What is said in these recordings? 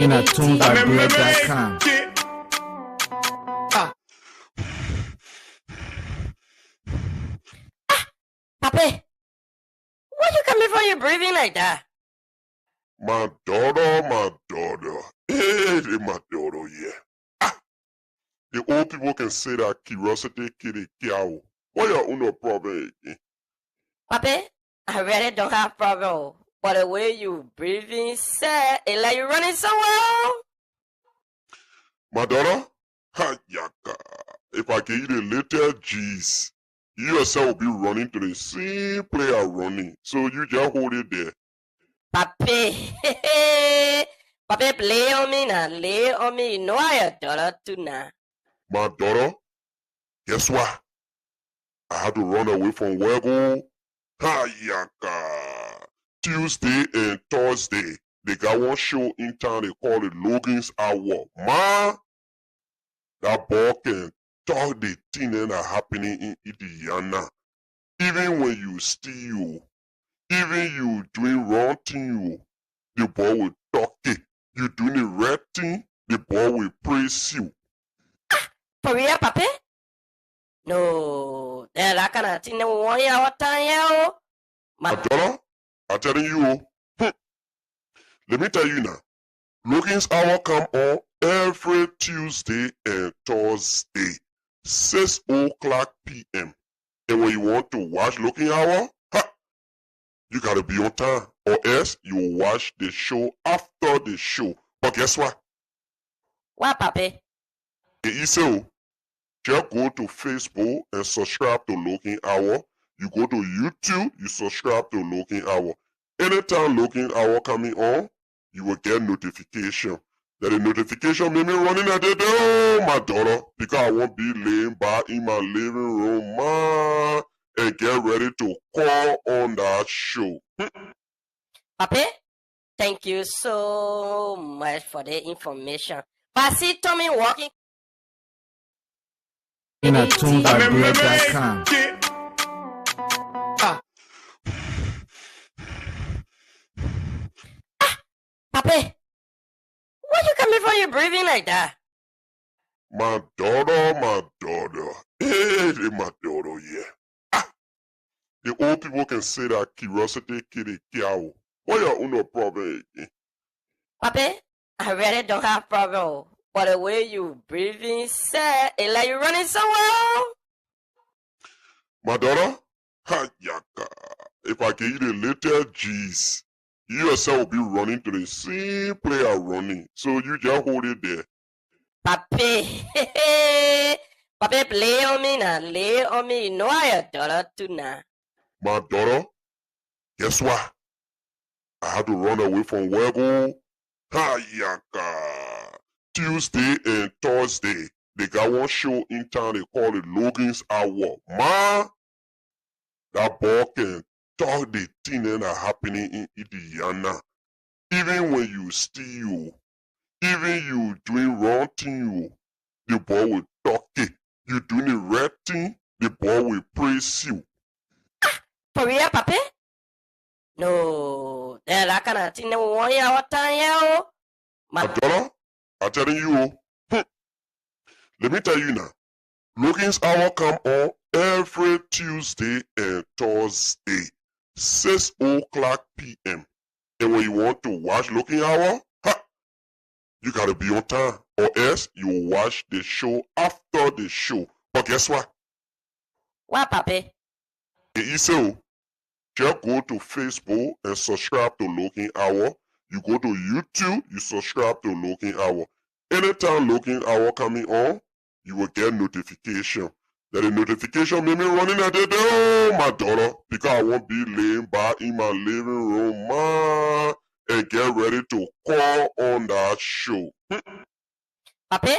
in a tunebybeer.com. Papi, why you coming from your breathing like that? My daughter. Hey, my daughter, yeah. The old people can say that curiosity kill the cow. What your own problem again? Papi, I really don't have problem. But the way you breathing, sir, it's like you're running somewhere. My daughter? Ha, yaka. If I give you the little G's, you yourself will be running to the same place I'm running. So you just hold it there. Papi, Papi, play on me now, lay on me. You know I your daughter too now. My daughter, guess what? I had to run away from Wego. Ha, yaka. Tuesday and Thursday, they got one show in town they call it Logan's Hour. Man, that boy can talk the thing that are happening in Indiana. Even when you steal, even you doing wrong thing, the boy will talk it. You doing the right thing, the boy will praise you. For real, Papi? No, that kind of thing. 1 hour time, My daughter, I'm telling you, let me tell you now. Logan's Hour come on every Tuesday and Thursday, 6 o'clock p.m. And when you want to watch Logan Hour, you gotta be on time, or else you watch the show after the show. But guess what? What, Papi? So, just go to Facebook and subscribe to Logan Hour. You go to YouTube, you subscribe to Logan Hour. Anytime Logan Hour coming on, you will get notification. That the notification made me running at the door, my daughter, because I won't be laying back in my living room, man, and get ready to call on that show. Papi, thank you so much for the information. But see Tommy walking In a tunebybeer.com. Papi, why you coming from your breathing like that? My daughter. Hey, my daughter, yeah. The old people can say that curiosity kill the cow. What your own problem again? Papi, I really don't have problem. But the way you breathing, sir, it's like you're running somewhere. My daughter? Ha, yaka. If I give you the little G's, you yourself will be running to the same place I'm running. So you just hold it there. Papi, Papi, play on me now, lay on me. You know I your daughter too now. My daughter, guess what? I had to run away from Wego. Ha, yaka. Tuesday and Thursday, they got one show in town they call it Logan's Hour. Man, that boy can talk the thing that are happening in Indiana. Even when you steal, even you doing wrong thing, the boy will talk it. You doing the right thing, the boy will praise you. For real, Papi? No, that kind of thing. 1 hour time, My daughter, I'm telling you, let me tell you now. Logan's Hour come on every Tuesday and Thursday, 6 o'clock p.m. And when you want to watch Logan Hour, you gotta be on time, or else you watch the show after the show. But guess what? What, Papi? So, just go to Facebook and subscribe to Logan Hour. You go to YouTube, you subscribe to Logan Hour. Anytime Logan Hour coming on, you will get notification. That the notification made me running at the door, my daughter, because I won't be laying back in my living room, man, and get ready to call on that show. Papi,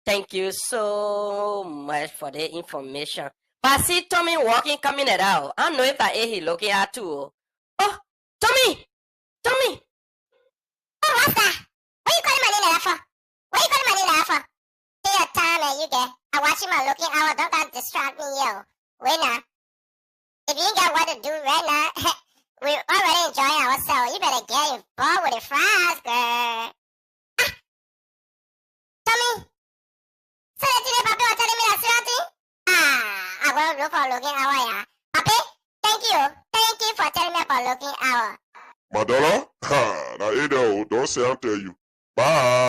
thank you so much for the information. But see Tommy walking, coming it out. I don't know if I ate he looking at too. Oh, Tommy! Oh, what's that? What you calling my name like that for? What you calling my name like that for? Take your time and you get. I'm watching my Looking Hour. Don't got distract me, yo. Wait now. If you ain't got what to do right now, we're already enjoying ourselves. You better get involved with the fries, girl. Tommy. So today, Papi was telling me that something. I'm going to look for looking hour, yeah. Papi, thank you. Thank you for telling me about looking hour. My daughter? Ha, now hey there, don't say I'll tell you. Bye.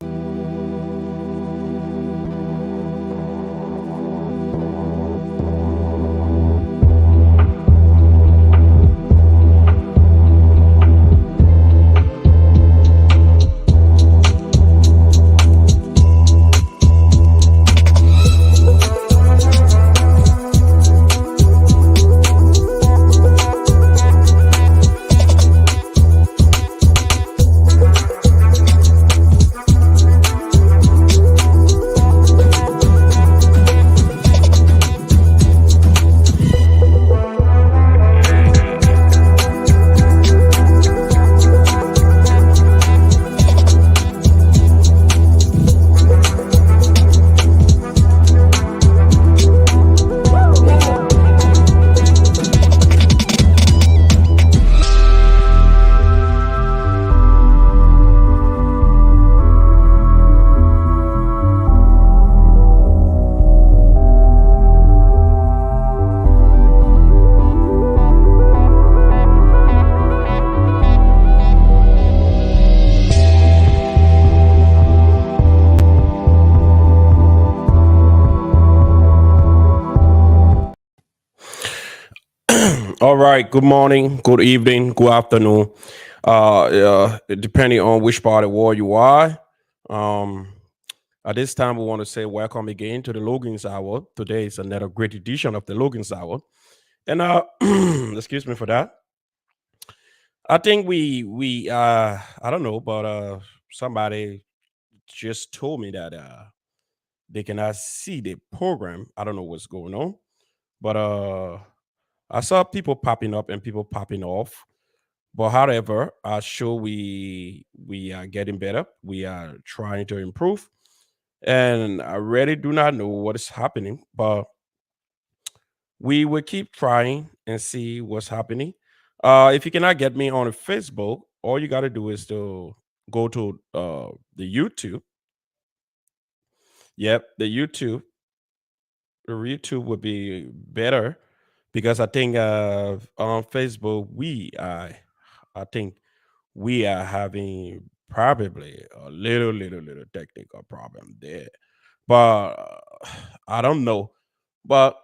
All right. Good morning, good evening, good afternoon. Depending on which part of the world you are. Um, at this time, we want to say welcome again to the Logan's Hour. Today is another great edition of the Logan's Hour, and excuse me for that. I think we I don't know, but somebody just told me that they cannot see the program. I don't know what's going on, but I saw people popping up and people popping off. But however, our show we are getting better. We are trying to improve, and I really do not know what is happening, but we will keep trying and see what's happening. If you cannot get me on Facebook, all you got to do is to go to the YouTube. Yep, the YouTube would be better because I think on Facebook I think we are having probably a little technical problem there, but I don't know. But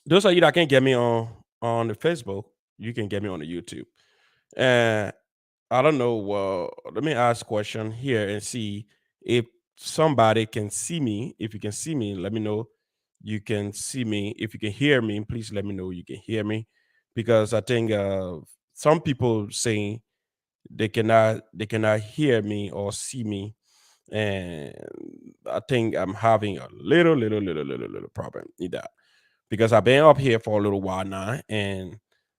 those of you that can get me on the Facebook, you can get me on the YouTube. And I don't know. Well, let me ask a question here and see if somebody can see me. If you can see me, let me know. You can see me. If you can hear me, please let me know you can hear me, because I think some people saying they cannot hear me or see me, and I think I'm having a little problem with that because I've been up here for a little while now, and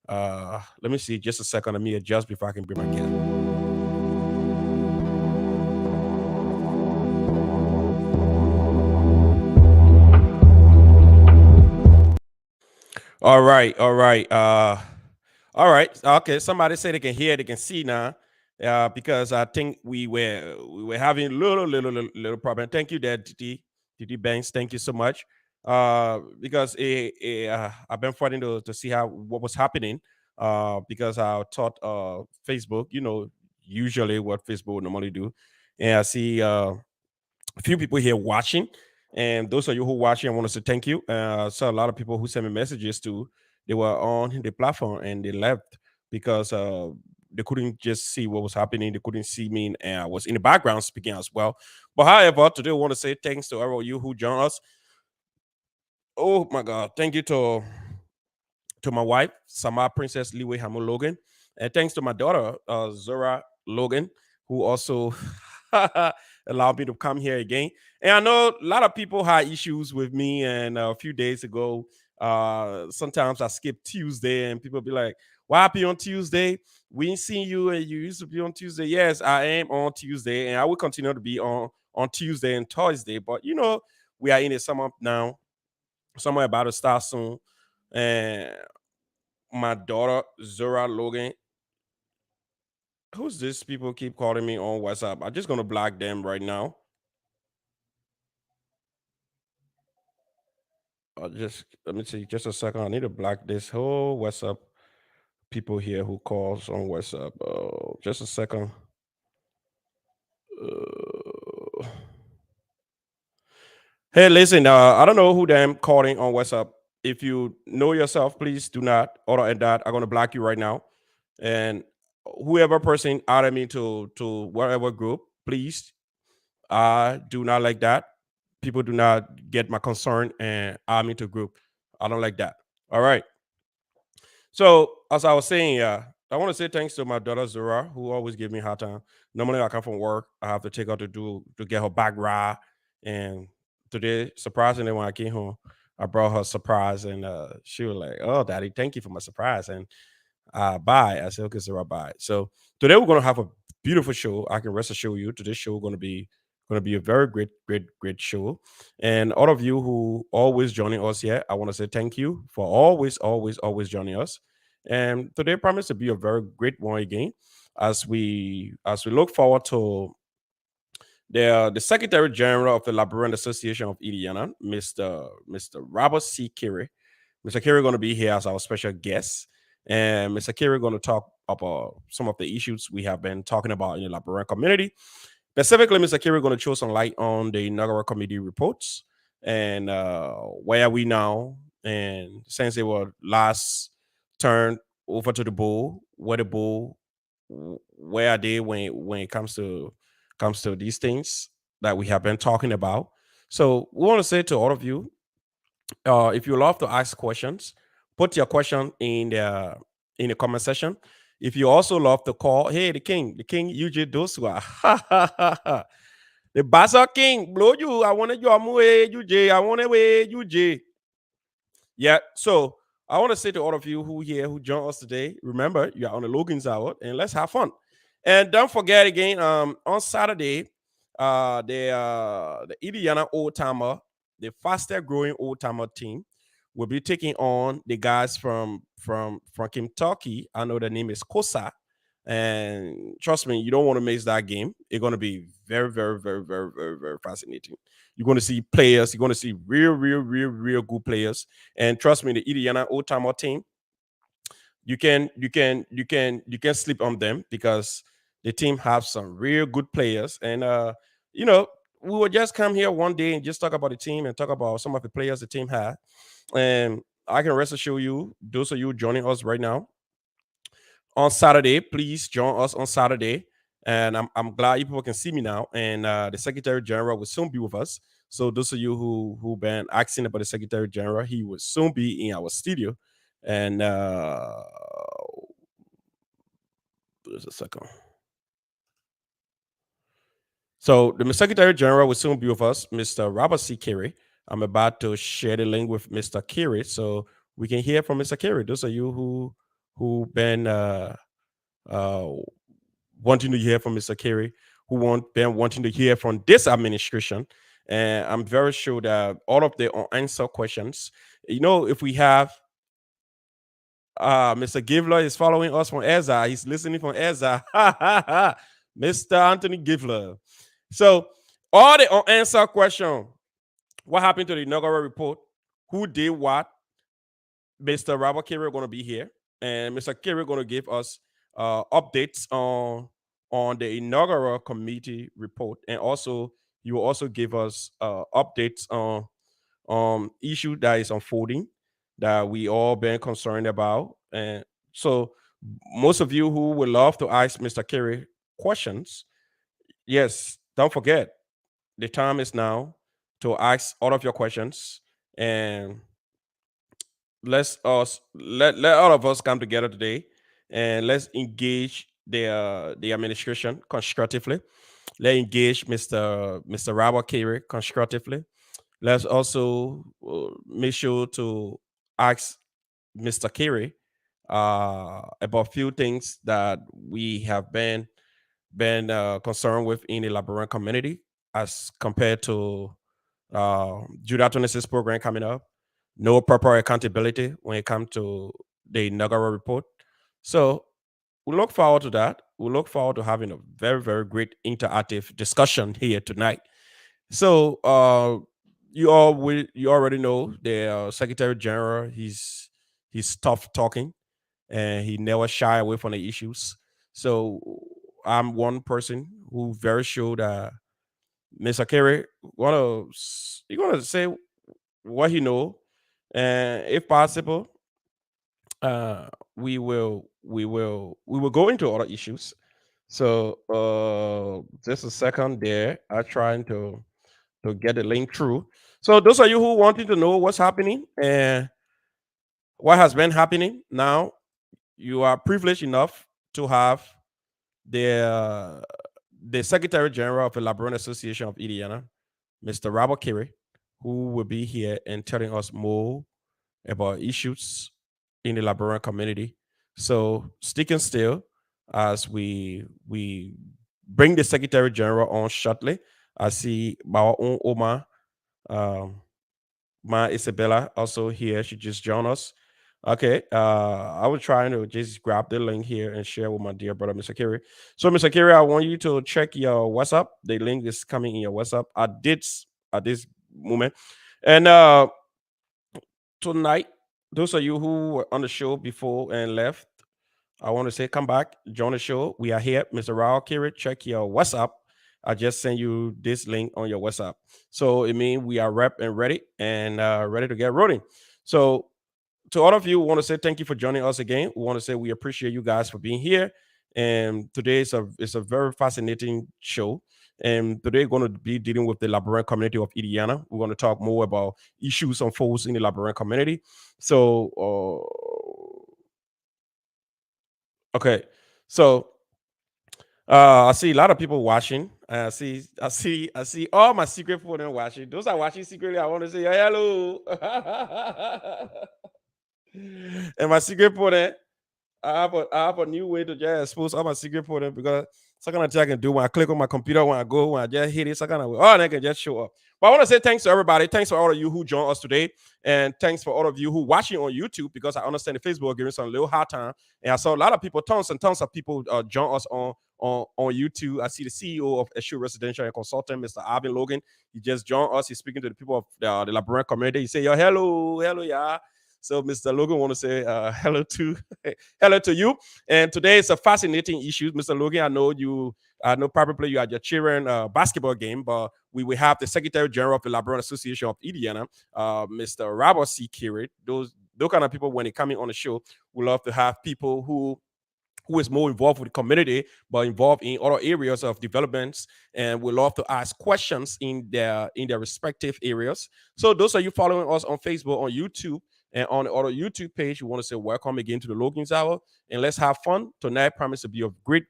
let me see just a second. Let me adjust before I can bring my cat. All right, all right. All right. Okay. Somebody say they can hear, they can see now. Because I think we were having little problem. Thank you, there, TT Banks. Thank you so much. Because I've been fighting to see how what was happening. Because I thought Facebook, usually what Facebook would normally do, and I see a few people here watching, and those of you who are watching, I want to say thank you. Saw a lot of people who sent me messages too. They were on the platform and they left because they couldn't just see what was happening. They couldn't see me, and I was in the background speaking as well. But however, today I want to say thanks to all of you who joined us. Oh my God! Thank you to my wife, Sama Princess Liwe Hamo Logan. And thanks to my daughter, Zora Logan, who also allowed me to come here again. And I know a lot of people had issues with me. And a few days ago, sometimes I skip Tuesday and people be like, why happy on Tuesday? We ain't seen you and you used to be on Tuesday. Yes, I am on Tuesday and I will continue to be on Tuesday and Thursday. But we are in the summer now. Somewhere about to start soon. And my daughter Zora Logan. Who's this? People keep calling me on WhatsApp. I'm just gonna block them right now. Just let me see. Just a second. I need to block this whole WhatsApp people here who calls on WhatsApp. Just a second. Uh, Hey, listen. I don't know who them calling on WhatsApp. If you know yourself, please do not. Other than that, I'm gonna block you right now. And whoever person added me to whatever group, please, I do not like that. People do not get my concern and add me to group. I don't like that. All right. So as I was saying, I want to say thanks to my daughter Zura, who always give me a hard time. Normally, I come from work, I have to take her to get her back ride, and today, surprisingly, when I came home, I brought her a surprise, and she was like, "Oh, Daddy, thank you for my surprise." And bye. I said, okay, Sarah, bye. So today we're gonna have a beautiful show. I can rest assure you, today's show gonna be a very great, great, great show. And all of you who always joining us here, I want to say thank you for always, always, always joining us. And today promise to be a very great one again, as we look forward to the Secretary General of the Liberian Association of Indiana, Mr. Robert C. Carey. Mr. Carey going to be here as our special guest, and Mr. Carey going to talk about some of the issues we have been talking about in the Liberian community. Specifically, Mr. Carey going to throw some light on the inaugural committee reports and where are we now, and since they were last turned over to the bull, where the bull, where are they when it comes to these things that we have been talking about. So we want to say to all of you, if you love to ask questions, put your question in the comment section. If you also love to call, hey, the king, UJ Dosua, the Basa King, blow you. I wanted your way, UJ. I want away, UJ. Yeah. So I want to say to all of you who joined us today, remember you are on the Logan's Hour, and let's have fun. And don't forget again, on Saturday, the Indiana Old Timer, the fastest growing old timer team, will be taking on the guys from Kentucky. I know the name is Kosa. And trust me, you don't want to miss that game. It's going to be very, very, very, very, very, very fascinating. You're going to see players. You're going to see real, real, real, real good players. And trust me, the Indiana Old Timer team, you can sleep on them because the team have some real good players. And you know, we will just come here one day and just talk about the team and talk about some of the players the team had. And I can rest assure you, those of you joining us right now on Saturday, please join us on Saturday. And I'm glad you people can see me now. And the Secretary General will soon be with us. So those of you who been asking about the Secretary General, he will soon be in our studio. And there's a second. So the Secretary General will soon be with us, Mr. Robert C. Carey. I'm about to share the link with Mr. Carey so we can hear from Mr. Carey. Those of you who been wanting to hear from Mr. Carey, been wanting to hear from this administration. And I'm very sure that all of the unanswered questions, if we have Mr. Givler is following us from Ezra. He's listening from Ezra. Mr. Anthony Givler. So all the unanswered question, what happened to the inaugural report? Who did what? Mr. Robert Carey going to be here, and Mr. Carey going to give us updates on the inaugural committee report, and also he will also give us updates on issue that is unfolding that we all been concerned about. And so most of you who would love to ask Mr. Carey questions, yes, don't forget the time is now to ask all of your questions, and let all of us come together today and let's engage the administration constructively. Let's engage Mr. Robert Carey constructively. Let's also make sure to ask Mr. Carey about a few things that we have been concerned with in the Liberian community as compared to Judah 26 program coming up. No proper accountability when it comes to the inaugural report. So we look forward to that. We look forward to having a very, very great interactive discussion here tonight. So you already know the Secretary General. He's tough talking, and he never shy away from the issues. So I'm one person who very sure that Mr. Carey gonna say what he know, and if possible, we will go into other issues. So just a second there. I'm trying to get the link through. So those of you who wanted to know what's happening and what has been happening now, you are privileged enough to have the uh, the Secretary General of the Liberian Association of Indiana, Mr. Robert Carey, who will be here and telling us more about issues in the Liberian community. So sticking still as we bring the Secretary General on shortly. I see our own Oma, um, Ma Isabella, also here. She just joined us. Okay, I was trying to just grab the link here and share with my dear brother, Mr. Kerry. So, Mr. Kerry, I want you to check your WhatsApp. The link is coming in your WhatsApp at this moment. And tonight, those of you who were on the show before and left, I want to say come back, join the show. We are here, Mr. Raul Kerry. Check your WhatsApp. I just sent you this link on your WhatsApp. So it means we are rep and ready and ready to get rolling. So to all of you, we want to say thank you for joining us again. We want to say we appreciate you guys for being here. And today is a very fascinating show. And today we're going to be dealing with the Liberian community of Indiana. We're going to talk more about issues unfolds in the Liberian community. So, okay. So I see a lot of people watching. I see all my secret people watching. Those are watching secretly. I want to say hello. And my secret portal, I have a new way to just expose all my secret portal because some kind of thing I can do when I click on my computer when I just hit it, some kind of oh, they can just show up. But I want to say thanks to everybody. Thanks for all of you who joined us today, and thanks for all of you who watching on YouTube because I understand the Facebook giving some little hard time, and I saw a lot of people, tons and tons of people join us on YouTube. I see the CEO of Eshu Residential and Consultant, Mr. Alvin Logan. He just joined us. He's speaking to the people of the Liberian community. He said, "Yo, hello, yeah." So, Mr. Logan, want to say hello to hello to you. And today is a fascinating issue, Mr. Logan. I know probably you had your children basketball game, but we will have the Secretary General of the Liberian Association of Indiana, Mr. Robert C. Carey. Those kind of people, when they come in on the show, we love to have people who is more involved with the community, but involved in other areas of developments, and we love to ask questions in their respective areas. So those of you following us on Facebook, on YouTube, and on the other YouTube page, we want to say welcome again to the Logan's Hour, and let's have fun. Tonight promise to be a great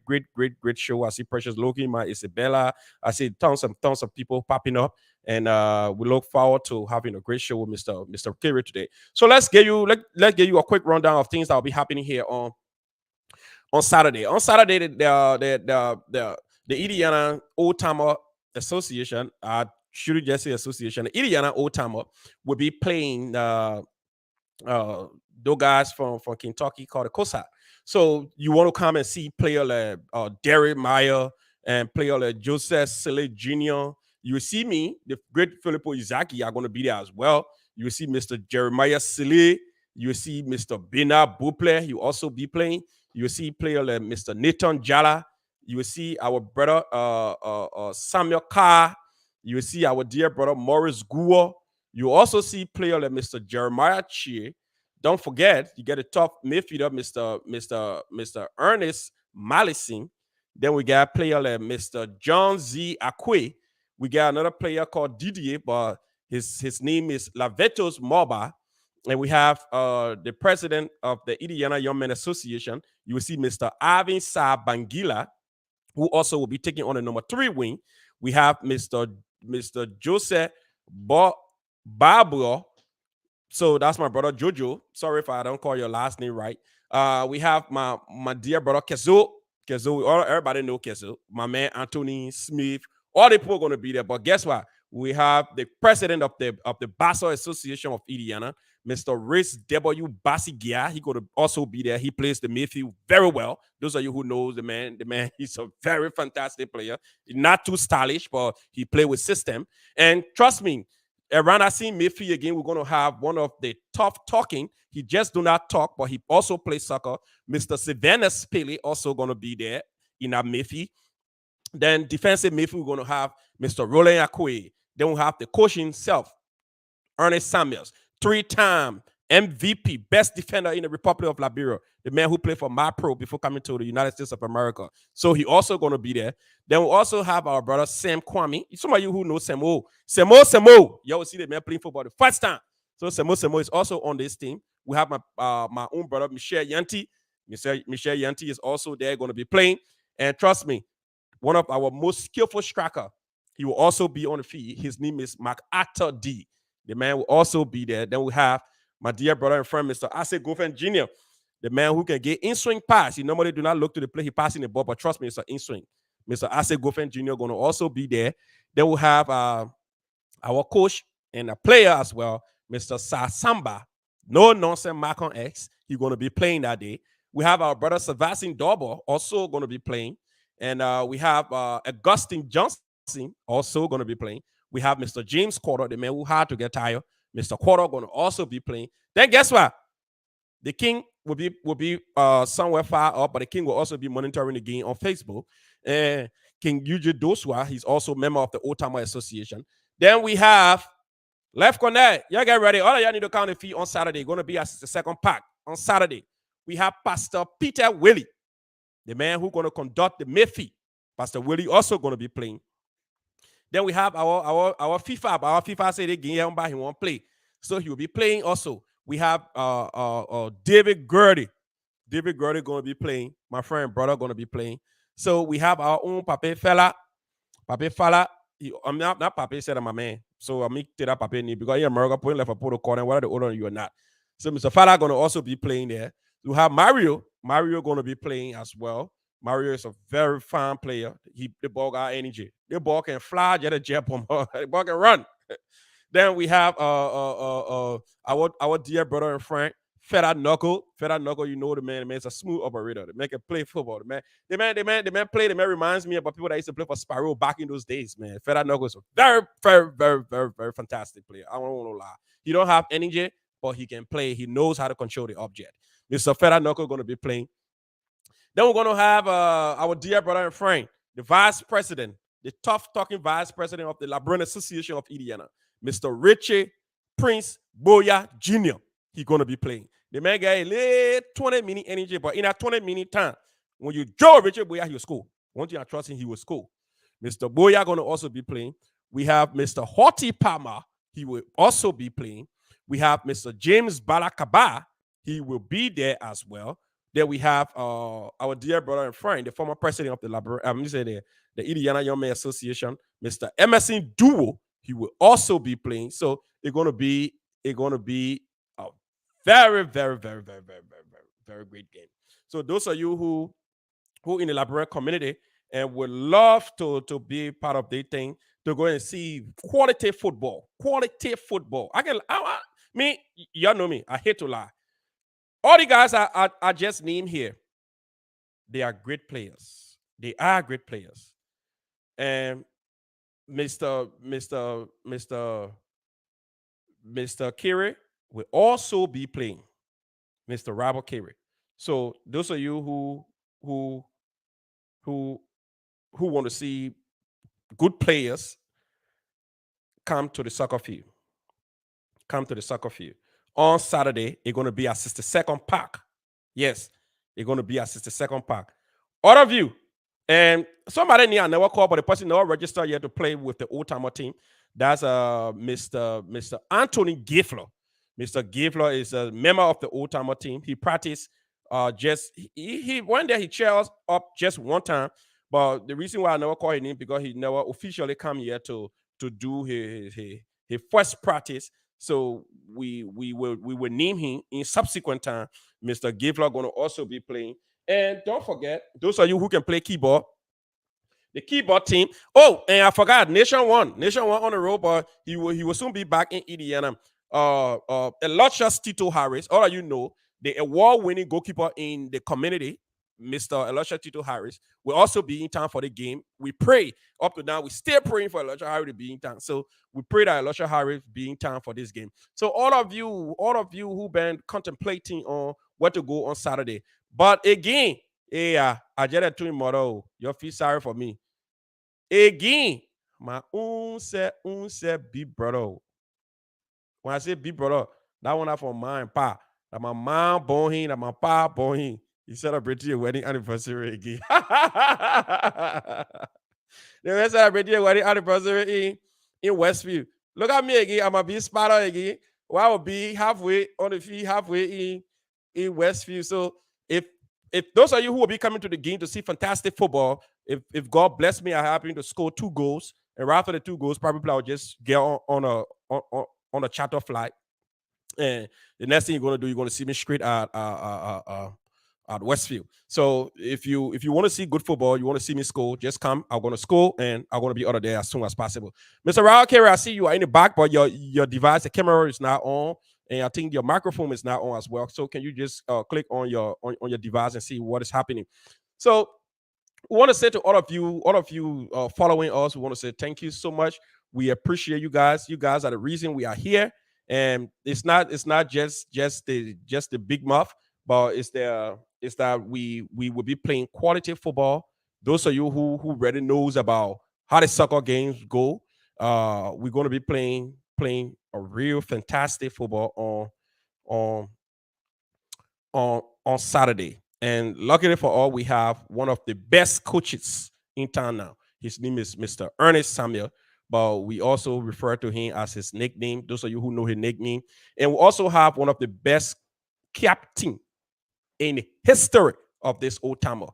show. I see Precious Logan, my Isabella. I see tons of people popping up, and we look forward to having a great show with Mr. Kerry today. So let's give you a quick rundown of things that will be happening here on Saturday. On Saturday, the Indiana Old Timer Association, should just say association, the Indiana Old Timer will be playing those guys from Kentucky called the COSA. So you want to come and see player like Derek Meyer and player like Joseph Sele Jr. You will see me, the great Filippo Izaki are going to be there as well. You will see Mr. Jeremiah Sele. You will see Mr. Bernard Buple. He will also be playing. You will see player like Mr. Nathan Jala. You will see our brother Samuel Carr. You will see our dear brother Morris Guo. You also see player like Mr. Jeremiah Chie. Don't forget, you get a top midfielder, Mr. Ernest Mallison. Then we got a player like Mr. John Z. Akwe. We got another player called Didier, but his name is Lavetos Moba. And we have the president of the Indiana Young Men Association. You will see Mr. Arvin Sa Bangila, who also will be taking on the number 3 wing. We have Mr. Joseph Babro. So that's my brother Jojo. Sorry if I don't call your last name right. We have my dear brother Kezo. Everybody know Kezo. My man Anthony Smith. All the people are going to be there. But guess what? We have the president of the Basso Association of Indiana, Mr. Rhys W. Basigia. He's going to also be there. He plays the midfield very well. Those of you who know the man, he's a very fantastic player. Not too stylish, but he plays with system. And trust me, around that same midfield again, we're going to have one of the tough talking. He just do not talk, but he also plays soccer. Mr. Savannah Spiley also going to be there in that midfield. Then defensive midfield, we're going to have Mr. Roland Akwe. Then we have the coach himself, Ernest Samuels, 3-time MVP, best defender in the Republic of Liberia, the man who played for MyPro before coming to the United States of America. So he also going to be there. Then we also have our brother Sam Kwame. Some of you who know Samo. You will see the man playing football the first time. So Samo is also on this team. We have my own brother Michelle Yanti. Michelle Yanti is also there, going to be playing. And trust me, one of our most skillful striker, he will also be on the field. His name is MacArthur D. The man will also be there. Then we have my dear brother and friend, Mr. Ase Gofen Jr., the man who can get in-swing pass. He normally do not look to the play. He passing the ball, but trust me, it's an in-swing. Mr. Ase Gofen Jr. going to also be there. Then we'll have our coach and a player as well, Mr. Sasamba. No nonsense, Malcolm X. He's going to be playing that day. We have our brother Sebastian Dorbo also going to be playing. And we have Augustine Johnson also going to be playing. We have Mr. James Quarter, the man who had to get tired. Mr. Quarter going to also be playing. Then guess what? The King will be somewhere far up, but the King will also be monitoring the game on Facebook. And King Yuji Doswa, he's also a member of the Old Timer Association. Then we have Left Connect. Y'all get ready. All of y'all need to count the fee on Saturday. Going to be at the second pack on Saturday. We have Pastor Peter Willie, the man who's going to conduct the midfield. Pastor Willie also going to be playing. Then we have our FIFA. Our FIFA say they game by he won't play, so he will be playing also. We have David Gurdy. David Gurdy going to be playing. My friend brother going to be playing. So we have our own Pape Fella. Pape Fella. I'm not Pape said I'm my man. So I make that Pape need because in America putting left a protocol and whether the older you or not. So Mr. Fella going to also be playing there. We have Mario. Mario going to be playing as well. Mario is a very fine player. The ball got energy. The ball can fly, jet a jet bomb. The ball can run. Then we have our dear brother and friend, Feta Knuckle. Feta Knuckle, you know the man. The man's a smooth operator. The man can play football. The man play. The man reminds me about people that used to play for Sparrow back in those days, man. Feta Knuckle is a very, very, very, very, very fantastic player. I don't want to lie. He don't have energy, but he can play. He knows how to control the object. Mr. Feta Knuckle going to be playing. Then we're going to have our dear brother and friend, the vice president, the tough-talking vice president of the Liberian Association of Indiana, Mr. Richie Prince Boya Jr. He's going to be playing. The man got a little 20-minute energy, but in that 20-minute time, when you draw Richie Boya, he will score. Once you are trusting, he will score. Mr. Boya going to also be playing. We have Mr. Horty Palmer. He will also be playing. We have Mr. James Balakaba. He will be there as well. Then we have our dear brother and friend, the former president of the Indiana Young Men Association, Mr. Emerson Duo. He will also be playing. So it's going to be a very, very, very, very, very, very, very, very great game. So those of you who in the Liberian community and would love to be part of the thing, to go and see quality football. Quality football. Y'all know me. I hate to lie. All the guys I just named here, they are great players. They are great players. And Mr. Carey will also be playing. Mr. Robert Carey. So those of you who want to see good players, come to the soccer field. Come to the soccer field. On Saturday, it's going to be at 62nd Park. Yes, it's going to be at 62nd Park. All of you, and somebody near I never called, but the person never registered yet to play with the Old Timer team. That's Mr. Anthony Giffler. Mr. Giffler is a member of the Old Timer team. He practiced he went there, he cheers up just one time. But the reason why I never called his name because he never officially come here to do his first practice. So we will name him in subsequent time. Mr. Giffler going to also be playing. And don't forget, those of you who can play keyboard, the keyboard team. Oh, and I forgot, Nation One on the road, but he will soon be back in Indiana. Elochus Tito Harris, all of you know, the award-winning goalkeeper in the community. Mr. Elisha Tito Harris will also be in town for the game. We pray up to now. We still praying for Elisha Harris to be in town. So we pray that Elisha Harris be in town for this game. So all of you who been contemplating on where to go on Saturday. But again, I just told tomorrow, you feel sorry for me. Again, my own say big brother. When I say big brother, that one are from mine, pa. That my mom born him, that my pa born him. He celebrated your wedding anniversary again. They were celebrating your wedding anniversary in Westview. Look at me again. I'm a big spotter again. Well, I will be halfway on the field, halfway in Westview. So if those of you who will be coming to the game to see fantastic football, if God bless me, I happen to score 2 goals, and right after the 2 goals, probably I'll just get on a charter flight. And the next thing you're gonna do, you're gonna see me straight at Westfield. So if you want to see good football, you want to see me score, just come. I'm gonna score, and I'm gonna be out of there as soon as possible. Mr. Raul Carey, I see you are in the back, but your device, the camera is not on, and I think your microphone is not on as well. So can you just click on your device and see what is happening? So we want to say to all of you following us, we want to say thank you so much. We appreciate you guys. You guys are the reason we are here, and it's not just the big mouth, but it's that we will be playing quality football. Those of you who already knows about how the soccer games go, we're going to be playing a real fantastic football on Saturday. And luckily for all, we have one of the best coaches in town now. His name is Mr. Ernest Samuel, but we also refer to him as his nickname. Those of you who know his nickname. And we also have one of the best captain in the history of this old timer.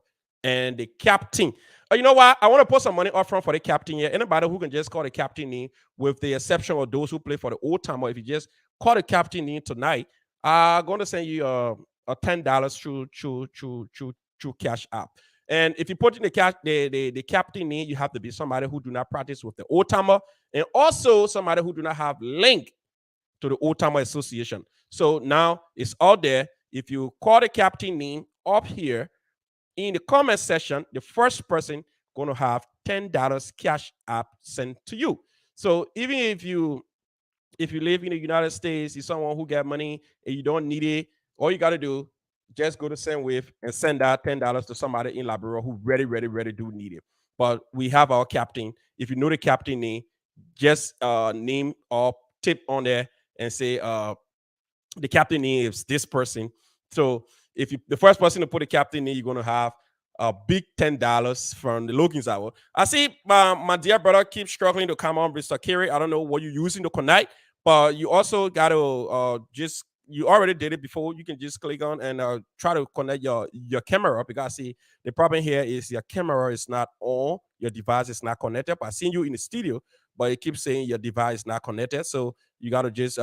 And the captain, you know what? I want to put some money up front for the captain here. Anybody who can just call the captain name, with the exception of those who play for the old timer, if you just call the captain name tonight, I'm going to send you a $10 through Cash App. And if you put in the captain name, you have to be somebody who do not practice with the old timer, and also somebody who do not have link to the old timer association. So now it's out there. If you call the captain name up here in the comment section, the first person going to have $10 Cash App sent to you. So even if you live in the United States, you're someone who get money and you don't need it, all you got to do, just go to SendWave and send that $10 to somebody in Liberian who really do need it. But we have our captain. If you know the captain name, just name or tip on there and say the captain name is this person. So if the first person to put the captain name, you're going to have a big $10 from the Logan's Hour. I see my dear brother keeps struggling to come on, Mr. Carey. I don't know what you're using to connect, but you also got to you already did it before. You can just click on and try to connect your camera, because see, the problem here is your camera is not on, your device is not connected. I seen you in the studio, but it keeps saying your device is not connected. So you got to just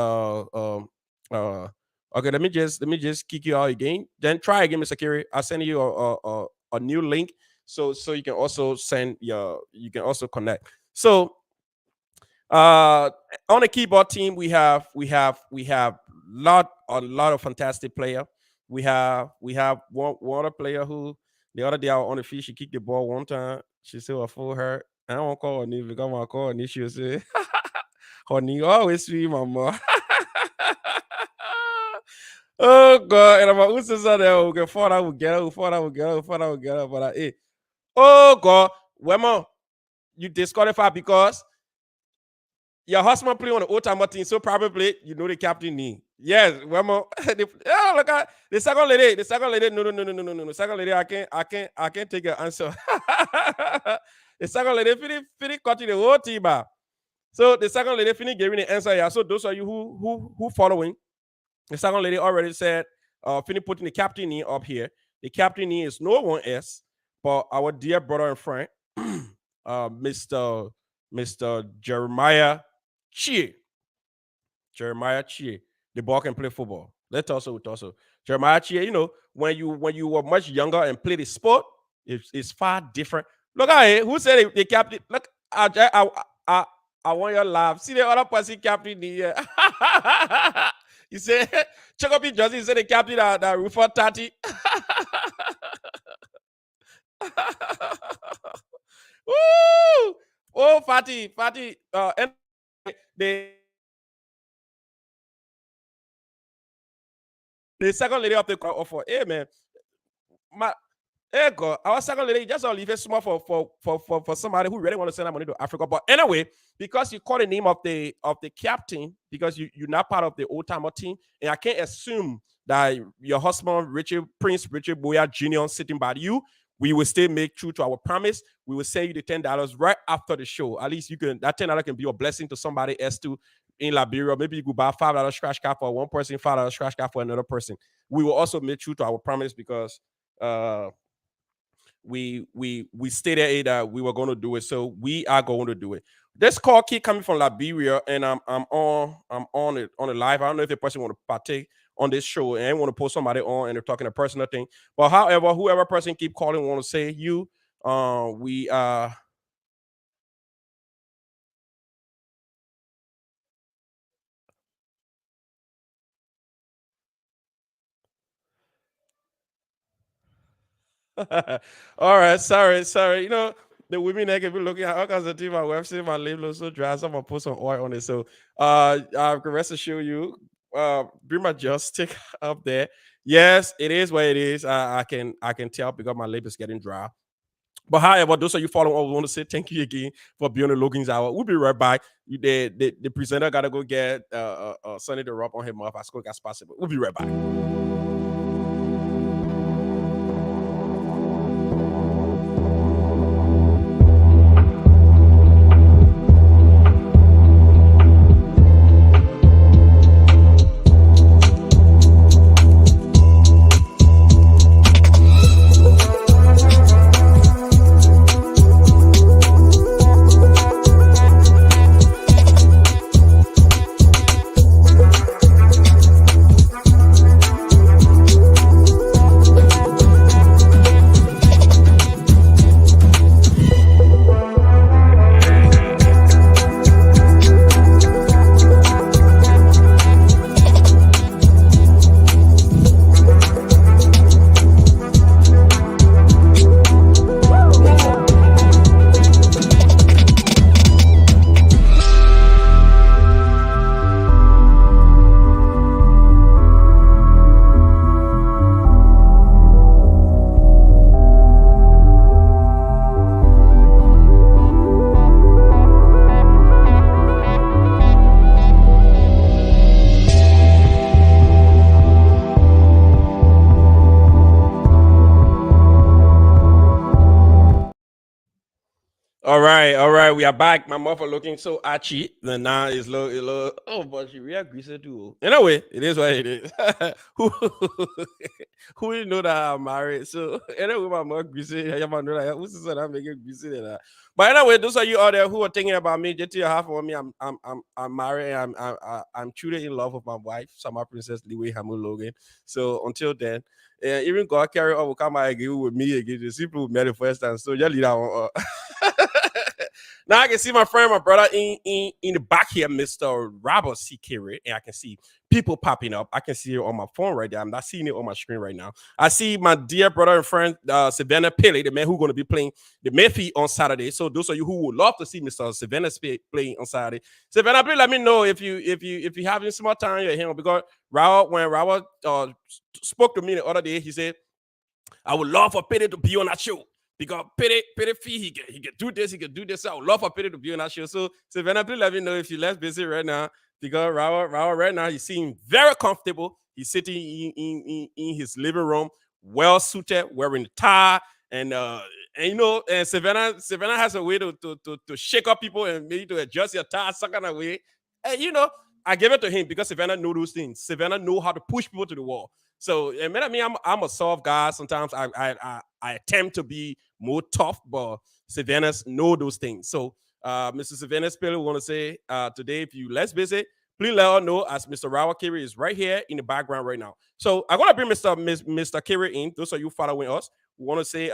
okay, let me just kick you out again. Then try again, Mr. Carey. I'll send you a new link so you can also you can also connect. So on the keyboard team, we have a lot of fantastic player. We have one other player who the other day I was on the field, she kicked the ball one time. She said, "I fool her." I don't call her name because I call her name. She say, "Her name always sweet, mama." Oh God! And I'm like, who's this other? We can fall out, we get up, but hey, oh God, Wemo, you disqualified because your husband play on the old timer team, so probably you know the captain name. Yes, Wemo. Oh, look at the second lady. The second lady, no. The second lady, I can't take your answer. The second lady finish cutting the whole team back. So the second lady finish giving the answer. Yeah. So those of you who following. The second lady already said, finish putting the captain name up here. The captain name is no one else but our dear brother and friend, Mr. Jeremiah Chie. Jeremiah Chie. The ball can play football. Let's also. Jeremiah Chie, you know, when you were much younger and played the sport, it's far different. Look at it. Who said the captain? Look, I want your laugh. See the other person captain here. He said, check up your jersey. He said the captain that Rufus 30. Woo! Oh, Fatty. And the second lady of the offer, hey man, my hey God, our second lady just all leave it small for somebody who really want to send that money to Africa. But anyway, because you call the name of the captain, because you're not part of the old timer team, and I can't assume that your husband Prince Richard Boya Jr. sitting by you, we will still make true to our promise. We will send you the $10 right after the show. At least you can that $10 can be a blessing to somebody else too in Liberia. Maybe you could buy $5 scratch card for one person, $5 scratch card for another person. We will also make true to our promise because we stated it that we were going to do it, so we are going to do it. This call keep coming from Liberia, and I'm on it on the live. I don't know if the person want to partake on this show and want to post somebody on and they're talking a personal thing. But however, whoever person keep calling want to say you, we all right, sorry. You know, the women that can be looking at all kinds of things. My website, my label is so dry. So I'm gonna put some oil on it. So I can rest assure you, bring my just stick up there. Yes, it is what it is. I can tell because my label is getting dry. But however, those of you following, I want to say thank you again for being on the Logan's Hour. We'll be right back. The presenter gotta go get Sonny the rub on him mouth as quick as possible. We'll be right back. All right. We are back. My mother looking so archy. Then now it's low. Oh, but she real greasy too. Anyway, it is what it is. who who didn't know that I'm married? So anyway, my mom greasy. I know that. Who's this that I'm making greasy that? But anyway, those of you out there who are thinking about me, just to half of me, I'm married. I'm truly in love with my wife, Summer Princess Liwe Hamu Logan. So until then. Even God carry will come out again with me again. The people met the first time. So just leave that one. Now I can see my friend, my brother in the back here, Mr. Robert C Carey, and I can see people popping up. I can see it on my phone right there. I'm not seeing it on my screen right now. I see my dear brother and friend Savannah Pele, the man who's going to be playing the Mayfield on Saturday. So those of you who would love to see Mr. Savannah playing on Saturday, Savannah, please let me know if you having some more time you're here because when Raul spoke to me the other day, he said, I would love for Pele to be on that show. Because Pele fee, he can do this, he can do this. I would love for Pele to be on that show. So Savannah, please let me know if you're less busy right now. Because Raul right now, he seems very comfortable. He's sitting in his living room, well suited, wearing a tie, and you know, and Savannah has a way to shake up people and maybe to adjust your tie some kind of way. And you know, I give it to him because Savannah know those things. Savannah know how to push people to the wall. So, and I mean, I'm a soft guy. Sometimes I attempt to be more tough, but Savannah's know those things. So, Mr. Savannah Spiller, we want to say today, if you less busy, please let us know as Mr. Rawa Carey is right here in the background right now. So, I'm gonna bring Mr. Carey in. Those of you following us, we want to say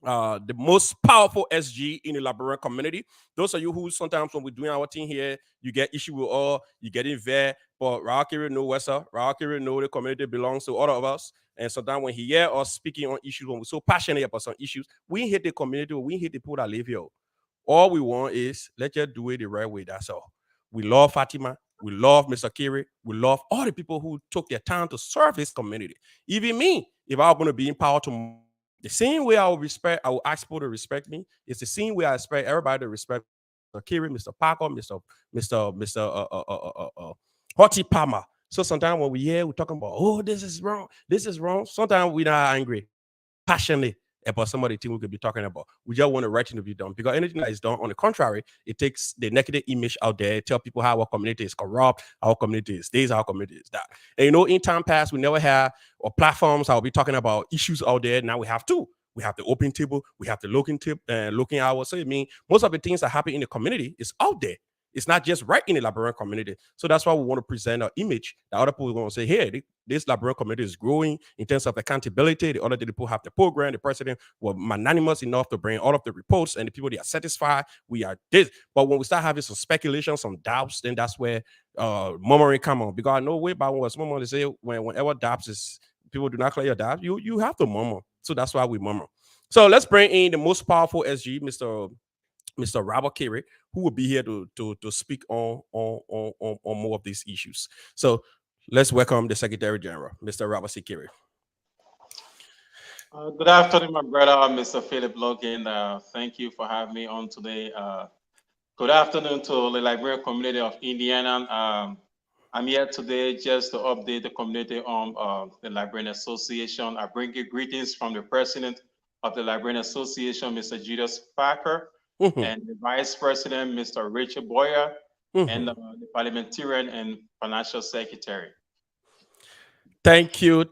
the most powerful SG in the Liberian community. Those of you who sometimes when we're doing our thing here, you get issue with all, you get in there, but Raakiri know what's up. Raakiri know the community belongs to all of us. And sometimes when he hear us speaking on issues, when we're so passionate about some issues, we hate the community, we hate the people that live here. All we want is let's just do it the right way. That's all. We love Fatima. We love Mr. Carey. We love all the people who took their time to serve this community. Even me, if I'm going to be in power tomorrow, the same way I will ask people to respect me. It's the same way I expect everybody to respect Mr. Carey, Mr. Parker, Mr. Hottie Palmer. So sometimes when we hear we're talking about, oh, this is wrong. Sometimes we're not angry, passionate about some of the things we could be talking about. We just want the right thing to be done because anything that is done, on the contrary, it takes the negative image out there, tell people how our community is corrupt, our community is this, our community is that. And in time past, we never had or platforms. I'll be talking about issues out there. Now we have two. We have the open table, we have the looking hour. So it means most of the things that happen in the community is out there. It's not just right in the Liberian community. So that's why we want to present an image that other people are going to say, hey, this Liberian community is growing in terms of accountability. The other people have the program. The president was magnanimous enough to bring all of the reports, and the people, they are satisfied. We are this. But when we start having some speculation, some doubts, then that's where murmuring come on. Because I know way back when someone say whenever doubts is, people do not clear your doubts, you have to murmur. So that's why we murmur. So let's bring in the most powerful SG, Mr. Robert Carey, who will be here to speak on more of these issues. So let's welcome the Secretary General, Mr. Robert C. Carey. Good afternoon, my brother, Mr. Philip Logan. Thank you for having me on today. Good afternoon to the Liberian community of Indiana. I'm here today just to update the community on the Liberian Association. I bring you greetings from the president of the Liberian Association, Mr. Judas Parker, and the vice president, Mr. Richard Boyer, and the parliamentarian and financial secretary. Thank you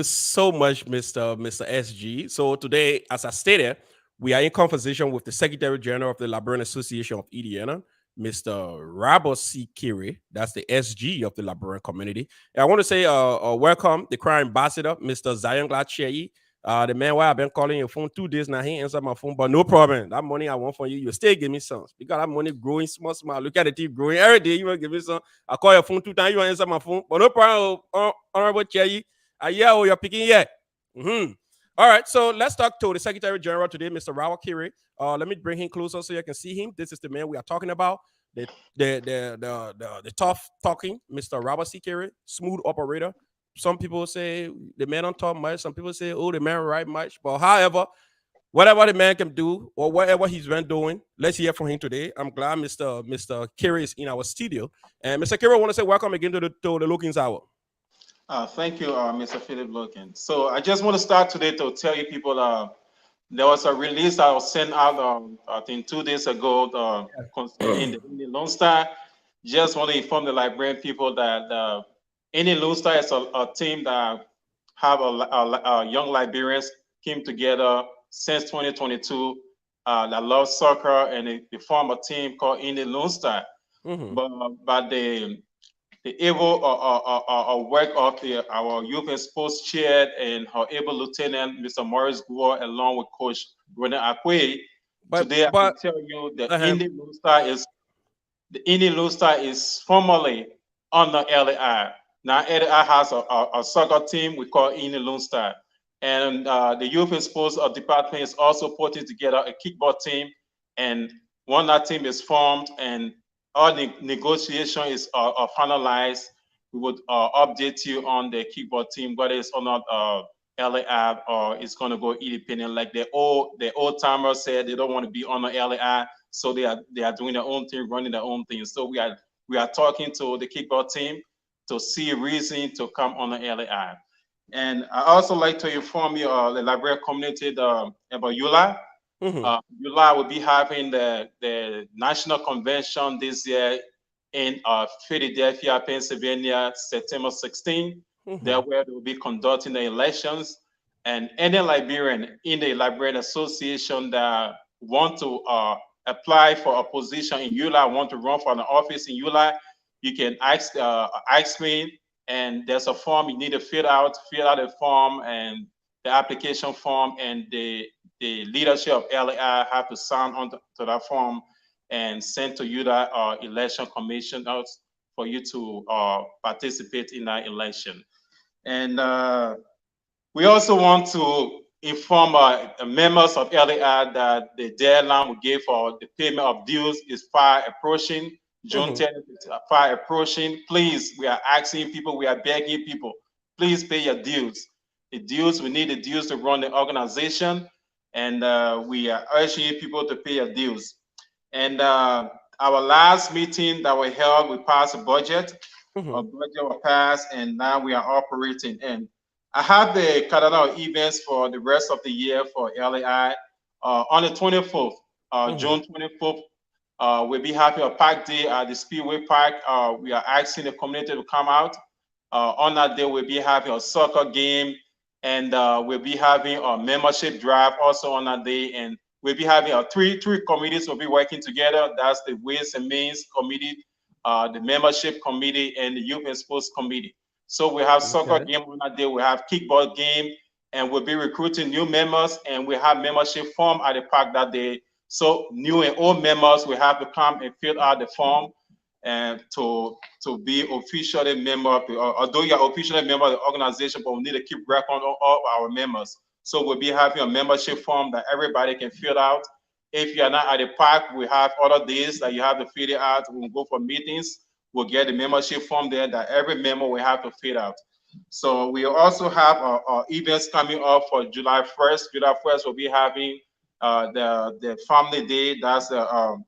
so much, Mr. SG. So today, as I stated, we are in conversation with the Secretary General of the Liberian Association of Indiana, Mr. Robert C. Carey. That's the SG of the Liberian community. And I want to say welcome the crime ambassador, Mr. Zion Glad Shei. The man why I've been calling your phone 2 days now, he answered my phone, but no problem. That money I want from you, you still give me some. Because that money growing small. Look at the team growing every day. You want to give me some. I call your phone 2 times, you want to answer my phone, but no problem. Honorable Chair, you're picking yet. All right, so let's talk to the Secretary General today, Mr. Robert Carey. Let me bring him closer so you can see him. This is the man we are talking about. The tough talking, Mr. Robert C. Carey, smooth operator. Some people say the man don't talk much. Some people say, oh, the man write much. But however, whatever the man can do or whatever he's been doing, let's hear from him today. I'm glad Mr. Carey is in our studio. And Mr. Carey, I want to say welcome again to the Logan's Hour. Thank you, Mr. Philip Logan. So I just want to start today to tell you people there was a release I was sent out, I think 2 days ago in the Lone Star. Just want to inform the Liberian people that Indian Lone Star is a team that have a young Liberians came together since 2022 that love soccer, and they form a team called Indian Lone Star. But the able work of our youth and sports chair and her able lieutenant, Mr. Morris Gore, along with Coach René Akwe. Today, I can tell you the Indian Lone Star is formally under LAI. Now, LAI has a soccer team we call Indian Lone Star. And the youth and sports department is also putting together a kickball team. And when that team is formed and all the negotiation is finalized, we would update you on the kickball team, whether it's on LAI or it's going to go independent. Like the old timers said, they don't want to be on the LAI, so they are doing their own thing, running their own thing. So we are talking to the kickball team to see a reason to come on the LAI. And I also like to inform you, the Liberian community about ULA. ULA will be having the national convention this year in Philadelphia, Pennsylvania, September 16. There where they will be conducting the elections. And any Liberian in the Liberian Association that want to apply for a position in ULA, want to run for an office in ULA, you can ask me, and there's a form you need to fill out the form and the application form, and the the leadership of LAI have to sign on to that form and send to you that election commission notes for you to participate in that election. And we also want to inform members of LAI that the deadline we gave for the payment of dues is far approaching. June 10th is far approaching. Please, we are asking people, we are begging people, please pay your dues. The dues, we need the dues to run the organization, and we are urging people to pay your dues. And our last meeting that we held, we passed a budget. Our budget was passed, and now we are operating. And I have the calendar of events for the rest of the year for LAI. On the 24th, June 24th, we'll be having a park day at the Speedway Park. We are asking the community to come out. On that day, we'll be having a soccer game, and we'll be having a membership drive also on that day. And we'll be having three committees will be working together. That's the Ways and Means Committee, the Membership Committee, and the Youth and Sports Committee. So we have soccer game on that day, we have kickball game, and we'll be recruiting new members, and we have membership form at the park that day. So new and old members will have to come and fill out the form and to be officially member of the, although you're officially a member of the organization, but we need to keep record on all our members. So we'll be having a membership form that everybody can fill out. If you're not at the park, we have other days that you have to fill it out. We'll go for meetings. We'll get the membership form there that every member will have to fill out. So we also have our events coming up for July 1st. July 1st, we'll be having the family day. That's the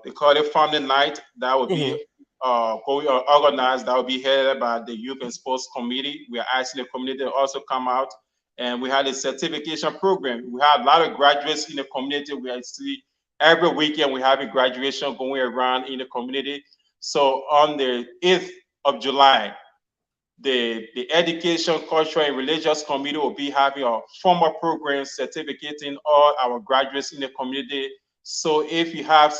they call it family night. That will be organized. That will be headed by the Youth and Sports Committee. We are asking the community to also come out. And we had a certification program. We have a lot of graduates in the community. We actually every weekend we have a graduation going around in the community. So on the 8th of July, the Education, Cultural, and Religious Committee will be having a formal program certificating all our graduates in the community. So if you have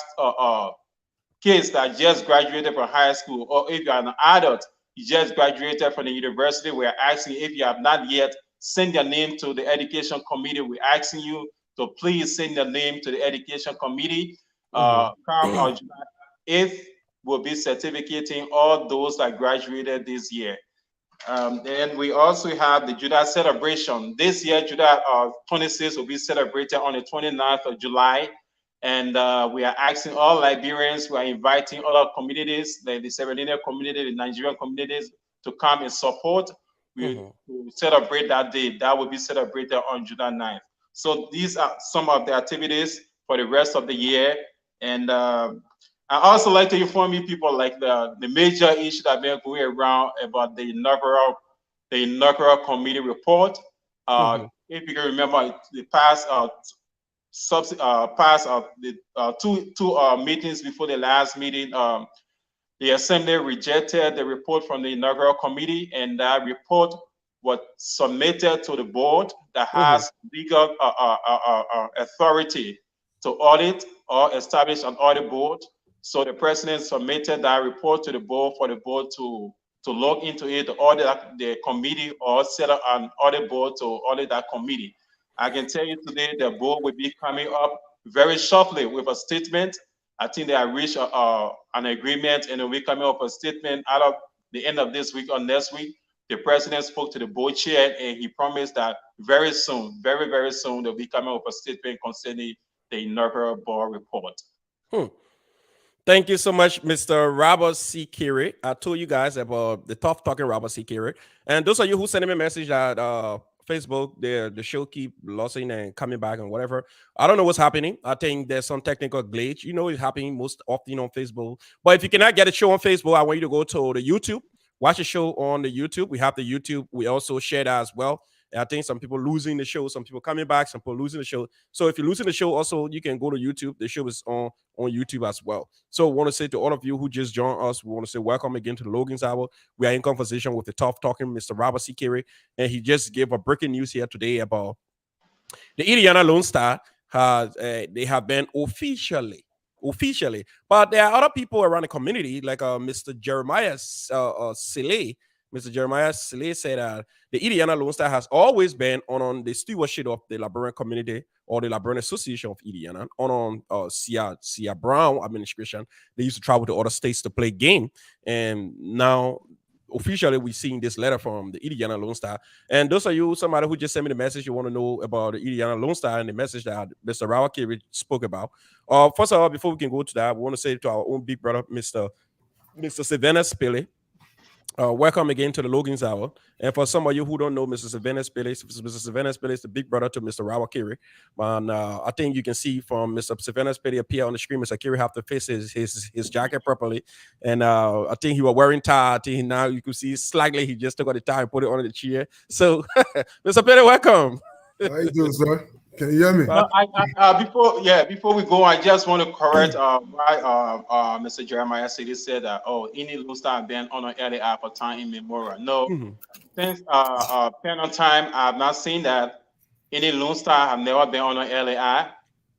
kids that just graduated from high school, or if you're an adult, you just graduated from the university, we're asking if you have not yet send your name to the Education Committee. We're asking you to please send your name to the Education Committee. Come on July 8th, we'll be certificating all those that graduated this year. Then we also have the Judah celebration. This year, Judah 26 will be celebrated on the 29th of July. And we are asking all Liberians, we are inviting other communities, the Serenina community, the Nigerian communities, to come and support. We celebrate that day. That will be celebrated on July 9th. So these are some of the activities for the rest of the year. And I also like to inform you people like the major issue that been going around about the inaugural committee report. If you can remember, the past two meetings before the last meeting, the Assembly rejected the report from the inaugural committee, and that report was submitted to the board that has legal authority to audit or establish an audit board. So the president submitted that report to the board for the board to look into it, to audit the committee, or set up an audit board to audit that committee. I can tell you today the board will be coming up very shortly with a statement. I think they have reached an agreement, and we'll be coming up with a statement out of the end of this week or next week. The president spoke to the board chair, and he promised that very soon, very, very soon, they'll be coming up with a statement concerning the inaugural board report. Thank you so much, Mr. Robert C. Carey. I told you guys about the tough talking Robert C. Carey. And those of you who sent me a message at Facebook, the show keep losing and coming back and whatever. I don't know what's happening. I think there's some technical glitch. You know, it's happening most often on Facebook. But if you cannot get a show on Facebook, I want you to go to the YouTube. Watch the show on the YouTube. We have the YouTube. We also share that as well. And I think some people losing the show, some people coming back, some people losing the show. So if you're losing the show, also you can go to YouTube. The show is on YouTube as well. So I want to say to all of you who just joined us, we want to say welcome again to Logan's Hour. We are in conversation with the tough talking Mr. Robert C. Carey, and he just gave a breaking news here today about the Indiana Lone Star. They have been officially, but there are other people around the community like Mr. Jeremiah Sile Mr. Jeremiah Slay said that the Indiana Lone Star has always been on the stewardship of the Liberian community or the Liberian Association of Indiana on Sia Brown administration. They used to travel to other states to play game, and now officially we're seeing this letter from the Indiana Lone Star. And those are you, somebody who just sent me the message, you want to know about the Indiana Lone Star and the message that Mr. Rawakiri spoke about. First of all, before we can go to that, we want to say to our own big brother, Mr. Savannah Spilly. Welcome again to the Logan's Hour. And for some of you who don't know Mr. Savannah Spilly is the big brother to Mr. Rawakiri. And I think you can see from Mr. Savannah Spilly appear on the screen, Mr. Kiri have to face his jacket properly. And I think he was wearing tie. I think now you can see slightly he just took out the tie and put it on the chair. So, Mr. Spilly, welcome. How you doing, sir? Can you hear me? Before we go, I just want to correct why Mr. Jeremiah said that any Lone Star been on an LAI for time immemorial. No, since pen on time, I've not seen that any Lone Star have never been on an LAI.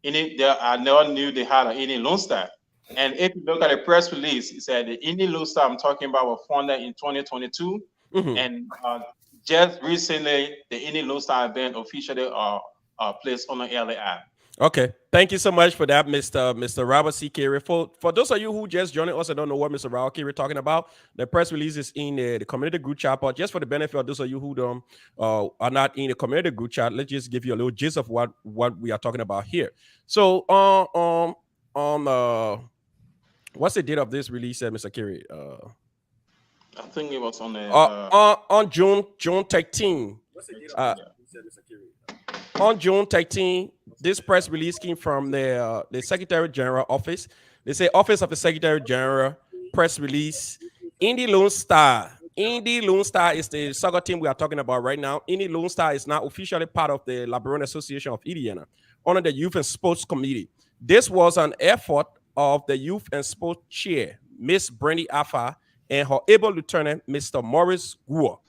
I never knew they had any Lone Star. And if you look at the press release, it said the Indian Lone Star I'm talking about was founded in 2022, and just recently the Indian Lone Star have been officially placed on the LAI. Okay, thank you so much for that, Mr. Robert C. Carey. For those of you who just joined us and don't know what Mr. Robert Carey is talking about, the press release is in the community group chat. But just for the benefit of those of you who don't are not in the community group chat, let's just give you a little gist of what we are talking about here. So what's the date of this release, Mr. Carey? I think it was on the on June 13. On June 13, this press release came from the Secretary General office. They say Office of the Secretary General press release. Indy Lone Star. Indy Lone Star is the soccer team we are talking about right now. Indy Lone Star is now officially part of the Liberian Association of Indiana under the Youth and Sports Committee. This was an effort of the Youth and Sports Chair, Miss Brandy Afa, and her able lieutenant, Mr. Morris Guo,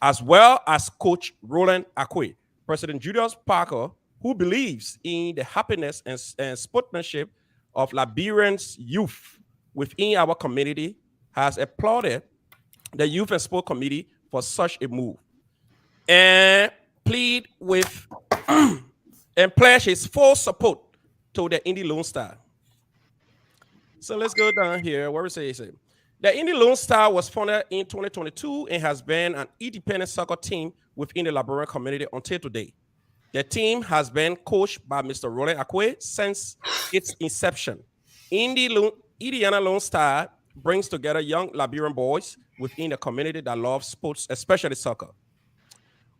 as well as Coach Roland Akwe. President Julius Parker, who believes in the happiness and sportsmanship of Liberians' youth within our community, has applauded the Youth and Sport Committee for such a move and plead with and pledge his full support to the Indy Lone Star. So let's go down here. Where we say? The Indy Lone Star was founded in 2022 and has been an independent soccer team within the Liberian community until today. The team has been coached by Mr. Roland Akwe since its inception. Indiana Lone Star brings together young Liberian boys within the community that love sports, especially soccer.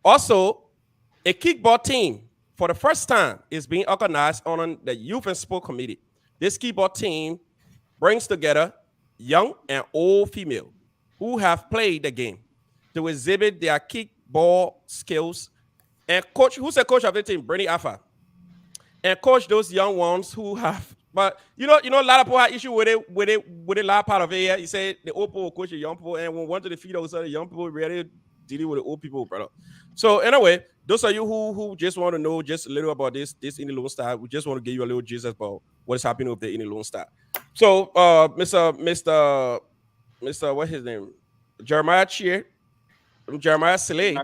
Also, a kickball team for the first time is being organized on the Youth and Sport Committee. This kickball team brings together young and old female who have played the game to exhibit their kickball skills and coach. Who's the coach of the team? Brandy Afa. And coach those young ones who have, but you know, a lot of people have issue with a lot part of it. Yeah, you say the old people coach the young people, and when one to the feet of the young people really dealing with the old people, brother. So anyway, those of you who just want to know just a little about this Indy Lone Star, we just want to give you a little gist about what is happening with the Indy Lone Star. So, Mr. What's his name? Jeremiah Slay.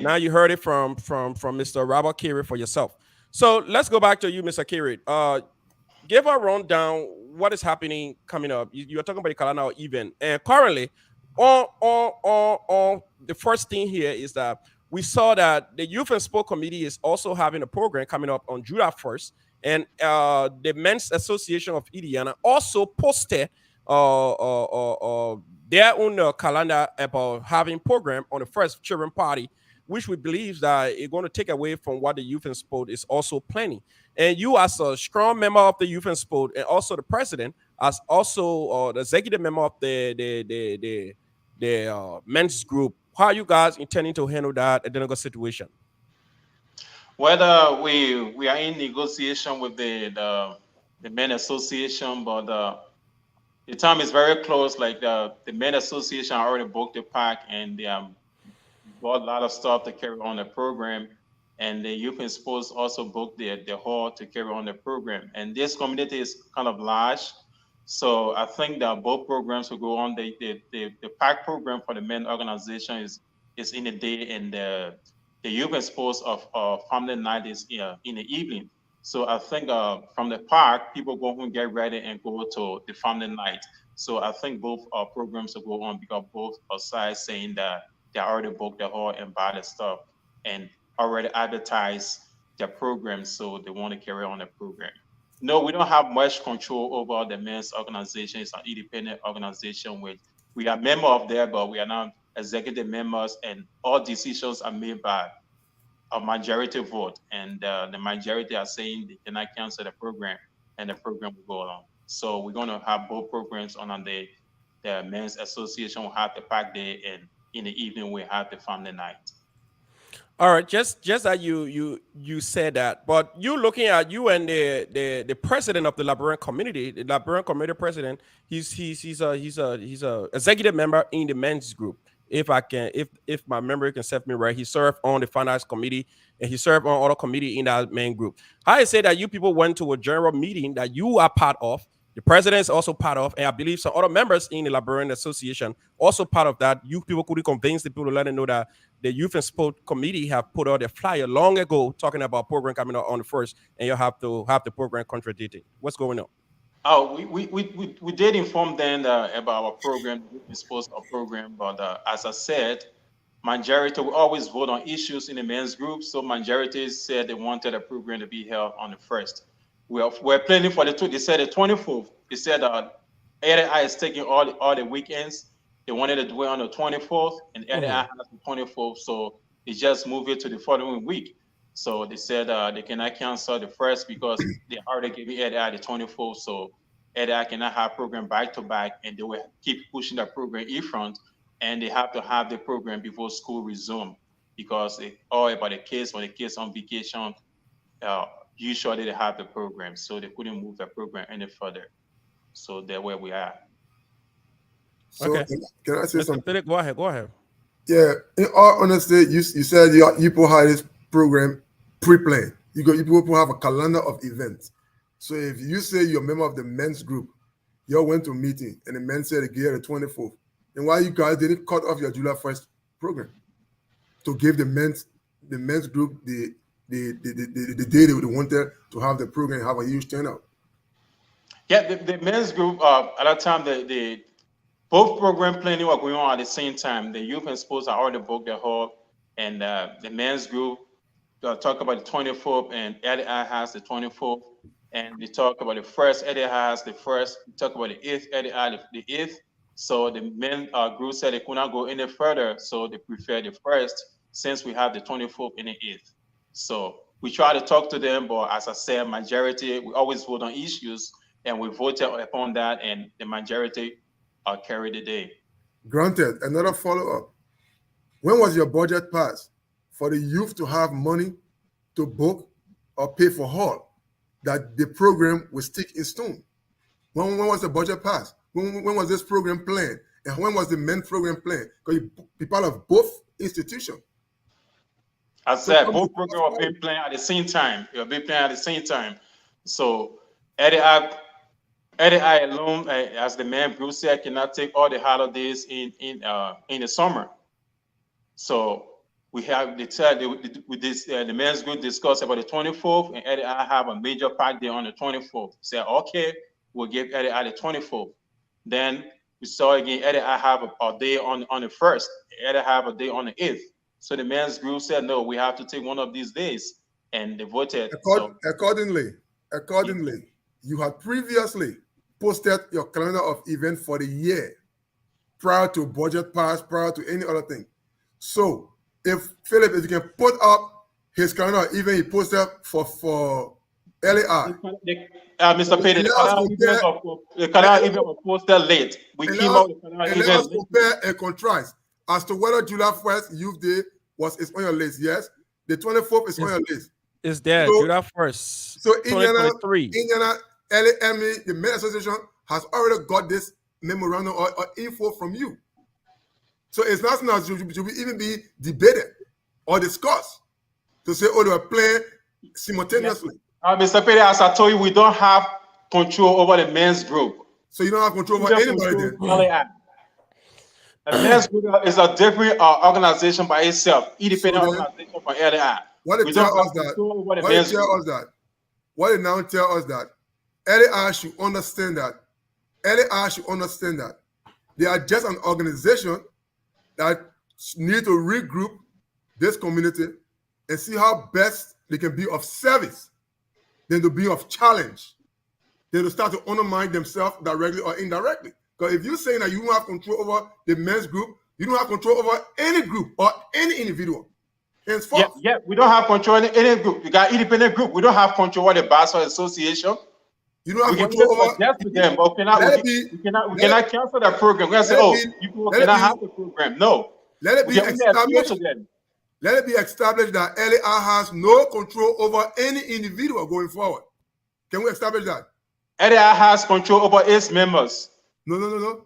Now you heard it from Mr. Robert Carey for yourself. So let's go back to you, Mr. Carey. Give a rundown what is happening coming up. You are talking about the Kalana event, and currently, on the first thing here is that we saw that the Youth and Sport Committee is also having a program coming up on July 1st. And the Men's Association of Indiana also posted their own calendar about having program on the first children party, which we believe that it's going to take away from what the Youth and Sport is also planning. And you, as a strong member of the Youth and Sport, and also the president, as also the executive member of the men's group, how are you guys intending to handle that identical situation? Whether we are in negotiation with the men association, but the time is very close. Like the men association already booked the park and they bought a lot of stuff to carry on the program, and the Youth and Sports also booked the hall to carry on the program. And this community is kind of large, So I think that both programs will go on. The PAC program for the men organization is in the day, and the youth and sports of family night is in the evening. So I think from the park, people go home and get ready and go to the family night. So I think both programs will go on because both are sides saying that they already booked the hall and buy the stuff and already advertise their program, so they want to carry on the program. No, we don't have much control over the men's organization. It's an independent organization with we are member of there, but we are not executive members, and all decisions are made by a majority vote. And the majority are saying they cannot cancel the program, and the program will go on. So we're going to have both programs on the men's association will have the pack day, and in the evening we have the family night. All right, just that you said that, but you looking at you and the president of the Liberian community, the Liberian community president, he's a executive member in the men's group. If my memory can serve me right, he served on the finance committee and he served on other committee in that main group. I say that you people went to a general meeting that you are part of. The president is also part of, and I believe some other members in the Liberian Association also part of that. You people could convince the people to let them know that the Youth and Sport Committee have put out a flyer long ago talking about program coming out on the 1st, and you have to have the program contradicted. What's going on? Oh, we did inform them about our program, the sports program, but as I said, majority will always vote on issues in the men's group. So majority said they wanted a program to be held on the 1st. We're planning for they said the 24th. They said ADI is taking all the weekends. They wanted to do it on the 24th, and ADI has the 24th, so they just moved it to the following week. So they said they cannot cancel the 1st because they already gave ADI the 24th, so ADI cannot have program back to back, and they will keep pushing the program in front, and they have to have the program before school resume because it's all about the kids. When the kids on vacation, usually they have the program, so they couldn't move the program any further. So that's where we are. So Okay. Can I say something? Go ahead. Yeah, in all honesty, you said you people had this program pre-planned. You people have a calendar of events. So if you say you're a member of the men's group, you all went to a meeting and the men said they gave the 24th, then why you guys didn't cut off your July 1st program to give the men's group the day they wanted to have the program have a huge turnout? Yeah, the men's group at that time the both program planning were going on at the same time. The youth and sports are already booked the hall, and the men's group talk about the 24th, and Eddie has the 24th, and they talk about the 1st. Eddie has the 1st. We talk about the 8th. Eddie had the 8th. So the men group said they could not go any further, so they prefer the 1st since we have the 24th and the 8th. So we try to talk to them, but as I said, majority we always vote on issues, and we voted upon that, and the majority carry the day. Granted. Another follow-up. When was your budget passed for the youth to have money to book or pay for hall that the program will stick in stone? When was the budget passed? When was this program planned? And when was the men's program planned? Because you be part of both institutions. I said both programs are being planned at the same time. They'll be playing at the same time. So Eddie alone, as the man Bruce said, cannot take all the holidays in the summer. So we have the men's group discussed about the 24th, and Eddie have a major pack day on the 24th. Said okay, we'll give Eddie the 24th. Then we saw again Eddie have a day on the 1st. Eddie have a day on the 8th. So the men's group said no, we have to take one of these days, and they voted. Accordingly, you had previously posted your calendar of events for the year prior to budget pass, prior to any other thing. So if you can put up his calendar event he posted for LAI. Mr. Petty, the calendar event was posted late. We came out with the calendar event. Let us compare and contrast as to whether July 1st Youth Day is on your list. Yes, the 24th is on your list. Is there July 1st? So 2023. Indiana LAME, the Men Association, has already got this memorandum or info from you. So it's not now should even be debated or discussed to say, oh, they were playing simultaneously. Mr. Petty, as I told you, we don't have control over the men's group. So you don't have control over anybody then. LAI. The men's group is a different organization by itself, independent organization from LAI. What they tell us that? What they now tell us that LAI should understand that. LAI should understand that they are just an organization that need to regroup this community and see how best they can be of service, than to be of challenge, than to start to undermine themselves directly or indirectly. Because if you're saying that you don't have control over the men's group, you don't have control over any group or any individual. Henceforth. Yeah, we don't have control over any group. You got independent group. We don't have control over the Basel Association. You don't have control over them, but we cannot cancel that program. We're going to say, you cannot have the program. No. Let it be established. Let it be established that LAI has no control over any individual going forward. Can we establish that? LAI has control over its members. No.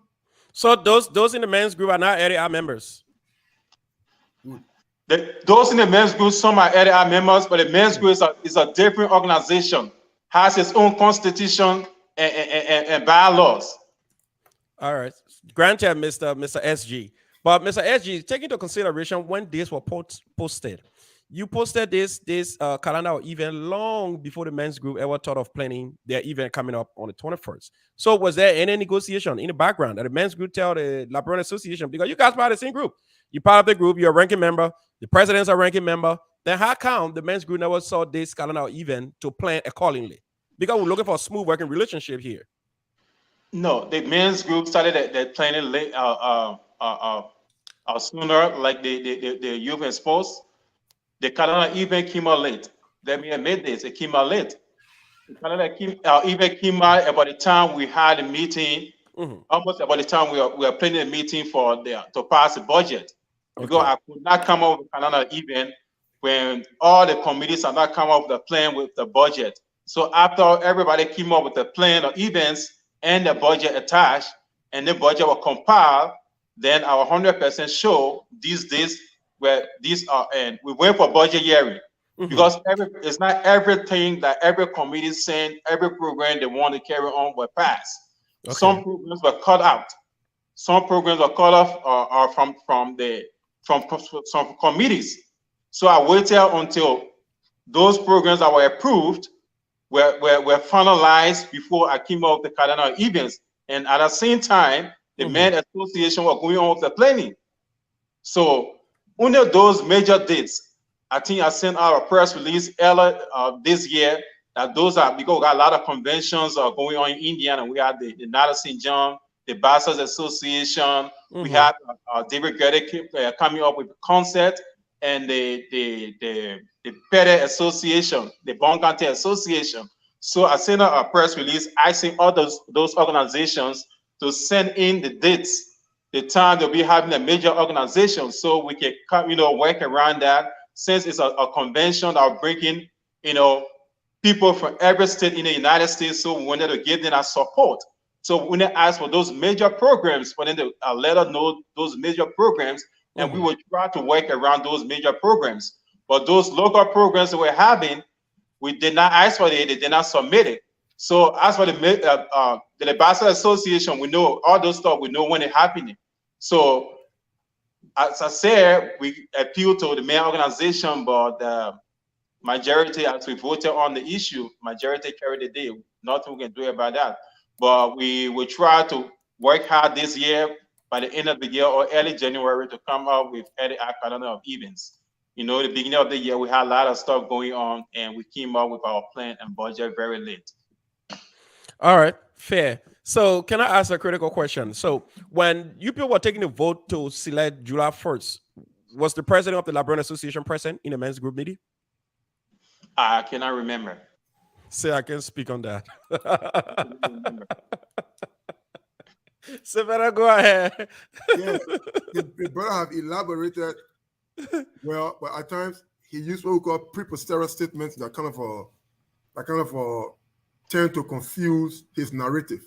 So those in the men's group are not LAI members. Those in the men's group, some are LAI members, but the men's group is a different organization, has its own constitution and bylaws. All right. Granted, Mr. SG. But Mr. SG, take into consideration when this was posted. You posted this calendar event long before the men's group ever thought of planning their event coming up on the 21st. So was there any negotiation in the background that the men's group tell the Liberian Association, because you guys are part of the same group, you're part of the group, you're a ranking member, the president's a ranking member, then how come the men's group never saw this calendar event to plan accordingly? Because we're looking for a smooth working relationship here. No, the men's group started their planning late, sooner, like the youth and sports. The calendar event came out late. Let me admit this, it came out late. The calendar event came out about the time we had a meeting, almost about the time we were planning a meeting to pass the budget. Okay. Because I could not come up with a calendar event when all the committees are not come up with a plan with the budget. So after everybody came up with the plan of events and the budget attached, and the budget was compiled, then our 100% show these days where these are, and we went for budget hearing because it's not everything that every committee saying, every program they want to carry on will pass. Okay. Some programs were cut out. Some programs were cut off from some committees. So I waited until those programs that were approved were finalized before I came up with the calendar events. And at the same time, the Men Association was going on with the planning. So under those major dates, I think I sent out a press release earlier this year that those are, because we got a lot of conventions going on in Indiana. We had the Nada St. John, the Bastards Association. We had David Gerdy coming up with a concert, and the Petty Association, the Bon County Association. So I sent out a press release asking all those organizations to send in the dates, the time they'll be having a major organization, so we can work around that. Since it's a convention that will bring in people from every state in the United States, so we wanted to give them our support. So when they ask for those major programs, for them to let us know those major programs, and we will try to work around those major programs. But those local programs that we're having, we did not ask for it, they did not submit it. So as for the Basel Association, we know all those stuff, we know when it's happening. So as I said, we appeal to the main organization, but the majority, as we voted on the issue, majority carried the day. Nothing we can do about that. But we will try to work hard this year, by the end of the year or early January, to come up with a calendar of events. The beginning of the year, we had a lot of stuff going on, and we came up with our plan and budget very late. All right, fair. So can I ask a critical question? So when you people were taking the vote to select July 1st, was the president of the Liberian Association present in the men's group meeting? I cannot remember. Say I can speak on that. So better go ahead. Yeah, the brother have elaborated well, but at times he used what we call preposterous statements that kind of tend to confuse his narrative.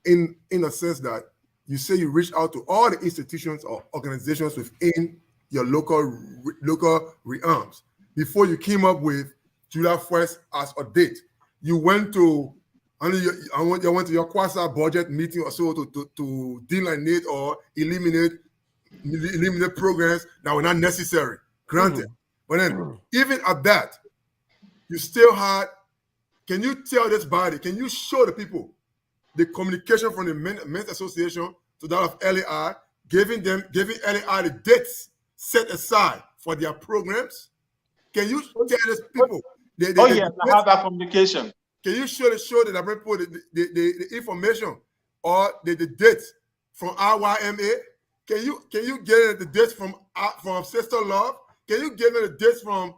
In a sense that you say you reach out to all the institutions or organizations within your local realms before you came up with July 1st as a date. You went to I went to your quasi budget meeting or so to delineate or eliminate programs that were not necessary. Granted, but then even at that, you still had. Can you tell this body? Can you show the people the communication from the men's association to that of LAI, giving LAI the dates set aside for their programs? Can you tell these people? I have that communication. Can you show the people the information or the dates from RYMA? Can you get the dates from Sister Love? Can you give me the dates from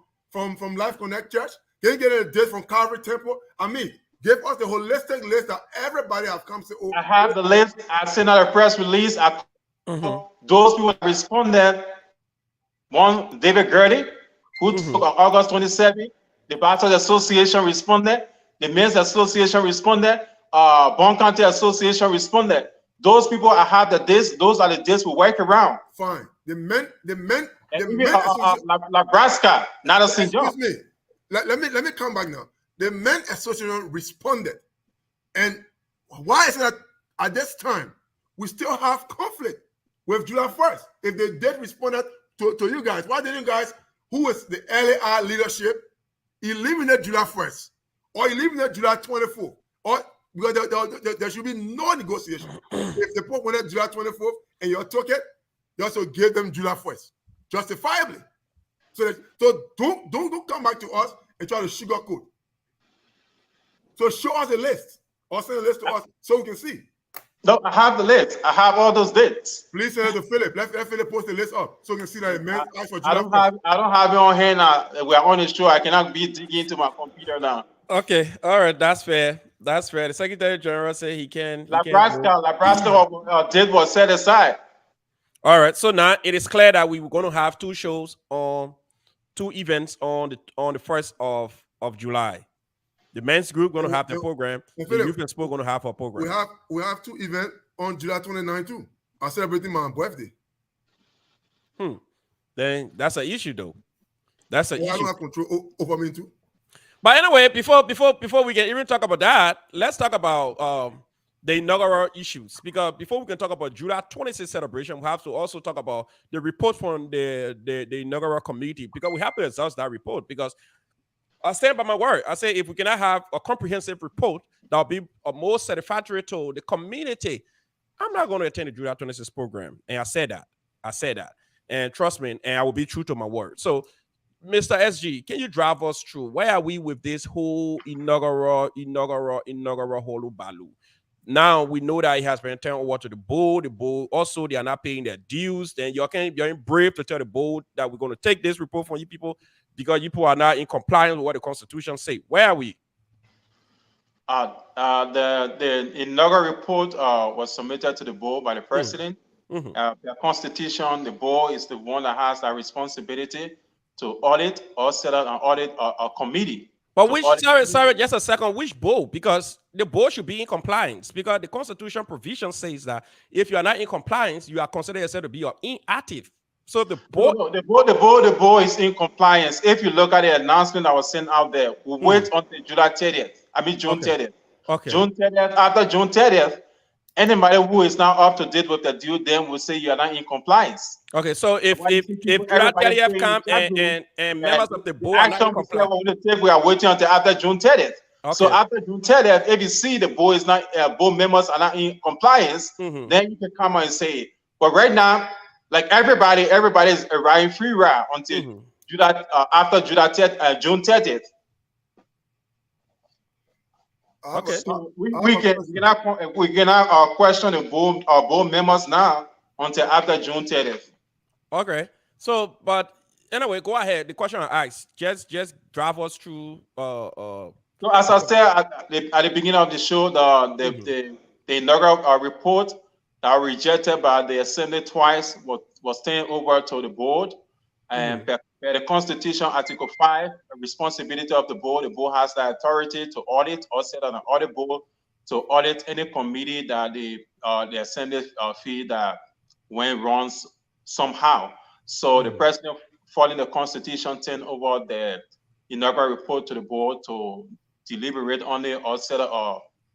Life Connect Church? Can you get the dates from Calvary Temple? I mean, give us the holistic list that everybody has come to. I have the list. I sent out a press release. Those people that responded. One, David Gertie, who took on August 27th. The Baptist Association responded. The Men's Association responded. Bon County Association responded. Those people, I have the dates. Those are the dates we work around. Fine. The men. Nebraska, not a St. John. Excuse me. Let me come back now. The Men Association responded. And why is it that at this time we still have conflict with July 1st? If they did respond to you guys, why didn't you guys, who is the LAI leadership, eliminate July 1st or eliminate July 24th? Or because there should be no negotiation. If the Pope wanted July 24th and you took it, you also gave them July 1st, justifiably. So don't come back to us and try to sugarcoat. So show us a list or send a list to us so we can see. No, I have the list. I have all those dates. Please send it to Philip. Let Philip post the list up so we can see that it meant for July. I don't have it on hand now. We are on the show. I cannot be digging into my computer now. Okay, all right, that's fair. That's fair. The Secretary General said he can. Nebraska did was set aside. All right, so now it is clear that we were going to have two events on the 1st of July. The men's group going to have the program. The youth and sport going to have a program. We have two events on July 29 too. I'm celebrating my birthday. Then that's an issue though. That's an issue. I don't have control over me too. But anyway, before we can even talk about that, let's talk about the inaugural issues. Because before we can talk about July 26th celebration, we have to also talk about the report from the inaugural committee, because we have to exhaust that report. Because I stand by my word. I say if we cannot have a comprehensive report that will be more satisfactory to the community, I'm not going to attend the July 26th program. And I said that. And trust me, and I will be true to my word. So, Mr. SG, can you drive us through where are we with this whole inaugural holu balu? Now we know that it has been turned over to the board. The board also, they are not paying their dues. Then you're brave to tell the board that we're going to take this report from you people because you people are not in compliance with what the Constitution say. Where are we? The inaugural report was submitted to the board by the president. The Constitution, the board is the one that has that responsibility to audit or set up an audit a committee. But sorry, just a second, which board? Because the board should be in compliance, because the Constitution provision says that if you are not in compliance, you are considered yourself to be inactive. So the board, the board is in compliance. If you look at the announcement that was sent out there, we wait until July 30th. I mean June 30th. Okay. June 30th. After June 30th, anybody who is now up to date with the due, then will say you are not in compliance. Okay, so if July 30th come and members of the board are not in compliance, we are waiting until after June 30th. Okay. So after June 30th, if you see the board is not board members are not in compliance, then you can come and say it. But right now, like everybody is riding free ride until July after July 30th, June 30th. Okay, so we cannot question the board members now until after June 30th. Okay, so but anyway, go ahead. The question I asked, just drive us through. So as I said at the beginning of the show, the inaugural report that was rejected by the assembly twice was turned over to the board, and per the Constitution, Article 5, the responsibility of the board has the authority to audit or set on an audit board to audit any committee that the assembly feel that went wrong somehow. So the president, following the Constitution, turned over the inaugural report to the board to deliberate on it or set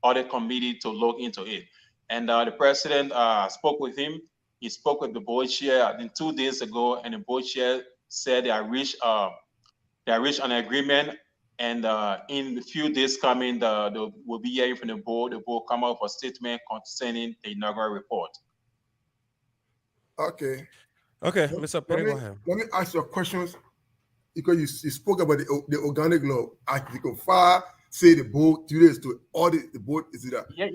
audit committee to look into it. And the president spoke with him. He spoke with the board chair, I think 2 days ago, and the board chair said they reached an agreement. And in a few days coming, we'll be hearing from the board. The board come up with a statement concerning the inaugural report. Okay. Okay, Mr. Perry, go ahead. Let me ask you a question, because you spoke about the organic law. Article 5 say the board duties to audit the board. Is it that? Yeah.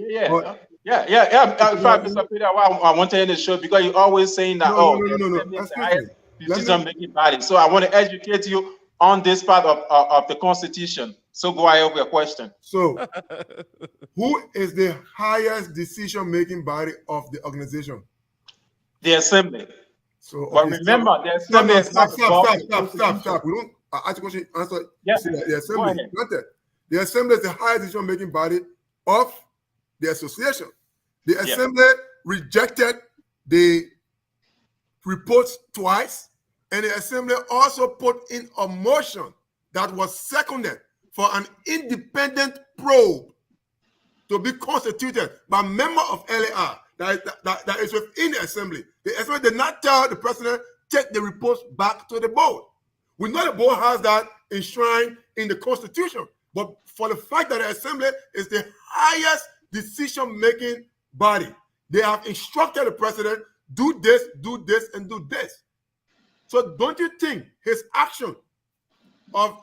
In fact, Mr. Peter, I want to end the show because you're always saying that decision-making body. So I want to educate you on this part of the Constitution. So go ahead with your question. So, who is the highest decision-making body of the organization? The Assembly. So, okay, but remember, the Assembly is not stop. We don't ask the question. Answer. Yes. The Assembly. Not that. The Assembly is the highest decision-making body of the association. The Assembly rejected the reports twice, and the Assembly also put in a motion that was seconded for an independent probe to be constituted by a member of LAR that is within the Assembly. The Assembly did not tell the president, take the reports back to the board. We know the board has that enshrined in the Constitution, but for the fact that the Assembly is the highest decision-making body, they have instructed the president, do this, and do this. So don't you think his action of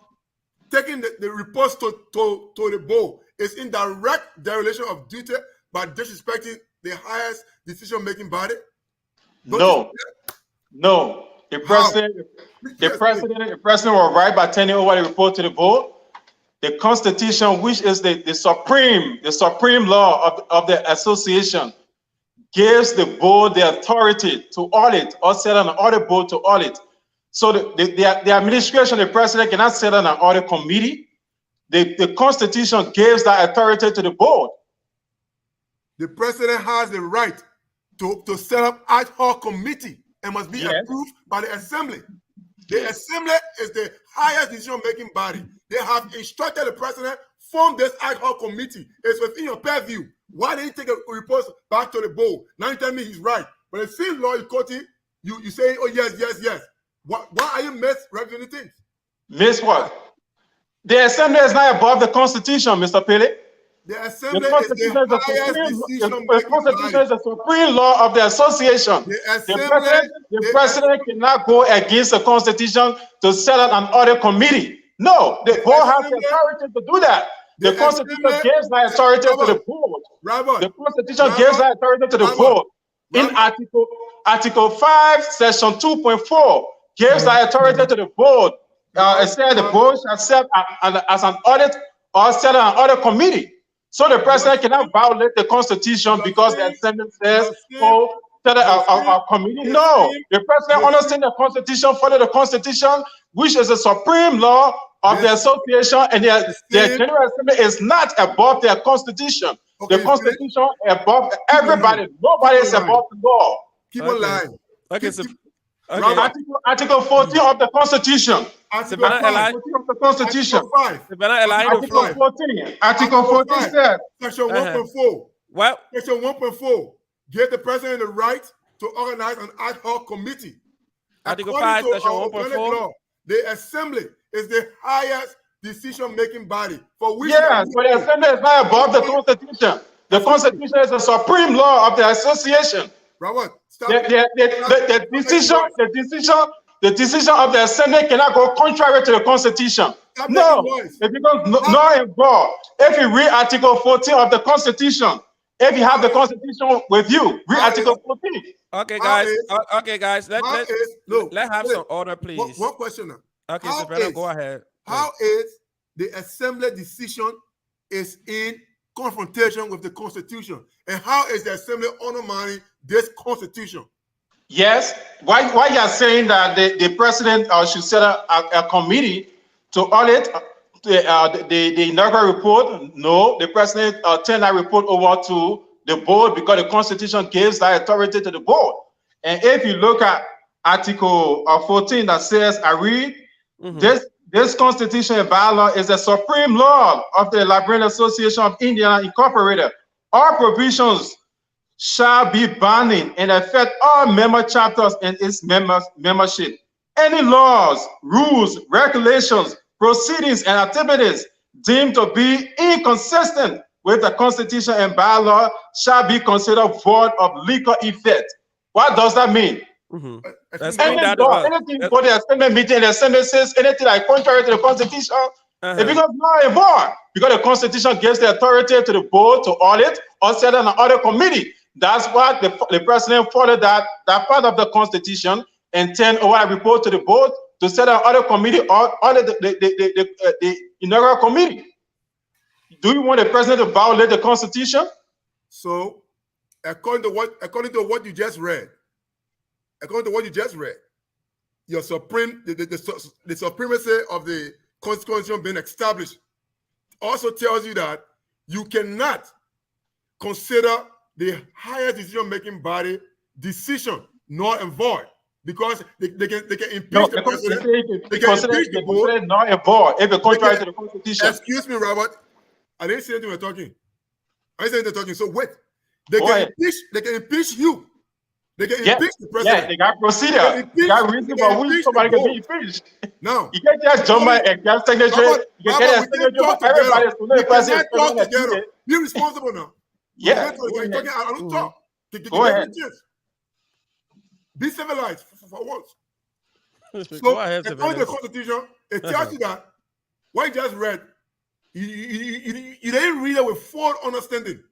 taking the reports to the board is in direct dereliction of duty by disrespecting the highest decision-making body? No. The president will write by turning over the report to the board. The Constitution, which is the supreme law of the association, gives the board the authority to audit or set on an audit board to audit. So the administration, the president cannot set on an audit committee. The Constitution gives that authority to the board. The president has the right to set up ad hoc committee and must be approved by the Assembly. The Assembly is the highest decision-making body. They have instructed the president, form this ad hoc committee. It's within your purview. Why didn't he take a report back to the board? Now you tell me he's right. But the same law you quote it, you say, oh, yes. Why are you misrepresenting things? Miss what? The Assembly is not above the Constitution, Mr. Pele. The Assembly is the highest decision-making body. The Constitution is the supreme law of the association. The president cannot go against the Constitution to set up an audit committee. No, the board has the authority to do that. The Constitution gives that authority to the board. The Constitution gives that authority to the board. In Article 5, Section 2.4, gives that authority to the board. It said the board shall serve as an audit or set on an audit committee. So the president cannot violate the Constitution because the Assembly says, oh, set a committee. No, the president understands the Constitution, follow the Constitution, which is the supreme law of the association, and the General Assembly is not above their Constitution. The Constitution is above everybody. Nobody is above the law. Keep on lying. Okay, so Article 14 of the Constitution. Article 5 of the Constitution. Article 14. Article 14 says. Section 1.4. Well, Section 1.4 gives the president the right to organize an ad hoc committee. Article 5, Section 1.4. The Assembly is the highest decision-making body for which. Yes, but the Assembly is not above the Constitution. The Constitution is the supreme law of the association. Robert, stop. The decision of the Assembly cannot go contrary to the Constitution. No, it becomes null and void. If you read Article 14 of the Constitution, if you have the Constitution with you, read Article 14. Okay, guys. Let's have some order, please. One question now. Okay, Sabrina, go ahead. How is the Assembly decision is in confrontation with the Constitution, and how is the Assembly undermining this Constitution? Yes. Why you are saying that the president should set up a committee to audit the inaugural report? No, the president turn that report over to the board because the Constitution gives that authority to the board. And if you look at Article 14 that says, I read, This constitution and bylaw is the supreme law of the Liberian Association of Indiana Incorporated. All provisions shall be binding and affect all member chapters and its membership. Any laws, rules, regulations, proceedings, and activities deemed to be inconsistent with the constitution and bylaw shall be considered void of legal effect. What does that mean? Explain that Anything for the assembly meeting, the assembly says anything like contrary to the constitution, it becomes null and void because the constitution gives the authority to the board to audit or set on an audit committee. That's why the president followed that part of the constitution and turn over a report to the board to set an audit committee or audit the inaugural committee. Do you want the president to violate the constitution? So, according to what you just read, your supreme the supremacy of the constitution being established also tells you that you cannot consider the highest decision-making body decision null and void because they can impeach the president. They can impeach the board. Null and void if it contrary to the constitution. Excuse me, Robert. I didn't say anything we're talking. So wait. They can impeach you. They can impeach the president. Yeah, they got procedure. They got reason for which somebody can be impeached. No. You can't just jump and get secretary. You can get a secretary for everybody to know the president. Talk together. Be responsible now. Yeah. I don't talk. Go ahead. Be civilized for once. So, Go ahead, according to the Constitution, it tells you that what you just read, you didn't read it with full understanding.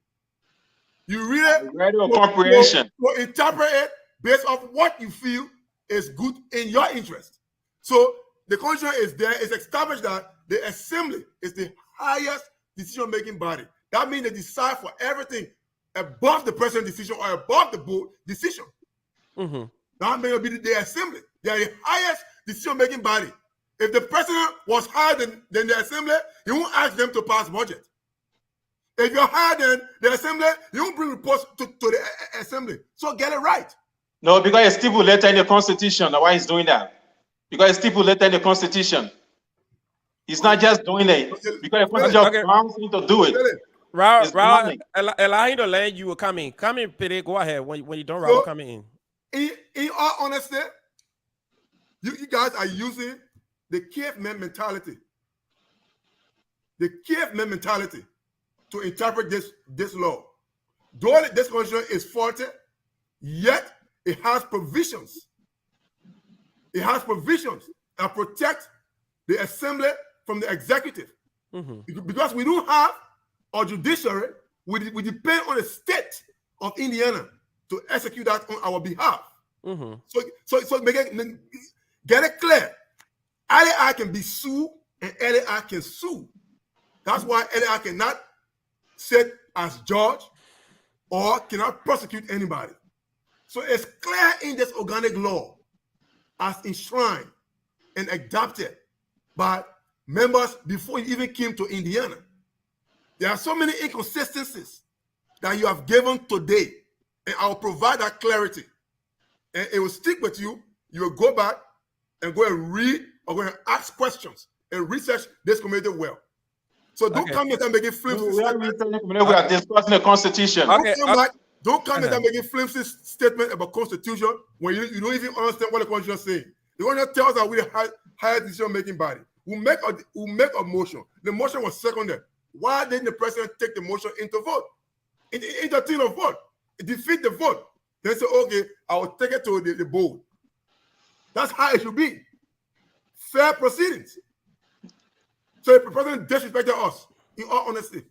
You read it with comprehension. To interpret it based on what you feel is good in your interest. So the Constitution is there. It's established that the Assembly is the highest decision-making body. That means they decide for everything above the president's decision or above the board decision. That may be the Assembly. They are the highest decision-making body. If the president was higher than the Assembly, you won't ask them to pass budget. If you're higher than the Assembly, you won't bring reports to the Assembly. So get it right. No, because it's stipulated in the Constitution. Why he's doing that? Because it's stipulated in the Constitution. He's not just doing it because the Constitution allows him to do it. Raul, allowing the land you will come in. Come in, Pete. Go ahead. When you don't, Raul, come in. In all honesty, you guys are using the caveman mentality. The caveman mentality to interpret this law. Though this constitution is faulty, yet it has provisions. It has provisions that protect the Assembly from the executive. Because we don't have a judiciary, we depend on the state of Indiana to execute that on our behalf. So get it clear. LAI can be sued and LAI can sue. That's why LAI cannot sit as judge or cannot prosecute anybody. So it's clear in this organic law as enshrined and adopted by members before it even came to Indiana. There are so many inconsistencies that you have given today, and I'll provide that clarity. And it will stick with you. You will go back and go and read or go and ask questions and research this community well. So don't come here and making flimsy statements. We are discussing the Constitution. Don't come here and making flimsy statement about Constitution when you don't even understand what the Constitution is saying. The Constitution tells us that we're the highest decision-making body. We'll make a motion. The motion was seconded. Why didn't the president take the motion into vote? Entertain a vote. Defeat the vote. Then say, okay, I will take it to the board. That's how it should be. Fair proceedings. So if the president disrespected us, in all honesty.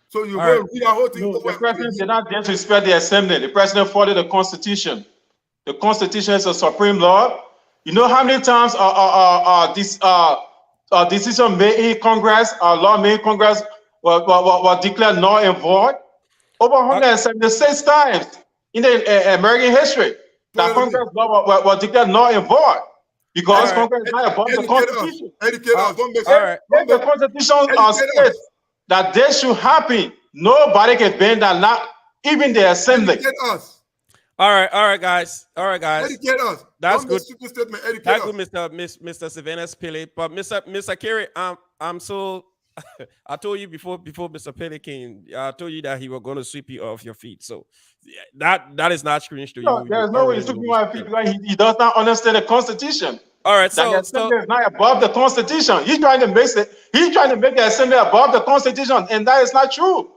So you will read our whole thing. No, the president did not disrespect the Assembly. The president followed the Constitution. The Constitution is a supreme law. You know how many times this decision made in Congress, law made in Congress, was declared null and void? Over 176 times in the American history that Congress law was declared null and void because Congress is not above the Constitution. If the Constitution states that this should happen, nobody can bend that, not even the Assembly. All right, guys. Educate us. That's Don't good. make stupid statement. Educate That's us. good, Mr. Savannah Pele. But Mr. Carey, I'm so I told you before Mr. Pele came, I told you that he was going to sweep you off your feet. So yeah, that is not strange to you. No, there's no way he's sweeping my feet because he does not understand the Constitution. All right, That so the assembly is not above the Constitution. He's trying to make the assembly above the Constitution, and that is not true.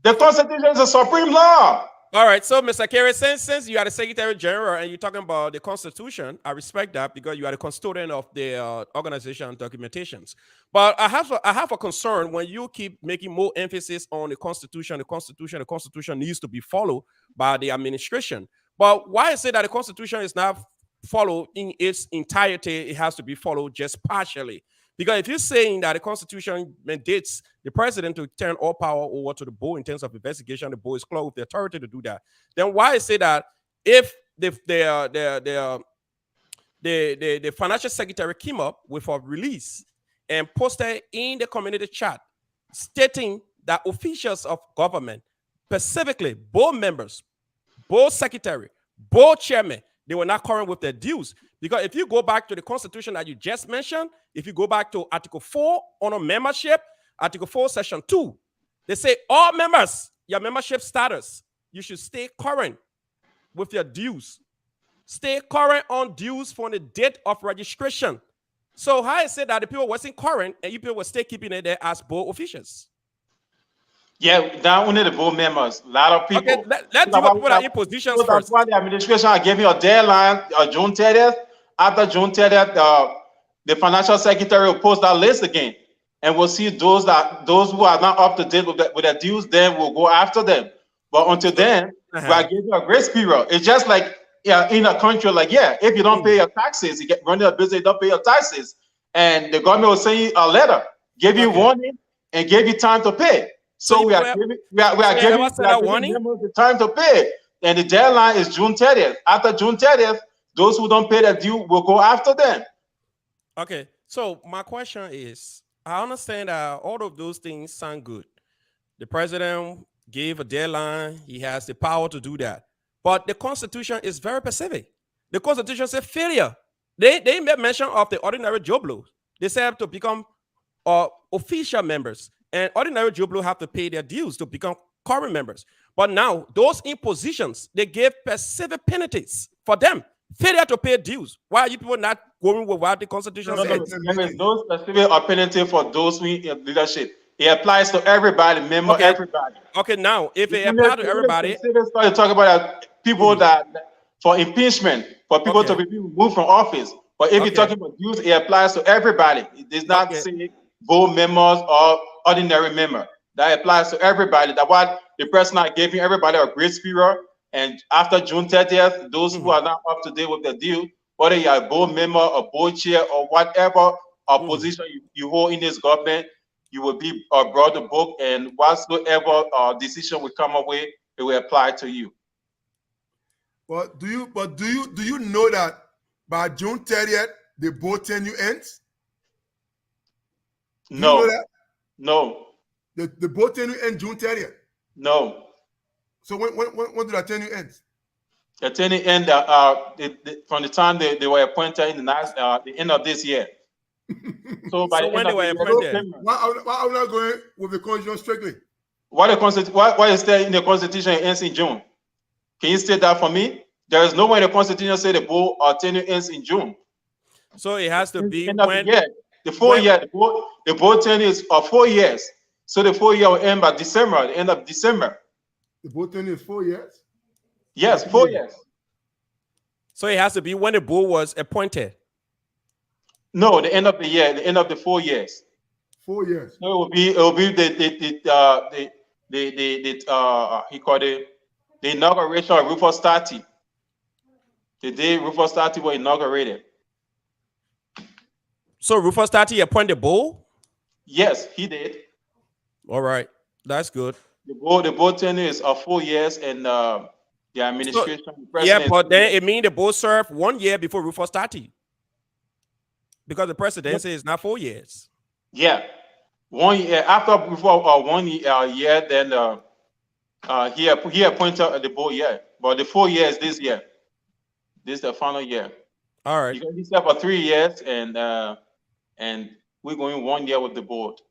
The Constitution is a supreme law. all right, so Mr. Carey, since you are the Secretary General and you're talking about the Constitution, I respect that because you are the custodian of the organization documentations. But I have a concern when you keep making more emphasis on the Constitution. The Constitution needs to be followed by the administration. But why is it that the Constitution is not followed in its entirety? It has to be followed just partially. Because if you're saying that the Constitution mandates the president to turn all power over to the board in terms of investigation, the board is clothed with the authority to do that. Then why is it that if the financial secretary came up with a release and posted in the community chat stating that officials of government, specifically board members, board secretary, board chairman, they were not current with their dues? Because if you go back to the Constitution that you just mentioned, if you go back to Article 4 on membership, Article 4, Section 2, they say all members, your membership status, you should stay current with your dues. Stay current on dues from the date of registration. So how is it that the people wasn't current and you people were still keeping it there as board officials? Yeah, not only the board members, a lot of people. Okay, let's deal with people that are in positions That's first. why the administration are giving a deadline, June 30th. After June 30th, the financial secretary will post that list again, and we'll see those who are not up to date with their dues. Then we'll go after them. But until then, we are giving a grace period. It's just like in a country, like if you don't pay your taxes, you get running a business, you don't pay your taxes, and the government will send you a letter, give you warning, and give you time to pay. So we are giving members the time to pay, and the deadline is June 30th. After June 30th, those who don't pay their due will go after them. Okay, so my question is, I understand that all of those things sound good. The president gave a deadline; he has the power to do that. But the Constitution is very specific. The Constitution says failure. They made mention of the ordinary Joe Blow. They said to become official members. And ordinary Joe Blow have to pay their dues to become current members. But now, those in positions, they gave specific penalties for them. Failure to pay dues. Why are you people not going with what the Constitution says? There is no specific penalty for those who in leadership. It applies to everybody, everybody. Okay, now, if it applies to everybody. Started talking about people that, for impeachment, for people to be removed from office. But if you're talking about dues, it applies to everybody. It does not say board members or ordinary member. That applies to everybody. That what the president gave everybody a grace period, and after June 30th, those who are not up to date with the deal, whether you're a board member, a board chair, or whatever position you hold in this government, you will be brought to book, and whatsoever decision we come up with, it will apply to you. But do you know that by June 30th the board tenure ends? No. You know that? No. The board tenure ends June 30th. No. So when do that tenure end? The tenure end from the time they were appointed in the end of this year. So by when they were appointed, why are we not going with the Constitution strictly? Why is there in the Constitution ends in June? Can you state that for me? There is no way the Constitution say the board tenure ends in June. So it has to be when the 4 year the board tenure is 4 years. So the 4 year will end by December, the end of December. The board tenure is 4 years? Yes, 4 years. So it has to be when the board was appointed. No, the end of the year, the end of the 4 years. 4 years. So it will be the inauguration of Rufus Stati. The day Rufus Stati was inaugurated. So Rufus Stati appointed the board? Yes, he did. All right, that's good. The board tenure is 4 years, and the administration. So, but then it means the board served 1 year before Rufus Stati, because the presidency is not 4 years. Yeah, 1 year before 1 year, then he appointed the board. Yeah, But the 4 years this year. This is the final year. All right. You can be there for 3 years, and we're going 1 year with the board.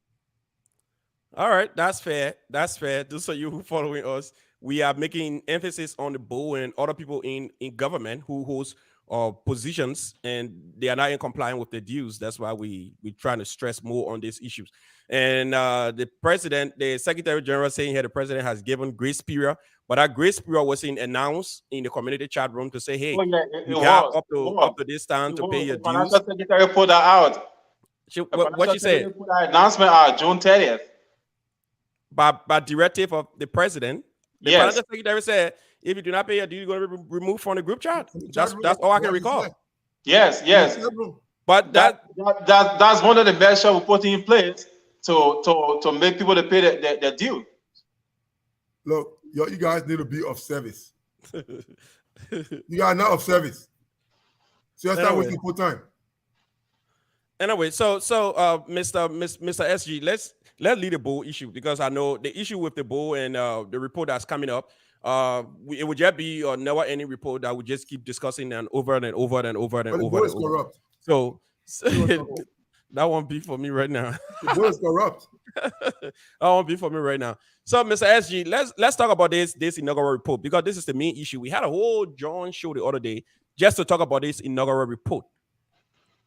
All right, that's fair. That's fair. Just so you who following us, we are making emphasis on the board and other people in government who holds positions and they are not in compliance with the dues. That's why we trying to stress more on these issues. And the president, the secretary general saying here the president has given grace period, but that grace period wasn't announced in the community chat room to say, hey, you got up to this time to pay your dues. Financial secretary put that out. What she said? Put that announcement out June 30th. By directive of the president, the Yes. financial secretary said, if you do not pay your due, you're going to be removed from the group chat. That's all I can recall. Yes. But that's one of the measures we put in place to make people to pay their due. Look, you guys need to be of service. You guys are not of service. So you're not wasting your time. Anyway, so Mr. SG, let's lead the bowl issue, because I know the issue with the bowl and the report that's coming up. It would just be a never ending report that we just keep discussing and over and over and over and But the over. board is corrupt. So that won't be for me right now. The board is corrupt. That won't be for me right now. So, Mr. SG, let's talk about this inaugural report, because this is the main issue. We had a whole John show the other day just to talk about this inaugural report.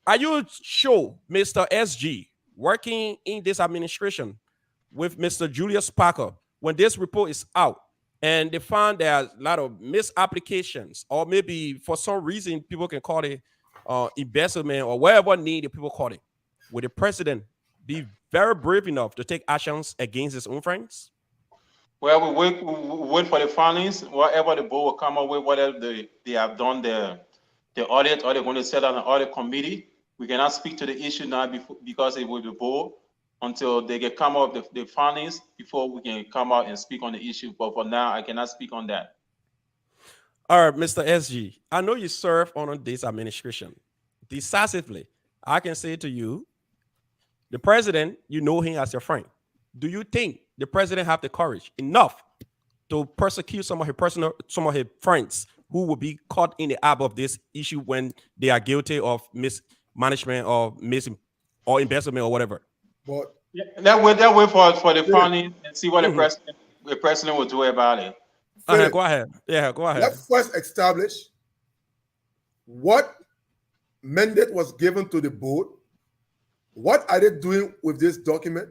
Are you sure, Mr. SG, working in this administration with Mr. Julius Parker, when this report is out and they find there's a lot of misapplications, or maybe for some reason people can call it embezzlement or whatever need people call it, would the president be very brave enough to take actions against his own friends? Well, we wait for the findings. Whatever the board will come up with, whatever they have done the audit, or they're going to set up an audit committee. We cannot speak to the issue now because it will be board until they can come up with the findings before we can come out and speak on the issue. But for now, I cannot speak on that. All right, Mr. SG, I know you serve on this administration decisively. I can say to you, the president, you know him as your friend. Do you think the president have the courage enough to persecute some of his friends who will be caught in the ebb of this issue when they are guilty of mismanagement or embezzlement or whatever? But That wait for the findings and see what the president will do about it. Go ahead. Yeah, go ahead. let's first establish what mandate was given to the board. What are they doing with this document?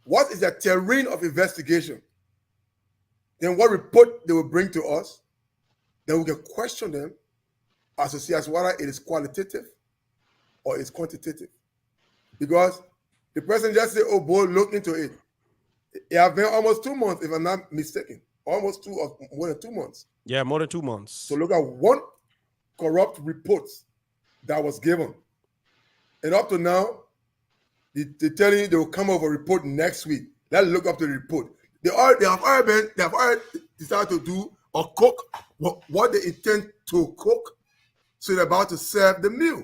What is their terrain of investigation? Then what report they will bring to us? Then we can question them as to see as whether it is qualitative or it's quantitative. Because the president just said, oh, board, look into it. It has been almost 2 months, if I'm not mistaken. Almost 2 or more than 2 months. Yeah, more than 2 months. So look at one corrupt report that was given. And up to now, they're telling you they will come up with a report next week. Let's look up the report. They have already decided to do or cook what they intend to cook. So they're about to serve the meal.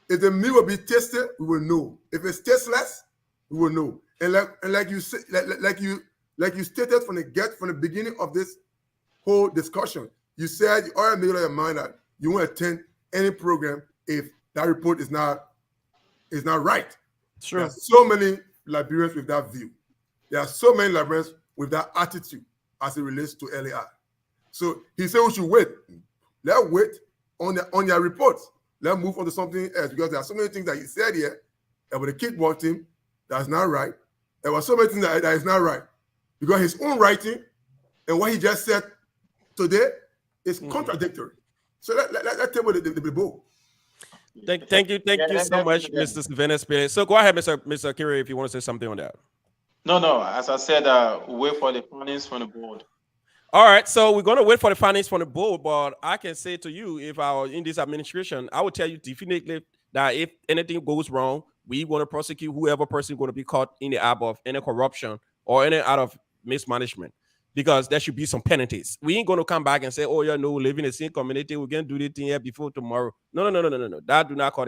If the meal will be tasted, we will know. If it's tasteless, we will know. And like you said, like you stated from the beginning of this whole discussion, you said you already made up your mind that you won't attend any program if that report is not right. Sure. There are so many Liberians with that view. There are so many Liberians with that attitude as it relates to LAI. So he said we should wait. Let's wait on their reports. Let's move on to something else, because there are so many things that he said here about the kickball team that's not right. There were so many things that is not right, because his own writing and what he just said today is contradictory. So let's table the bowl. Thank you so much, Mr. Sylvanus. So go ahead, Mr. Carey, if you want to say something on that. No. As I said, wait for the findings from the board. All right, so we're going to wait for the findings from the board, but I can say to you, if I was in this administration, I would tell you definitely that if anything goes wrong, we want to prosecute whoever person is going to be caught in the act of any corruption or any out of mismanagement, because there should be some penalties. We ain't going to come back and say, oh, yeah, no, we live in the same community, we're going to do this thing here before tomorrow. No. That do not call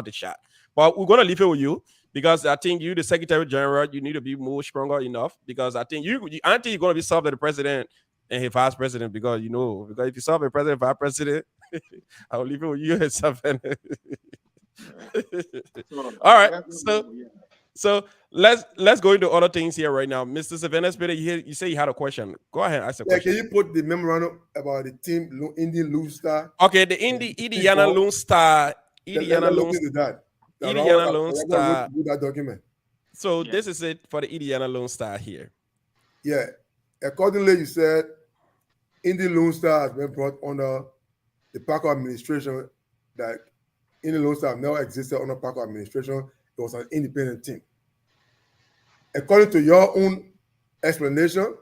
the shot. But we're going to leave it with you, because I think you, the Secretary General, you need to be more stronger enough, because I think until you're going to be served to the president and his vice president, because if you serve a president, vice president, I'll leave it with you and something. All right, so let's go into other things here right now. Mr. Savannah Spitter, you say you had a question. Go ahead, ask a question. Can you put the memorandum about the team Indian Lone Star? Okay, the Indiana Lone Star. Indiana Lone Star. That document. So this is it for the Indiana Lone Star here. Yeah. Accordingly, you said Indian Lone Star has been brought under the Parker administration. That Indian Lone Star never existed under Parker administration. It was an independent team. According to your own explanation,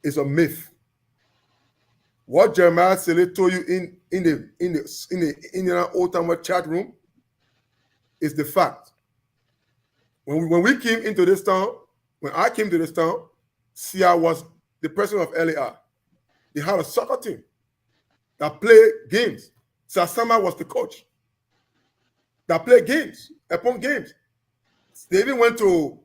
it's a myth. What Jeremiah Sele told you in the Indiana Old Timer chat room is the fact. When we came into this town, when I came to this town, Sia was the president of LAR. They had a soccer team that played games. Sasama was the coach that played games upon games. They even went to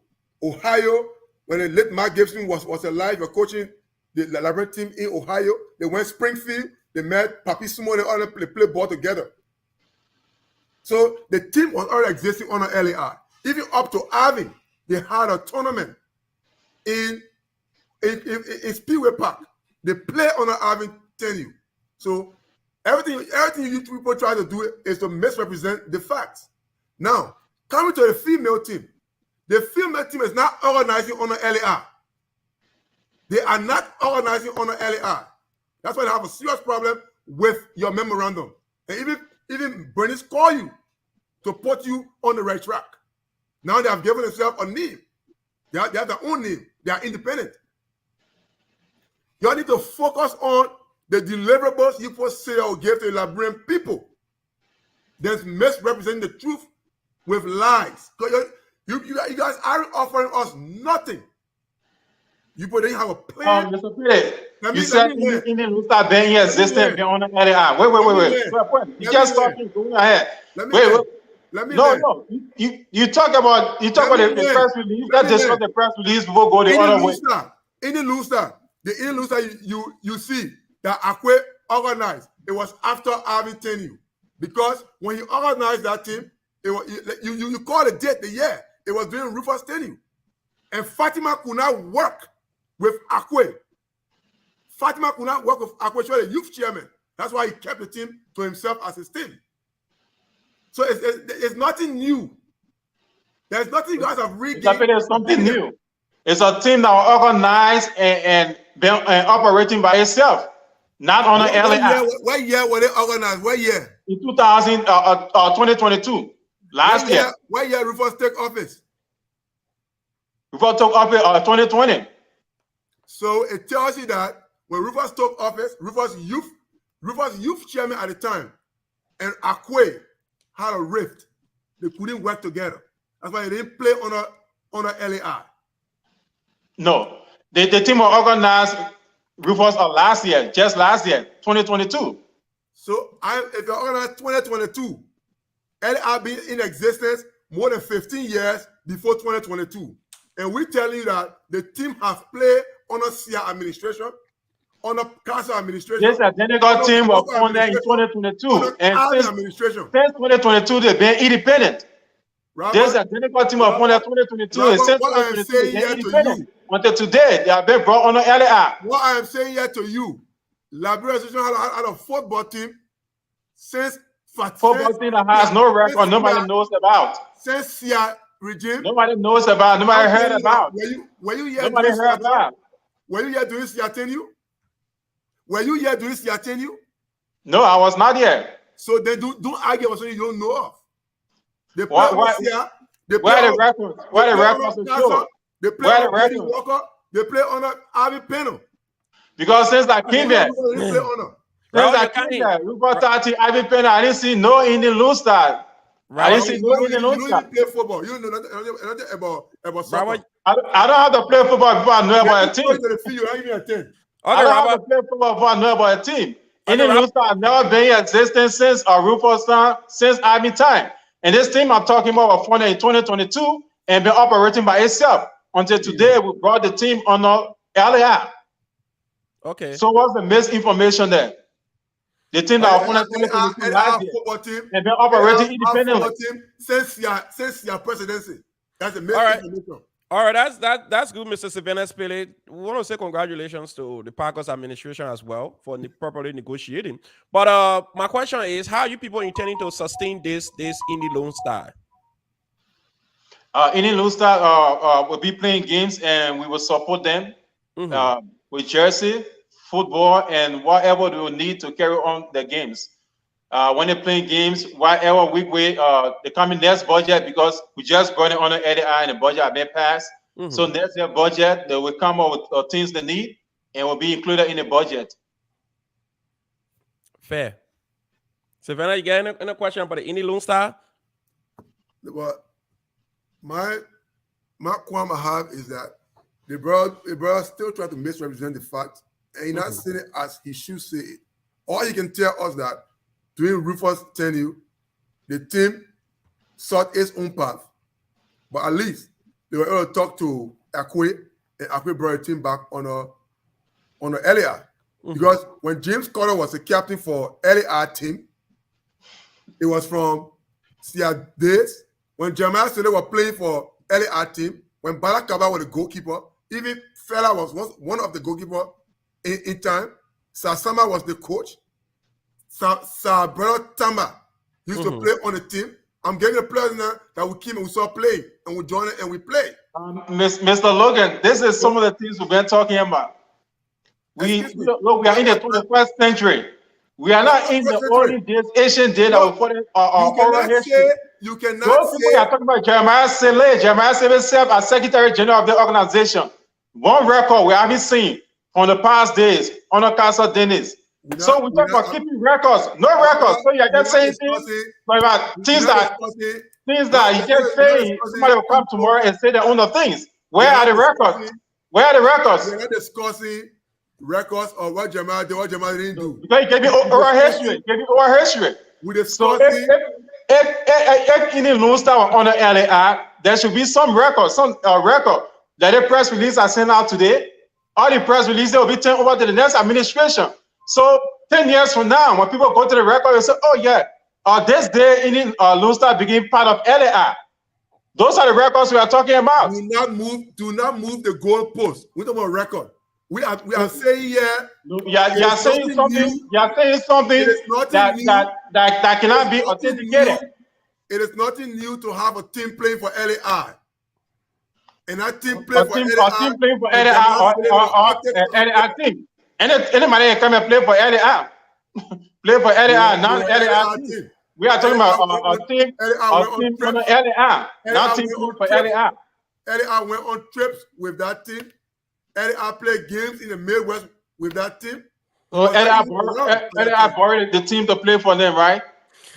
Ohio when the late Mark Gibson was alive, coaching the Liberian team in Ohio. They went Springfield. They met Papi Sumo and all they played ball together. So the team was already existing on the LAR. Even up to Irving, they had a tournament in Speedway Park. They play on the Irving venue. So everything you people try to do is to misrepresent the facts. Now, coming to the female team, the female team is not organizing on the LAR. They are not organizing on the LAR. That's why they have a serious problem with your memorandum. And even Bernice call you to put you on the right track. Now they have given themselves a name. They have their own name. They are independent. You need to focus on the deliverables you first say or give to the Liberian people. There's misrepresenting the truth with lies. You guys aren't offering us nothing. You put have a plan. Mr. Peter, you said Indian Lone Star being here existing on the LAR. Wait. You just talking. Go ahead. No. You talk about the press release. Let's discuss the press release before go the other way. Indian Lone Star, the Indian Lone Star you see that Akwe organized. It was after Irving Tenue, because when he organized that team, you call the date, the year. It was during Rufus Tenue, and Fatima could not work with Akwe. Fatima could not work with Akwe. She was the youth chairman. That's why he kept the team to himself as his team. So it's nothing new. There's nothing you guys have regained. There's something new. It's a team that was organized and operating by itself, not on the LAR. What year were they organized? What year? In 2022, last year. What year Rufus took office? Rufus took office 2020. So it tells you that when Rufus took office, Rufus youth chairman at the time, and Akwe had a rift. They couldn't work together. That's why they didn't play on a LAR. No, the team was organized Rufus just last year, 2022. So if you're organized 2022, LAR been in existence more than 15 years before 2022. And we tell you that the team has played under CIA administration, under council administration. This identical team was formed in 2022. And since 2022, they've been independent. This identical team was formed in 2022. And since 2022, they're independent. Until today, they have been brought under LAR. What I am saying here to you, Liberian Association had a football team since football team that has no record, nobody knows about. Since CIA regime, nobody knows about, nobody heard about. Were you here? Nobody heard about. Were you here during CIA tenure? Were you here during CIA tenure? No, I was not here. So they don't argue about something you don't know of. They play on CIA. Where the records? Where the records are shown? They play on Eddie Walker. They play on Harvey Pennell. Because since I came here, Rufus Tati, Harvey Pennell, I didn't see no Indian Lone Star. I didn't see no Indian Lone Star. You play football. You know nothing about soccer. I don't have to play football before I know about a team. I don't have to play football before I know about a team. Indian Lone Star has never been in existence since Rufus time, since Ivy time. And this team I'm talking about was formed in 2022 and been operating by itself until today. We brought the team on LAR. Okay. So what's the misinformation there? The team that opponent last year football team and been operating independently. Team since your presidency. That's the main All right. information. All right, that's good, Mr. Savannah Spillet. We want to say congratulations to the Packers administration as well for properly negotiating. But my question is, how are you people intending to sustain this indie Lone Star? Indian Lone Star will be playing games, and we will support them with jersey, football, and whatever they will need to carry on the games. When they're playing games, whatever week the coming next budget, because we just brought it on the LDI and the budget have been passed. So next year budget, they will come up with things they need and will be included in the budget. Fair. Savannah, you got any question about the Indie Lone Star? Well, my qualm I have is that the brother still try to misrepresent the fact, and he's not saying it as he should say it. Or he can tell us that during Rufus' tenure, the team sought its own path. But at least they were able to talk to Akwe, and Akwe brought the team back on a LAR. Because when James Carter was the captain for LAR team, it was from their days when Jeremiah Sele were playing for LAR team, when Balakaba was the goalkeeper, even Fela was one of the goalkeepers in time. Sasama was the coach. Sir Brother Tamba used to play on the team. I'm getting the players now that we came and we saw play and we joined it and we play. Mr. Logan, this is some of the things we've been talking about. We are in the 21st century. We are not in the olden days, ancient days that we put in our oral history. You cannot Those people are talking about Jeremiah Sele. Jeremiah Sele served as Secretary General of the organization. One record we haven't seen from the past days, Honor Castle Dennis. So we talk about keeping records, no records. So you're just saying things about things that you just saying somebody will come tomorrow and say their own things. Where are the records? Where are the records? We're not discussing records of what Jeremiah did, what Jeremiah didn't do. Because you gave me oral history. We're discussing. If any Lone Star on the LAI, there should be some record, record that the press release I sent out today. All the press releases will be turned over to the next administration. So 10 years from now, when people go to the record and say, "Oh yeah, this day Indian Lone Star became part of LAI," those are the records we are talking about. Do not move the goalpost. We're talking about record. We are saying here. You're saying something. You're saying something that cannot be authenticated. It is nothing new to have a team playing for LAI. And that team playing for LAI. A team playing for LAI or LAI team. Anybody can come and play for LAI. Play for LAI, not LAI team. We are talking about a team for the LAI, not team for LAI. LAI went on trips with that team. LAI played games in the Midwest with that team. So LAI borrowed the team to play for them, right?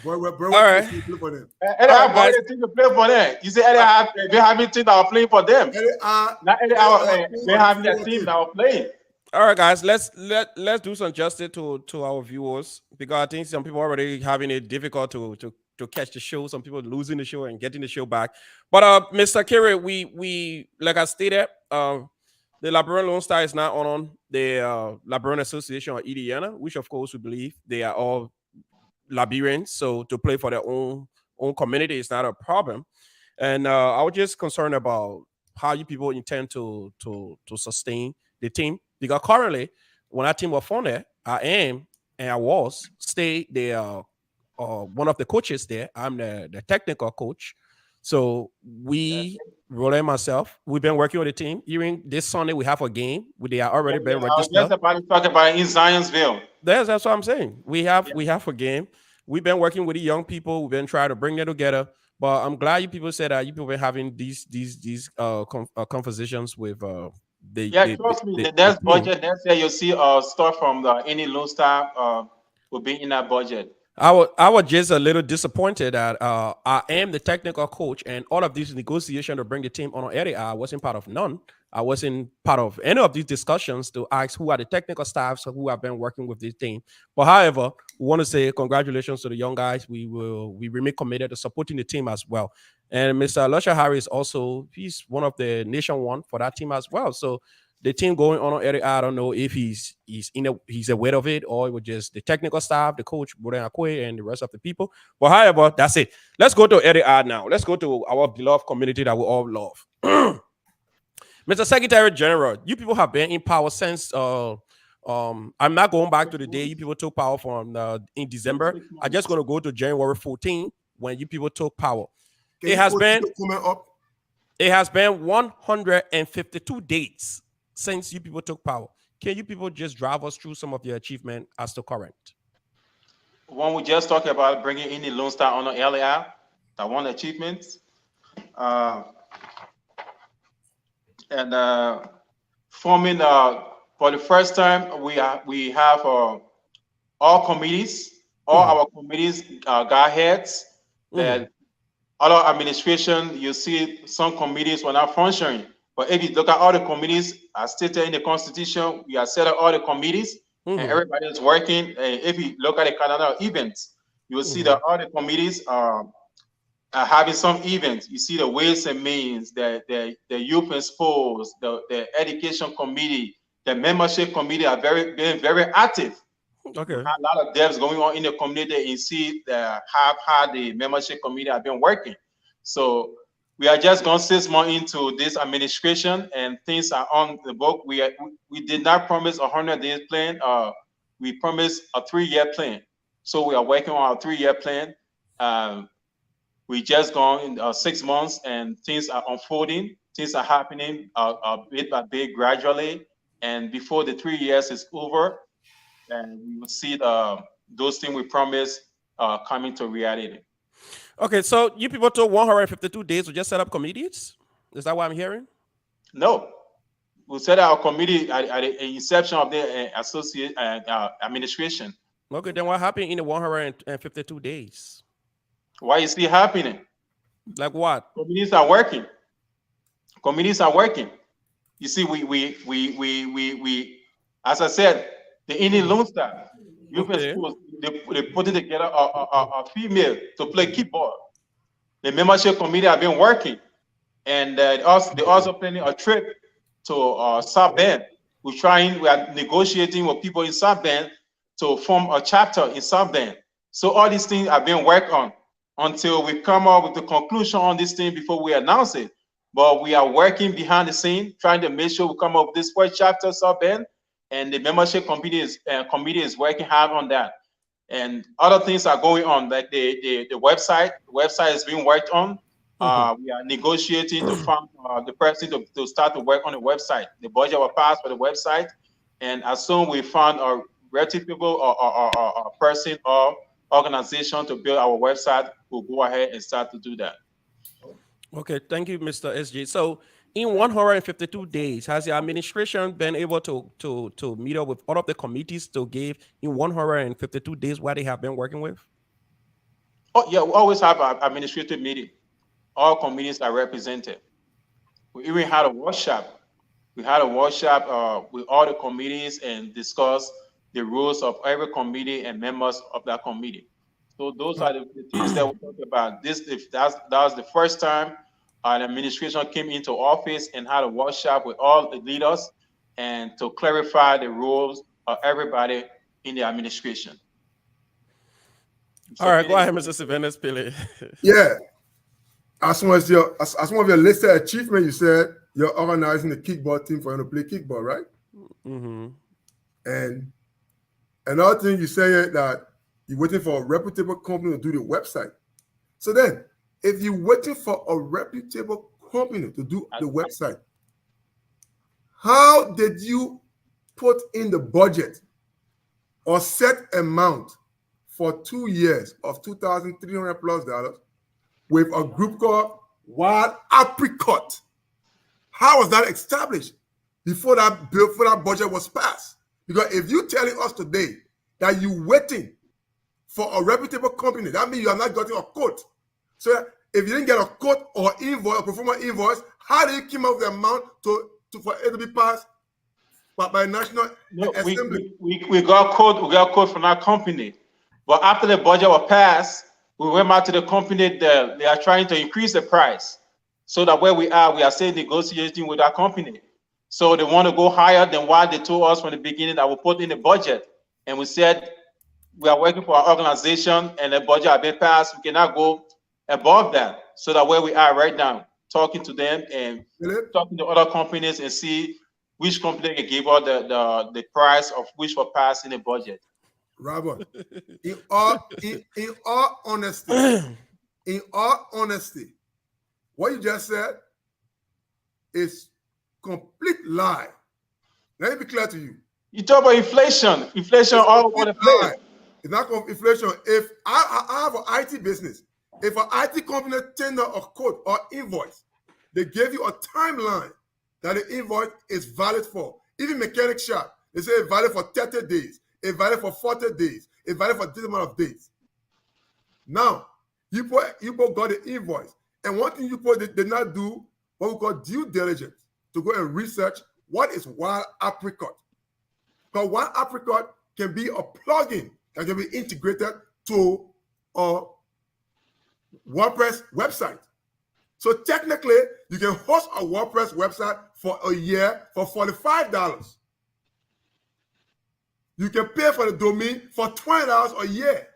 All right. LAI borrowed the team to play for them. You say LAI they having team that are playing for them. Not LAI they having a team that are playing. All right, guys, let's do some justice to our viewers, because I think some people already having it difficult to catch the show. Some people losing the show and getting the show back. But Mr. Carey, we like I stated, the Liberian Lone Star is now on the Liberian Association of Indiana, which of course we believe they are all Liberians, so to play for their own community is not a problem. And I was just concerned about how you people intend to sustain the team, because currently when that team was formed, I was one of the coaches there. I'm the technical coach. So we, Roland and myself, we've been working with the team. Even this Sunday, we have a game. They are already been registered. I was just about to talk about in Zionsville. That's what I'm saying. We have a game. We've been working with the young people. We've been trying to bring them together. But I'm glad you people said that you people been having these conversations with trust me. The next budget next year, you'll see stuff from any Lone Star will be in that budget. I was just a little disappointed that I am the technical coach, and all of these negotiations to bring the team on area, I wasn't part of none. I wasn't part of any of these discussions to ask who are the technical staffs who have been working with this team. But however, we want to say congratulations to the young guys. We remain committed to supporting the team as well. And Mr. Lusha Harris also, he's one of the Nation 1 for that team as well. So the thing going on Eric, I don't know if he's aware of it, or it was just the technical staff, the coach, Boden Akwe, and the rest of the people. But however, that's it. Let's go to Eric now. Let's go to our beloved community that we all love. Mr. Secretary General, you people have been in power since I'm not going back to the day you people took power from in December. I'm just going to go to January 14 when you people took power. It has been 152 days since you people took power. Can you people just drive us through some of your achievements as to current? When we just talked about bringing in the Lone Star on the LAI, that one achievement. Forming for the first time, we have all committees, our committees got heads. That other administration, you see some committees were not functioning. But if you look at all the committees, as stated in the Constitution, we have set up all the committees, and everybody is working. And if you look at the calendar of events, you will see that all the committees are having some events. You see the Ways and Means, the Youth and Sports, the Education Committee, the Membership Committee are being very active. Okay. A lot of devs going on in the community, and you see how the Membership Committee have been working. So we are just gone 6 months into this administration, and things are on the book. We did not promise a 100-day plan. We promised a 3-year plan. So we are working on our 3-year plan. We just gone in 6 months, and things are unfolding. Things are happening bit by bit, gradually. And before the 3 years is over, and we will see those things we promised coming to reality. Okay, so you people took 152 days to just set up committees? Is that what I'm hearing? No. We set up our committee at the inception of the administration. Okay, then what happened in the 152 days? Why is it happening? Like what? Committees are working. Committees are working. You see, we as I said, the Indian Lone Star, youth and schools, they putting together a female to play keyboard. The membership committee have been working, and they also planning a trip to South Bend. We are negotiating with people in South Bend to form a chapter in South Bend. So all these things are being worked on until we come up with the conclusion on this thing before we announce it. But we are working behind the scene, trying to make sure we come up with this first chapter, South Bend, and the membership committee is working hard on that. And other things are going on, like the website. The website is being worked on. We are negotiating to find the person to start to work on the website. The budget will pass for the website, and as soon we find a reputable or person or organization to build our website, we'll go ahead and start to do that. Okay, thank you, Mr. SJ. So in 152 days, has the administration been able to meet up with all of the committees to give in 152 days what they have been working with? Oh, yeah, we always have an administrative meeting. All committees are represented. We even had a workshop. We had a workshop with all the committees and discuss the rules of every committee and members of that committee. So those are the things that we talked about. That was the first time an administration came into office and had a workshop with all the leaders and to clarify the rules of everybody in the administration. So all right, go ahead, Mr. Savannah Pele. Yeah. As one of your listed achievements, you said you're organizing the kickball team for you to play kickball, right? Mm-hmm. And another thing you say that you're waiting for a reputable company to do the website. So then, if you're waiting for a reputable company to do the website, how did you put in the budget or set amount for 2 years of $2,300+ with a group called Wild Apricot? How was that established before that budget was passed? Because if you're telling us today that you're waiting for a reputable company, that means you are not getting a quote. So if you didn't get a quote or invoice, a performance invoice, how do you come up with the amount for it to be passed by National Assembly? We got quote from that company, but after the budget was passed, we went back to the company that they are trying to increase the price. So that where we are still negotiating with that company. So they want to go higher than what they told us from the beginning that we put in the budget. And we said we are working for our organization and the budget has been passed. We cannot go above that. So that where we are right now, talking to them and talking to other companies and see which company can give us the price of which will pass in the budget. Robert, in all honesty, what you just said is complete lie. Let me be clear to you. You talk about inflation all over the place. It's not inflation. If I have an IT business, if an IT company tender a code or invoice, they give you a timeline that the invoice is valid for. Even mechanic shop, they say it's valid for 30 days, it's valid for 40 days, it's valid for this amount of days. Now, you both got the invoice. And one thing you both did not do, what we call due diligence, to go and research what is wild apricot. Because wild apricot can be a plugin that can be integrated to a WordPress website. So technically, you can host a WordPress website for a year for $45. You can pay for the domain for $20 a year.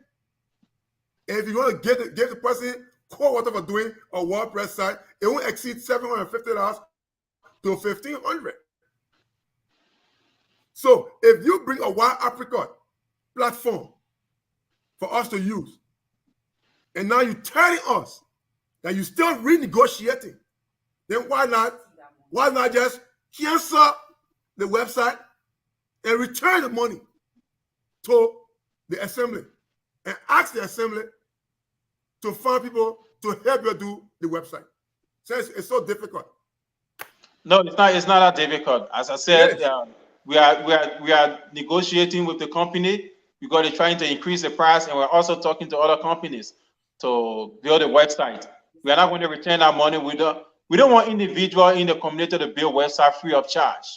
And if you want to give the person quote whatever doing a WordPress site, it won't exceed $750 to $1,500. So if you bring a wild apricot platform for us to use, and now you're telling us that you're still renegotiating, then why not just cancel the website and return the money to the assembly and ask the assembly to find people to help you do the website? So it's so difficult. No, it's not. It's not that difficult. As I said, Yes. we are negotiating with the company. We got to trying to increase the price, and we're also talking to other companies to build a website. We are not going to return our money. We don't want individual in the community to build website free of charge.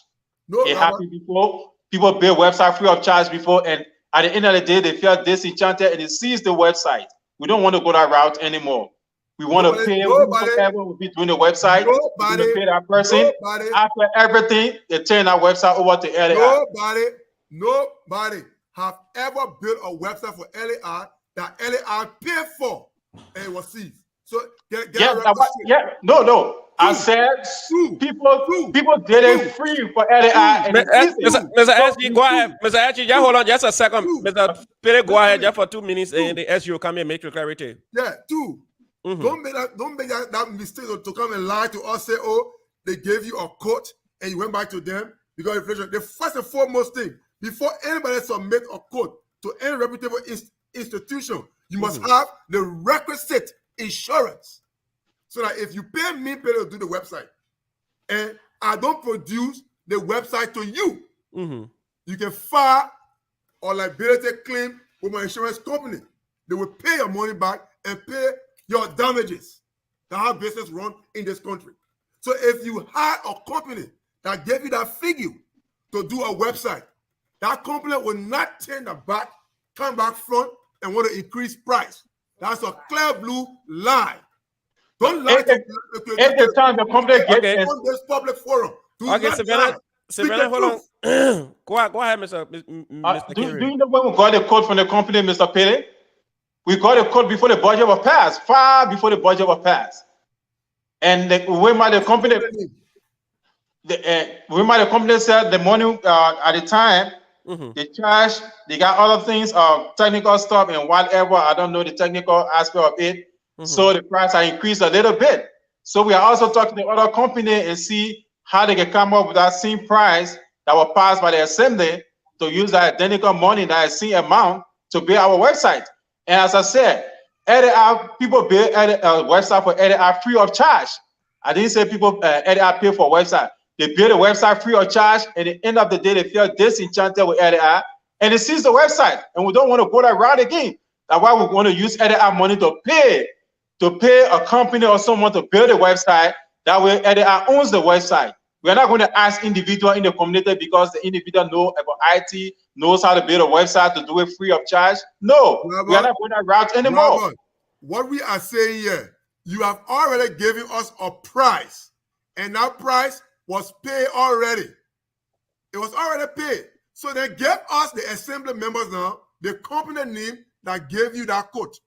No, It happened before. People build website free of charge before, and at the end of the day, they feel disenchanted and they seize the website. We don't want to go that route anymore. We want to pay whoever will be doing the website. We want to pay that person. After everything, they turn that website over to LAI. Nobody have ever built a website for LAI that LAI paid for and it was seized. So no. I said people did it free for LAI. Mr. SG, go ahead. Mr. SG, just hold on just a second. Mr. Perry, go ahead just for 2 minutes and the SG will come here and make your clarity. Yeah, two. Mm-hmm. Don't make that mistake to come and lie to us, say, oh, they gave you a quote and you went back to them because inflation. The first and foremost thing, before anybody submit a quote to any reputable institution, you must have the requisite insurance. So that if you pay me to do the website and I don't produce the website to you, you can file a liability claim with my insurance company. They will pay your money back and pay your damages to have business run in this country. So if you had a company that gave you that figure to do a website, that company will not turn the back, come back front and want to increase price. That's a clear blue lie. Don't lie every time the company gets on this public forum. Okay, Savannah, hold on. Go ahead, Mr. Carey. Do you know when we got the code from the company, Mr. Perry? We got a code before the budget was passed, far before the budget was passed. And the company said the money at the time, they charged, they got other things, technical stuff and whatever. I don't know the technical aspect of it. So the price has increased a little bit. So we are also talking to other company and see how they can come up with that same price that was passed by the assembly to use that identical money, that same amount to build our website. And as I said, people build a website for LAI free of charge. I didn't say people LAI pay for a website. They build a website free of charge, and at the end of the day, they feel disenchanted with LAI, and they seize the website. And we don't want to go that route again. That's why we want to use LAI money to pay a company or someone to build a website. That way, LAI owns the website. We're not going to ask individual in the community because the individual know about IT, knows how to build a website to do it free of charge. No, we are not going that route anymore. Robert, what we are saying here, you have already given us a price, and that price was paid already. It was already paid. So they gave us, the assembly members now, the company name that gave you that coat.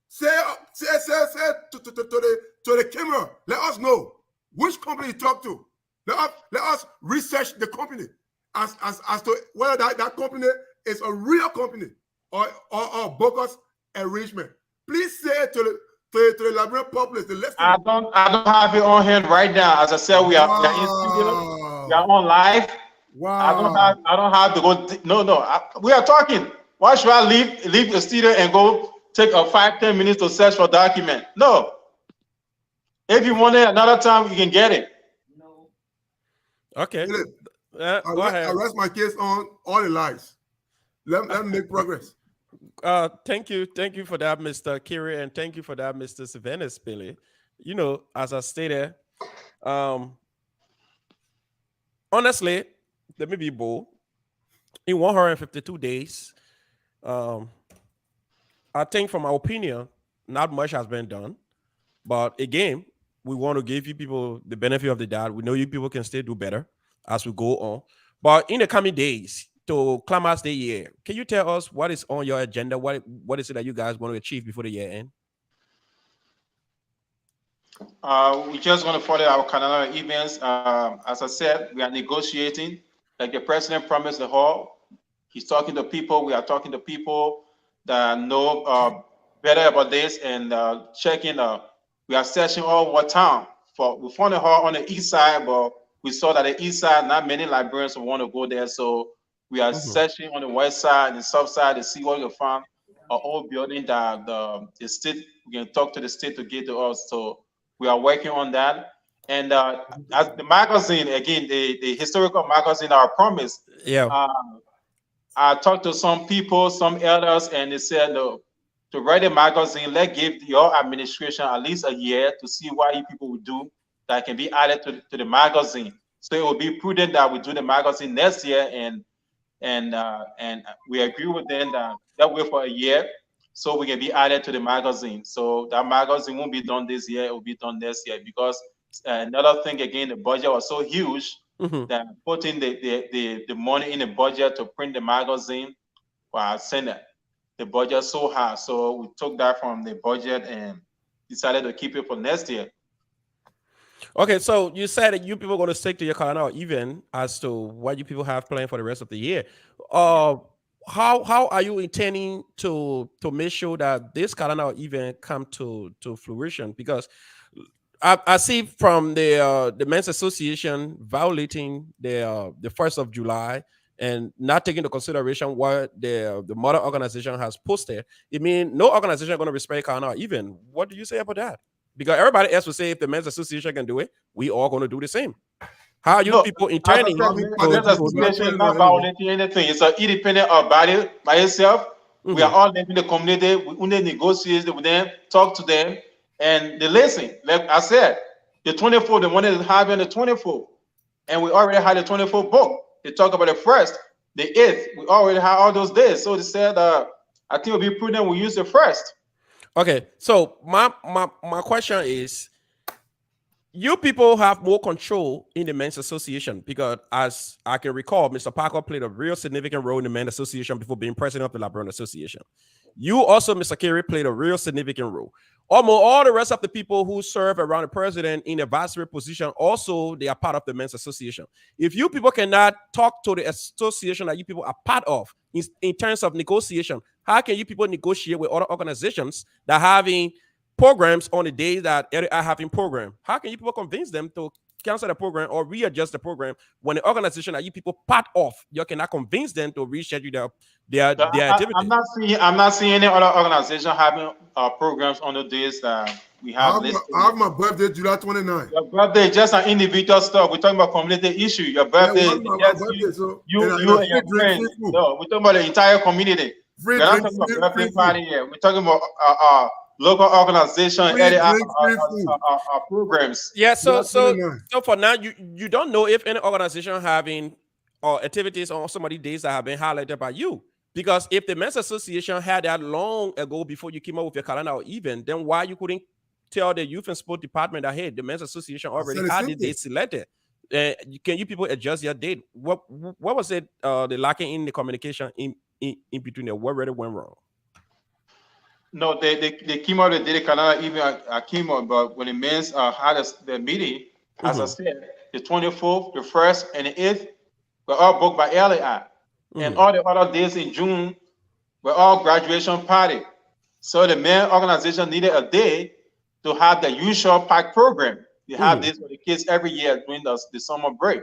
Say to the camera, let us know which company you talk to. Let us research the company as to whether that company is a real company or bogus arrangement. Please say it to the Liberian public. I don't have it on hand right now. As I said, we are in studio. We are on live. Wow. I don't have to go. No. We are talking. Why should I leave the studio and go take a 5-10 minutes to search for document? No. If you want it another time, you can get it. No. Okay. Go ahead. I rest my case on all the lies. Let me make progress. Thank you for that, Mr. Carey, and thank you for that, Mr. Savannah Spilly. You know, as I stated, honestly, let me be bold. In 152 days, I think, from my opinion, not much has been done. But again, we want to give you people the benefit of the doubt. We know you people can still do better as we go on. But in the coming days, to climax the year, can you tell us what is on your agenda? What is it that you guys want to achieve before the year end? We just want to follow our calendar events. As I said, we are negotiating. Like the president promised the hall. He's talking to people. We are talking to people that know better about this and checking. We are searching all over town. We found a hall on the east side, but we saw that the east side, not many Liberians want to go there. So we are searching on the west side and the south side to see what we can find. An old building that the state, we can talk to the state to get to us. So we are working on that. And as the magazine, again, the historical magazine, our promise. Yeah. I talked to some people, some elders, and they said, no, to write a magazine, let's give your administration at least a year to see what you people will do that can be added to the magazine. So it will be prudent that we do the magazine next year, and we agree with them that wait for a year so we can be added to the magazine. So that magazine won't be done this year; it will be done next year, because another thing, again, the budget was so huge that putting the money in the budget to print the magazine for our Senate, the budget so high. So we took that from the budget and decided to keep it for next year. Okay, so you said that you people are going to stick to your calendar even as to what you people have planned for the rest of the year. How are you intending to make sure that this calendar event come to fruition? Because I see from the Men's Association violating the 1st of July and not taking into consideration what the mother organization has posted. It means no organization is going to respect calendar even. What do you say about that? Because everybody else will say if the Men's Association can do it, we all going to do the same. How are you people intending? The association is not violating anything. It's an independent body by itself. We are all living in the community. We only negotiate with them, talk to them, and they listen. Like I said, the 24th, they wanted to have on the 24th, and we already had the 24th book. They talk about the 1st, the 8th. We already had all those days. So they said, I think it would be prudent we use the 1st. Okay, so my question is, you people have more control in the Men's Association, because as I can recall, Mr. Parker played a real significant role in the Men's Association before being president of the Liberian Association. You also, Mr. Carey, played a real significant role. Almost all the rest of the people who serve around the president in advisory position, also they are part of the Men's Association. If you people cannot talk to the association that you people are part of in terms of negotiation, how can you people negotiate with other organizations that are having programs on the days that are having program? How can you people convince them to cancel the program or readjust the program when the organization that you people part of, you cannot convince them to reschedule their activity? I'm not seeing any other organization having programs on the days that we have listed. I have my birthday, July 29th. Your birthday is just an individual stuff. We're talking about community issue. Your birthday, you and your friends. No, we're talking about the entire community. We're not talking about birthday party here. We're talking about local organization programs. Yeah, so for now, you don't know if any organization having activities on some of these days that have been highlighted by you. Because if the Men's Association had that long ago before you came up with your calendar event, then why you couldn't tell the youth and sport department that hey, the men's association already said the had same this date selected. Can you people adjust your date? What was it? The lacking in the communication in between there? What really went wrong? No, they came out. They did it. Canada even I came out, but when the men's had the meeting, as I said, the 24th, the 1st, and the 8th were all booked by LAI, and all the other days in June were all graduation party. So the men organization needed a day to have the usual pack program. They have this for the kids every year during the summer break.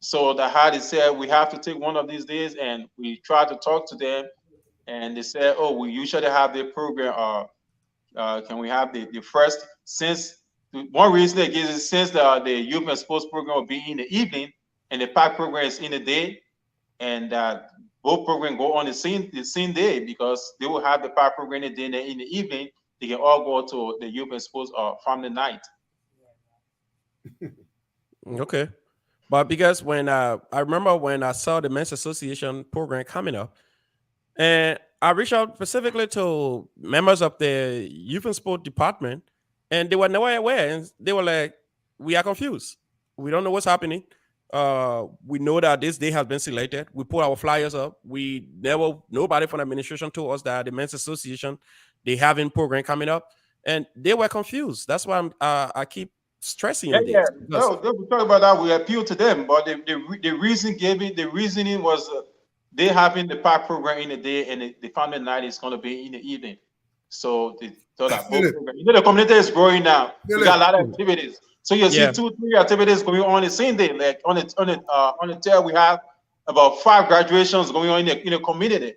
So the had said we have to take one of these days, and we tried to talk to them, and they said, "Oh, we usually have the program. Can we have the first?" Since one reason they give is since the youth and sports program will be in the evening, and the pack program is in the day, and both programs go on the same day because they will have the pack program in the day and in the evening. They can all go to the youth and sports from the night. Okay. But because when I remember when I saw the men's association program coming up, and I reached out specifically to members of the youth and sport department, and they were nowhere aware, and they were like, "We are confused. We don't know what's happening. We know that this day has been selected. We put our flyers up. Nobody from the administration told us that the men's association they having program coming up, and they were confused. That's why I keep stressing on this. No, we talk about that. We appeal to them, but the reasoning was they having the pack program in the day and the family night is going to be in the evening. So they thought that both program. You know, the community is growing now. We got a lot of activities. So you see 2-3 activities going on the same day. Like on the tail, we have about 5 graduations going on in the community.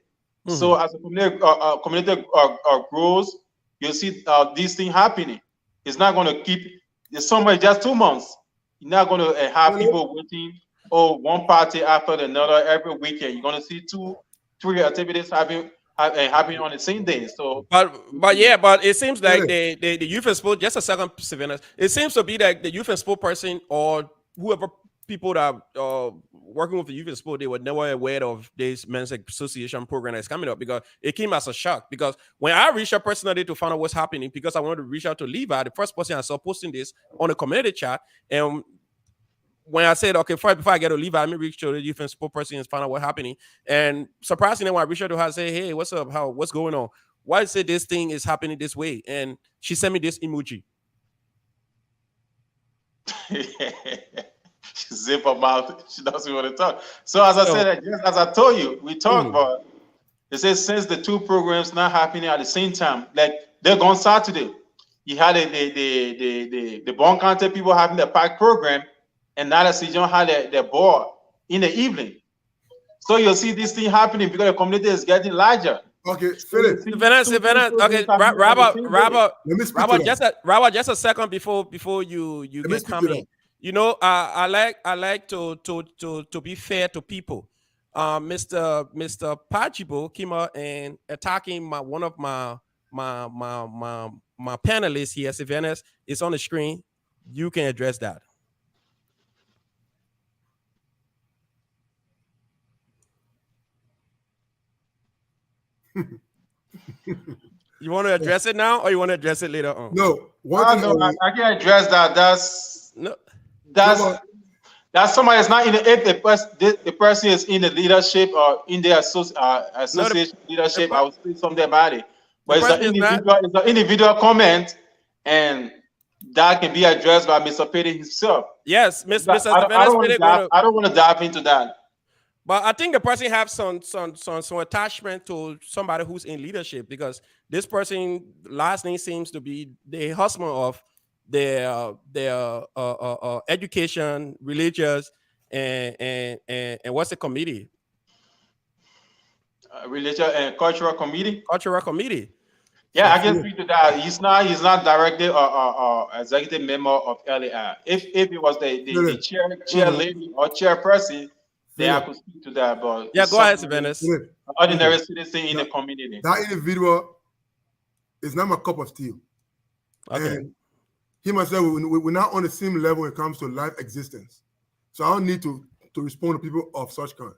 So as the community grows, you'll see these things happening. It's not going to keep. The summer is just 2 months. You're not going to have people waiting. One party after another every weekend. You're going to see 2-3 activities happening on the same day. So, but it seems like the youth and sport. Just a second, Savannah. It seems to be like the youth and sport person or whoever people that are working with the youth and sport, they were never aware of this men's association program that's coming up because it came as a shock. Because when I reached out personally to find out what's happening, because I wanted to reach out to Levi, the first person I saw posting this on the community chat, and when I said, okay, before I get to Levi, let me reach to the youth and sport person and find out what's happening. And surprisingly, when I reached out to her, I say, hey, what's up? What's going on? Why is it this thing is happening this way? And she sent me this emoji. Zip her mouth. She doesn't want to talk. So as I said, as I told you, we talked about. It says since the 2 programs not happening at the same time, like they're gone Saturday. You had the Bon County people having the pack program, and now the Sijon had their board in the evening. So you'll see this thing happening because the community is getting larger. Okay, Philip. Savannah. Okay, Robert, just a second before you get coming. You know, I like to be fair to people. Mr. Pachibo came out and attacking one of my panelists here, Savannah. It's on the screen. You can address that. You want to address it now, or you want to address it later on? No, I can address that. That's somebody that's not in the person is in the leadership or in the association leadership. I would say something about it, but it's an individual comment, and that can be addressed by Mr. Petty himself. Yes, Mr. I don't want to dive into that. But I think the person have some attachment to somebody who's in leadership because this person last name seems to be the husband of their education, religious, and what's the committee? Religious and cultural committee. Cultural committee. Yeah, I can speak to that. He's not directly or executive member of LAI. If it was the chair lady or chairperson, then I could speak to that. But yeah, go ahead, Savannah. Ordinary citizen in the community. That individual is not my cup of tea. Okay. And he myself, we're not on the same level when it comes to life existence. So I don't need to respond to people of such kind.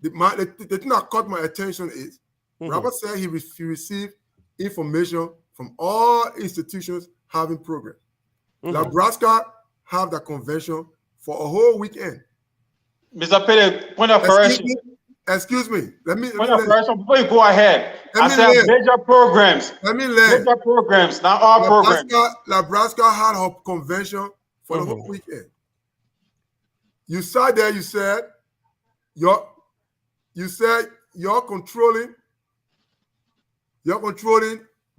The thing that caught my attention is Robert said he received information from all institutions having program. Nebraska have the convention for a whole weekend. Mr. Pele, point of correction. Excuse me. Let me Point of correction before you go ahead. Let I me said learn. major programs. Let me learn. Major programs, not all programs. Nebraska had a convention for the whole weekend. You sat there, you said you're controlling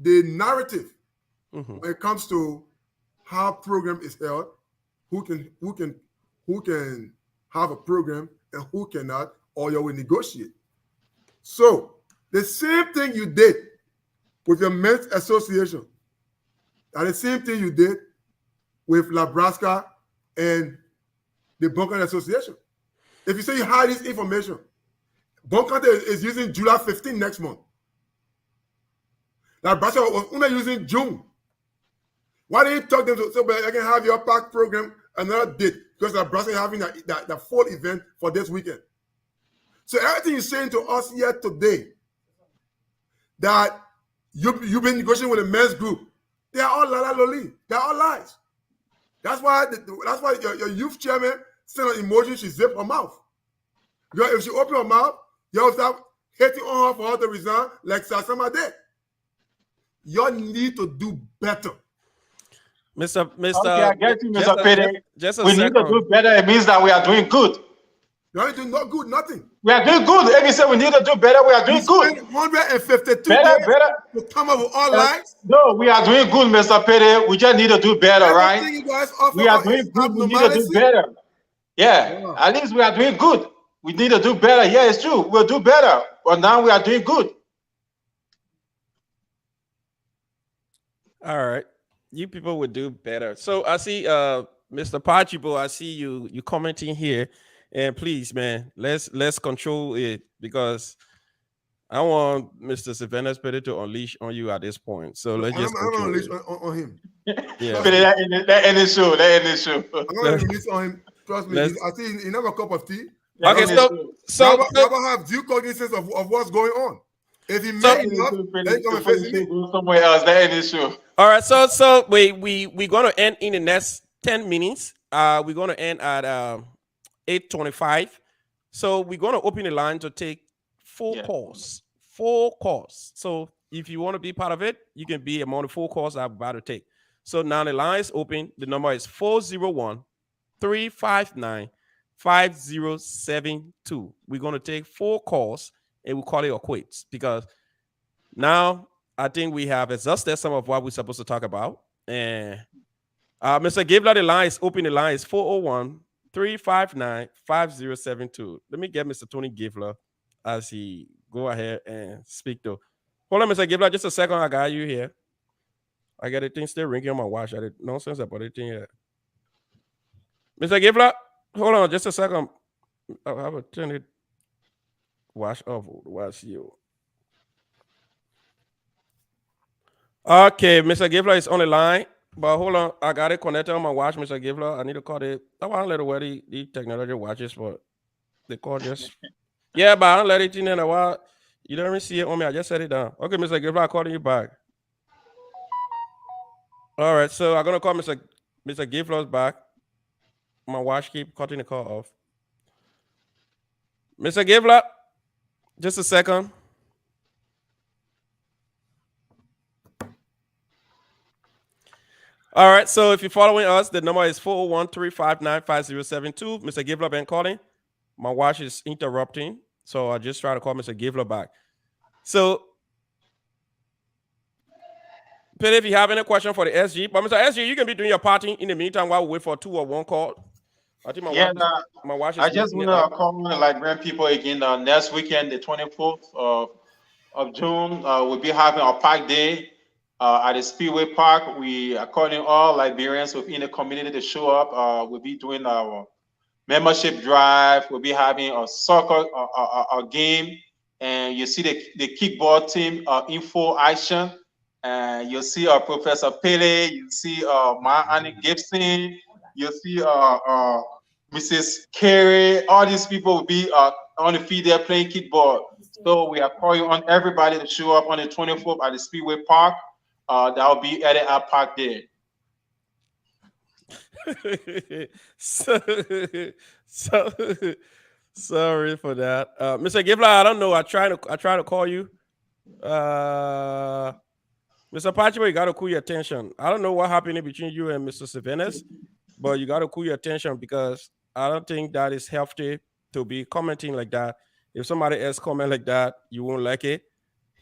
the narrative when it comes to how program is held, who can have a program and who cannot, or you will negotiate. So the same thing you did with your men's association, and the same thing you did with Nebraska and the Bunker Association. If you say you hide this information, Bunker is using July 15 next month. Nebraska was only using June. Why didn't you talk to them so I can have your pack program another date? Because Nebraska is having the full event for this weekend. So everything you're saying to us here today, that you've been negotiating with the men's group, they are all loli. They're all lies. That's why your youth chairman sent an emoji, she zipped her mouth. If she open her mouth, you'll start hitting on her for her to resign like Sasama did. You need to do better. Mr. Okay, I get you, Mr. Pede. Just we need to do better. It means that we are doing good. You are doing not good, nothing. We are doing good. If you say we need to do better, we are doing good. 152 better, days better. to come up with all lies. No, we are doing good, Mr. Pede. We just need to do better, right? You guys offer We are doing good. We need to do better. Yeah, at least we are doing good. We need to do better. Yeah, it's true. We'll do better. But now we are doing good. All right. You people would do better. So I see Mr. Pachibo, I see you commenting here. And please, man, let's control it, because I want Mr. Savannah's better to unleash on you at this point. So let's just I'm gonna unleash on him. Yeah. That end the show. I'm gonna release on him. Trust me. I see he never a cup of tea. Okay, so never have due cognizance of what's going on. If he made enough, then he come and face me. Somewhere else, that end the show. All right, so we're gonna end in the next 10 minutes. We're gonna end at 8:25. So we're gonna open the line to take four calls. So if you want to be part of it, you can be among the 4 calls I'm about to take. So now the line is open. The number is 401-359-5072. We're gonna take 4 calls and we'll call it a quits, because now I think we have exhausted some of what we're supposed to talk about. And Mr. Gabler, the line is open. The line is 401-359-5072. Let me get Mr. Tony Gabler as he go ahead and speak to. Hold on, Mr. Gabler, just a second. I got you here. I got a thing still ringing on my watch. I did nonsense about it here. Mr. Gabler, hold on just a second. I have a turn it. Watch off. Watch you. Okay, Mr. Gabler is on the line, but hold on. I got it connected on my watch, Mr. Gabler. I need to call it. I want to let it wear the technology watches, but the call just. Yeah, but I don't let it in a while. You don't even see it on me. I just set it down. Okay, Mr. Gabler, I'm calling you back. All right, so I'm gonna call Mr. Gabler's back. My watch keep cutting the call off. Mr. Gabler. Just a second. All right, so if you're following us, the number is 401-359-5072. Mr. Gabler been calling. My watch is interrupting, so I just try to call Mr. Gabler back. So, Peter, if you have any question for the SG, but Mr. SG, you can be doing your party in the meantime while we wait for 2 or 1 call. I think my watch is I just want to call the Liberian people again. Next weekend, the 24th of June, we'll be having our park day at the Speedway Park. We are calling all Liberians within the community to show up. We'll be doing our membership drive. We'll be having a soccer a game, and you see the kickball team info action. And you'll see Professor Pele. You see my Annie Gibson. You'll see Mrs. Carey. All these people will be on the field there playing kickball. So we are calling on everybody to show up on the 24th at the Speedway Park. that will be at our park there. so, so sorry for that, Mr. Gibler. I don't know. I try to call you, Mr. Patrick. You got to cool your attention. I don't know what happened between you and Mr. Sylvanus, but you got to cool your attention because I don't think that is healthy to be commenting like that. If somebody else comment like that, you won't like it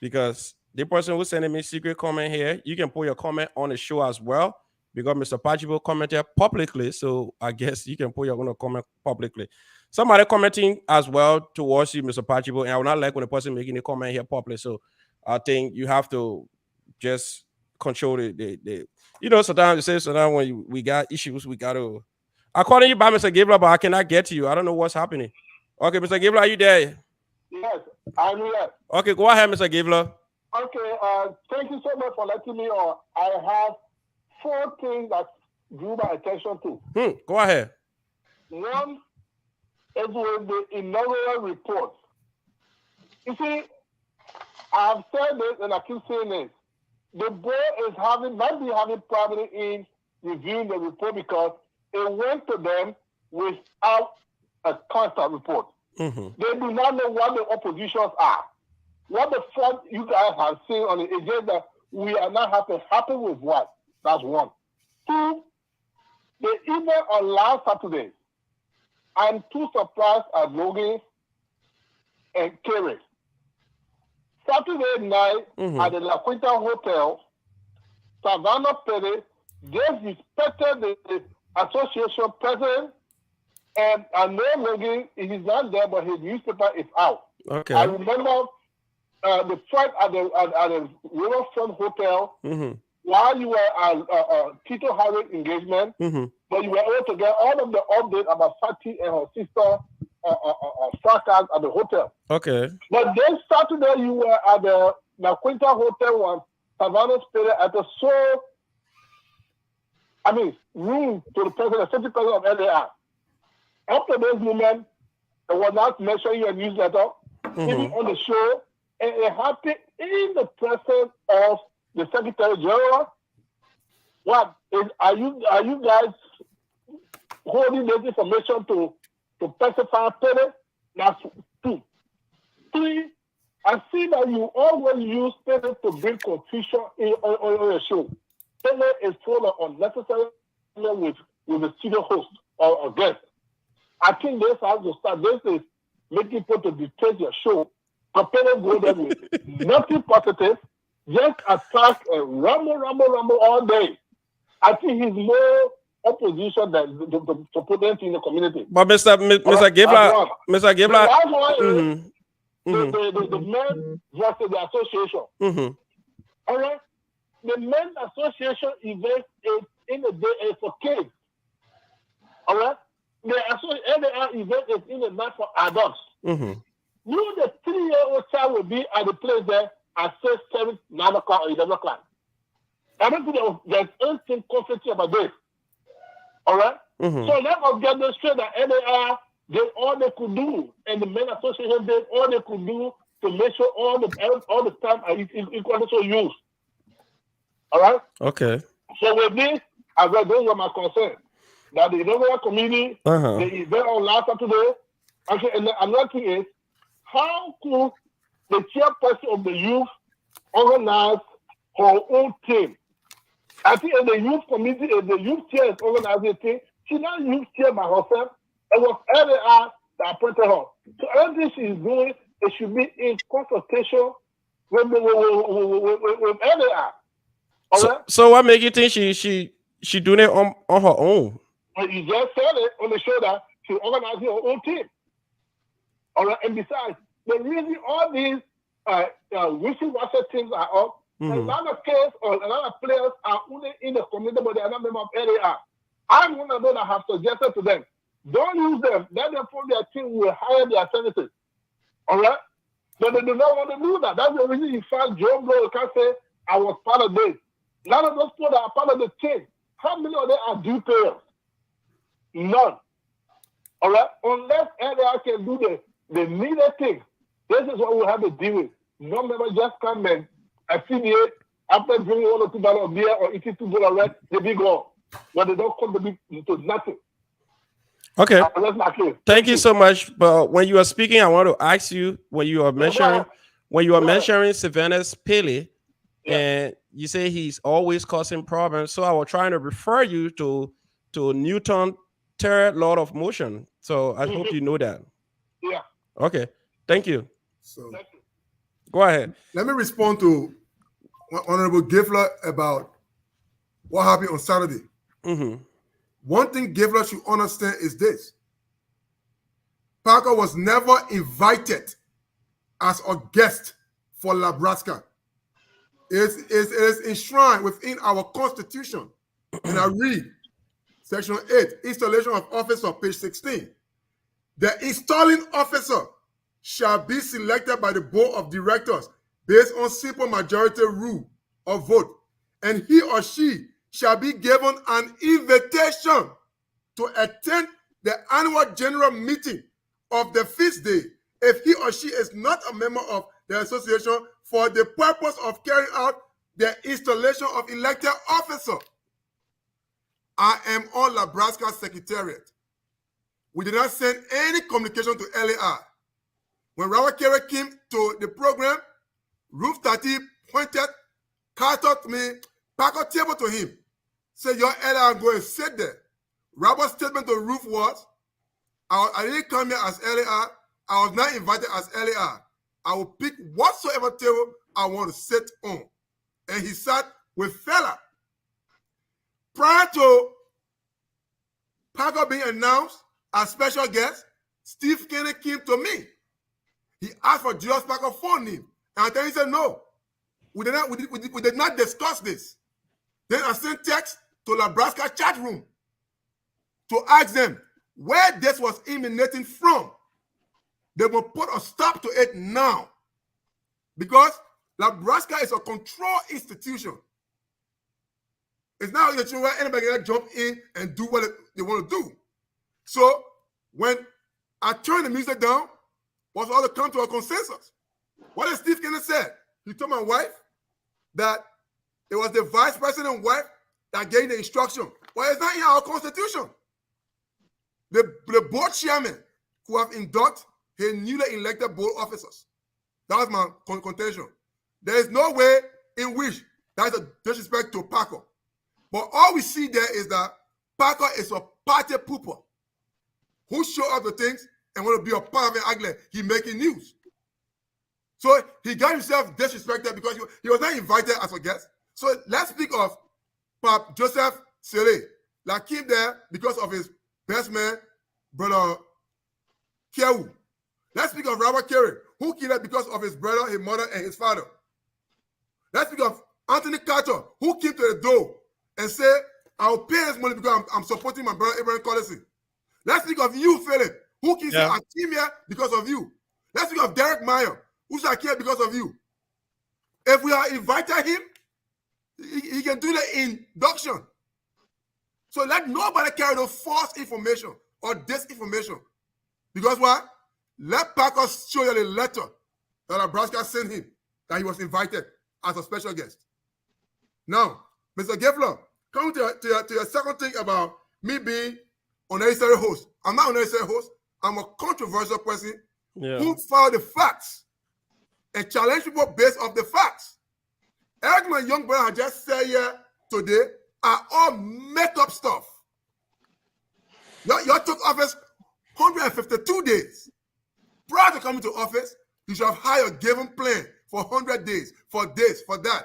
because the person who's sending me secret comment here, you can put your comment on the show as well because Mr. Pachibo commented publicly. So I guess you can put your own comment publicly. Somebody commenting as well towards you, Mr. Pachibo, and I would not like when the person making a comment here publicly. So I think you have to just control the you know, sometimes you say sometimes when we got issues, we got to. I'm calling you by Mr. Gabler, but I cannot get to you. I don't know what's happening. Okay, Mr. Gabler, are you there? Yes, I'm here. Okay, go ahead, Mr. Gabler. Okay, thank you so much for letting me on. I have 4 things that drew my attention to. Go ahead. One is with the inaugural report. You see, I've said this and I keep saying this. The board might be having problem in reviewing the report because it went to them without a constant report. Mm-hmm. They do not know what the oppositions are. What the fault you guys have seen on the agenda, we are not happy with what? That's one. 2, the event on last Saturday, I'm too surprised at Logan and Carey. Saturday night at the La Quinta Hotel, Savannah Perez disrespected the association president, and I know Logan, he's not there, but his newspaper is out. Okay. I remember the fight at the Riverfront Hotel while you were at Tito Harris engagement, but you were able to get all of the updates about Fatih and her sister fracas at the hotel. Okay. But then Saturday you were at the La Quinta Hotel when Savannah Spirit at the room to the president, the safety president of LAR. Up to this moment, it was not mentioned in your newsletter, even on the show, and it happened in the presence of the Secretary General. Are you guys holding this information to pacify Pele? That's 2. 3, I see that you always use Pele to bring confusion on your show. Pele is full of unnecessary with the studio host or guest. I think this has to start. This is making people to dictate your show. But Pele go there with nothing positive, just attack and rumble all day. I think he's more opposition than the opponent in the community. But Mr. Gibler, the last one is the men versus the association. All right, the men association event is in the day is for kids. All right, the LAR event is in the night for adults. You, the 3-year-old child, will be at the place there at 6, 7, 9 o'clock or 11 o'clock. I don't think there's anything conflicting about this. All right? So let us get this straight that LAR did all they could do, and the men association did all they could do to make sure all the time are equally so used. All right? Okay. So with this, I read those are my concerns. That the inaugural committee, the event on last Saturday, okay, and another thing is, how could the chairperson of the youth organize her own team? I think if the youth committee, if the youth chair is organizing a team, she's not youth chair by herself. It was LAR that appointed her. So everything she's doing, it should be in consultation with LAR. So what makes you think she doing it on her own? Well, you just said it on the show that she's organizing her own team. All right, and besides, the reason all these wishy-washy things are up, a lot of kids or a lot of players are only in the community, but they are not members of LAR. I'm one of those that have suggested to them, don't use them. Let them form their team will hire their services. All right? But they do not want to do that. That's the reason you find Joe Blow can say, I was part of this. None of those people that are part of the team, how many of them are due payers? None. All right? Unless LAR can do the needed thing, this is what we have to deal with. No member just come and affiliate After drinking 1 or 2 bottles of beer or eating 2 bowls of rice, they be gone. But they don't contribute to nothing. Okay. That's my case. Thank you so much. But when you are speaking, I want to ask you when you are mentioning Savannah's Pele, and you say he's always causing problems. So I was trying to refer you to Newton third law of motion. So I hope you know that. Yeah. Okay. Thank you. So Go ahead. let me respond to Honorable Gifler about what happened on Saturday. Mm-hmm. One thing Gifler should understand is this. Parker was never invited as a guest for Nebraska. It is enshrined within our Constitution. And I read Section 8, Installation of Officer, page 16. The installing officer shall be selected by the Board of Directors based on simple majority rule of vote, and he or she shall be given an invitation to attend the annual general meeting of the feast day if he or she is not a member of the association for the purpose of carrying out the installation of elected officer. I am on Nebraska Secretariat. We did not send any communication to LAR. When Robert Carey came to the program, Ruth Tati pointed Carter to me, Parker table to him, said, your LAR go and sit there. Robert's statement to Ruth was, I didn't come here as LAR. I was not invited as LAR. I will pick whatsoever table I want to sit on. And he sat with Fella. Prior to Parker being announced as special guest, Steve Kennedy came to me. He asked for Julius Parker's phone name. And then he said, no, we did not discuss this. Then I sent text to Nebraska chat room to ask them where this was emanating from. They will put a stop to it now. Because Nebraska is a control institution. It's not that you want anybody can jump in and do what they want to do. So when I turned the music down, was all to come to a consensus. What did Steve Kennedy said? He told my wife that it was the vice president's wife that gave the instruction. Well, it's not in our constitution. The board chairman who have inducted his newly elected board officers. That was my contention. There is no way in which that is a disrespect to Parker. But all we see there is that Parker is a party pooper who show up the things and want to be a part of it. Ugly. He making news. So he got himself disrespected because he was not invited as a guest. So let's speak of Pap Joseph Sele, that came there because of his best man, brother Kewu. Let's speak of Robert Carey, who came there because of his brother, his mother, and his father. Let's speak of Anthony Carter, who came to the door and said, I'll pay this money because I'm supporting my brother Abraham Collison. Let's speak of you, Philip, who can say, I came here because of you. Let's speak of Derek Meyer, who said, I came because of you. If we are invited him, he can do the induction. So let nobody carry no false information or disinformation. Because what? Let Parker show you the letter that Nebraska sent him that he was invited as a special guest. Now, Mr. Geffler, coming to your second thing about me being unnecessary host. I'm not unnecessary host. I'm a controversial person who follow the facts and challenge people based off the facts. Everything my young brother had just said here today are all make-up stuff. Y'all took office 152 days. Prior to coming to office, you should have had a given plan for 100 days, for this, for that.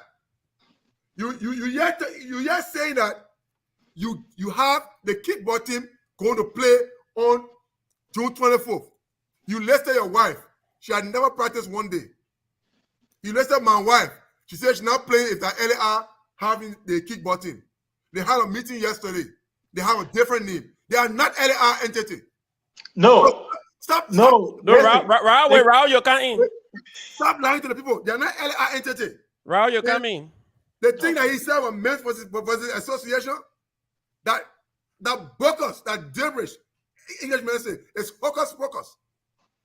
You yet saying that you have the kickball team going to play on June 24th. You listed your wife. She had never practiced one day. You listed my wife. She said she's not playing if the LAR having the kickball team. They had a meeting yesterday. They have a different name. They are not LAR entity. No. Stop. Raul, you can't in. Stop lying to the people. They are not LAR entity. Raul, you come in. The thing that he said was meant for the association, that bogus, that gibberish, English medicine, is focus.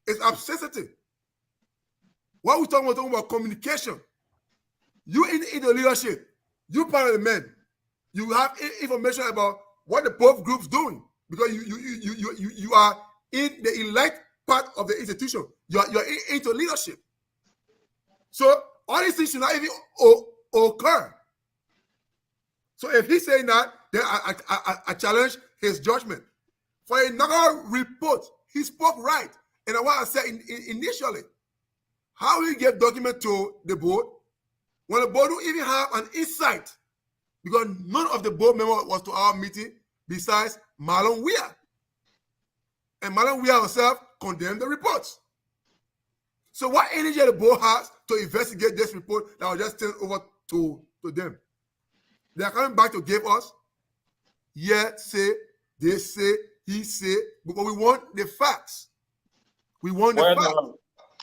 It's obsessity. What we're talking about communication. You in the leadership, you part of the men. You have information about what the both groups doing because you are in the elite part of the institution. You're into leadership. So all these things should not even occur. So if he's saying that, then I challenge his judgment. For another report, he spoke right. And what I said initially, how he gave document to the board when the board don't even have an insight because none of the board members was to our meeting besides Marlon Weir. And Marlon Weir herself condemned the reports. So what energy the board has to investigate this report that was just turned over to them? They are coming back to give us, yeah, say, they say, he say, because we want the facts. We want the facts.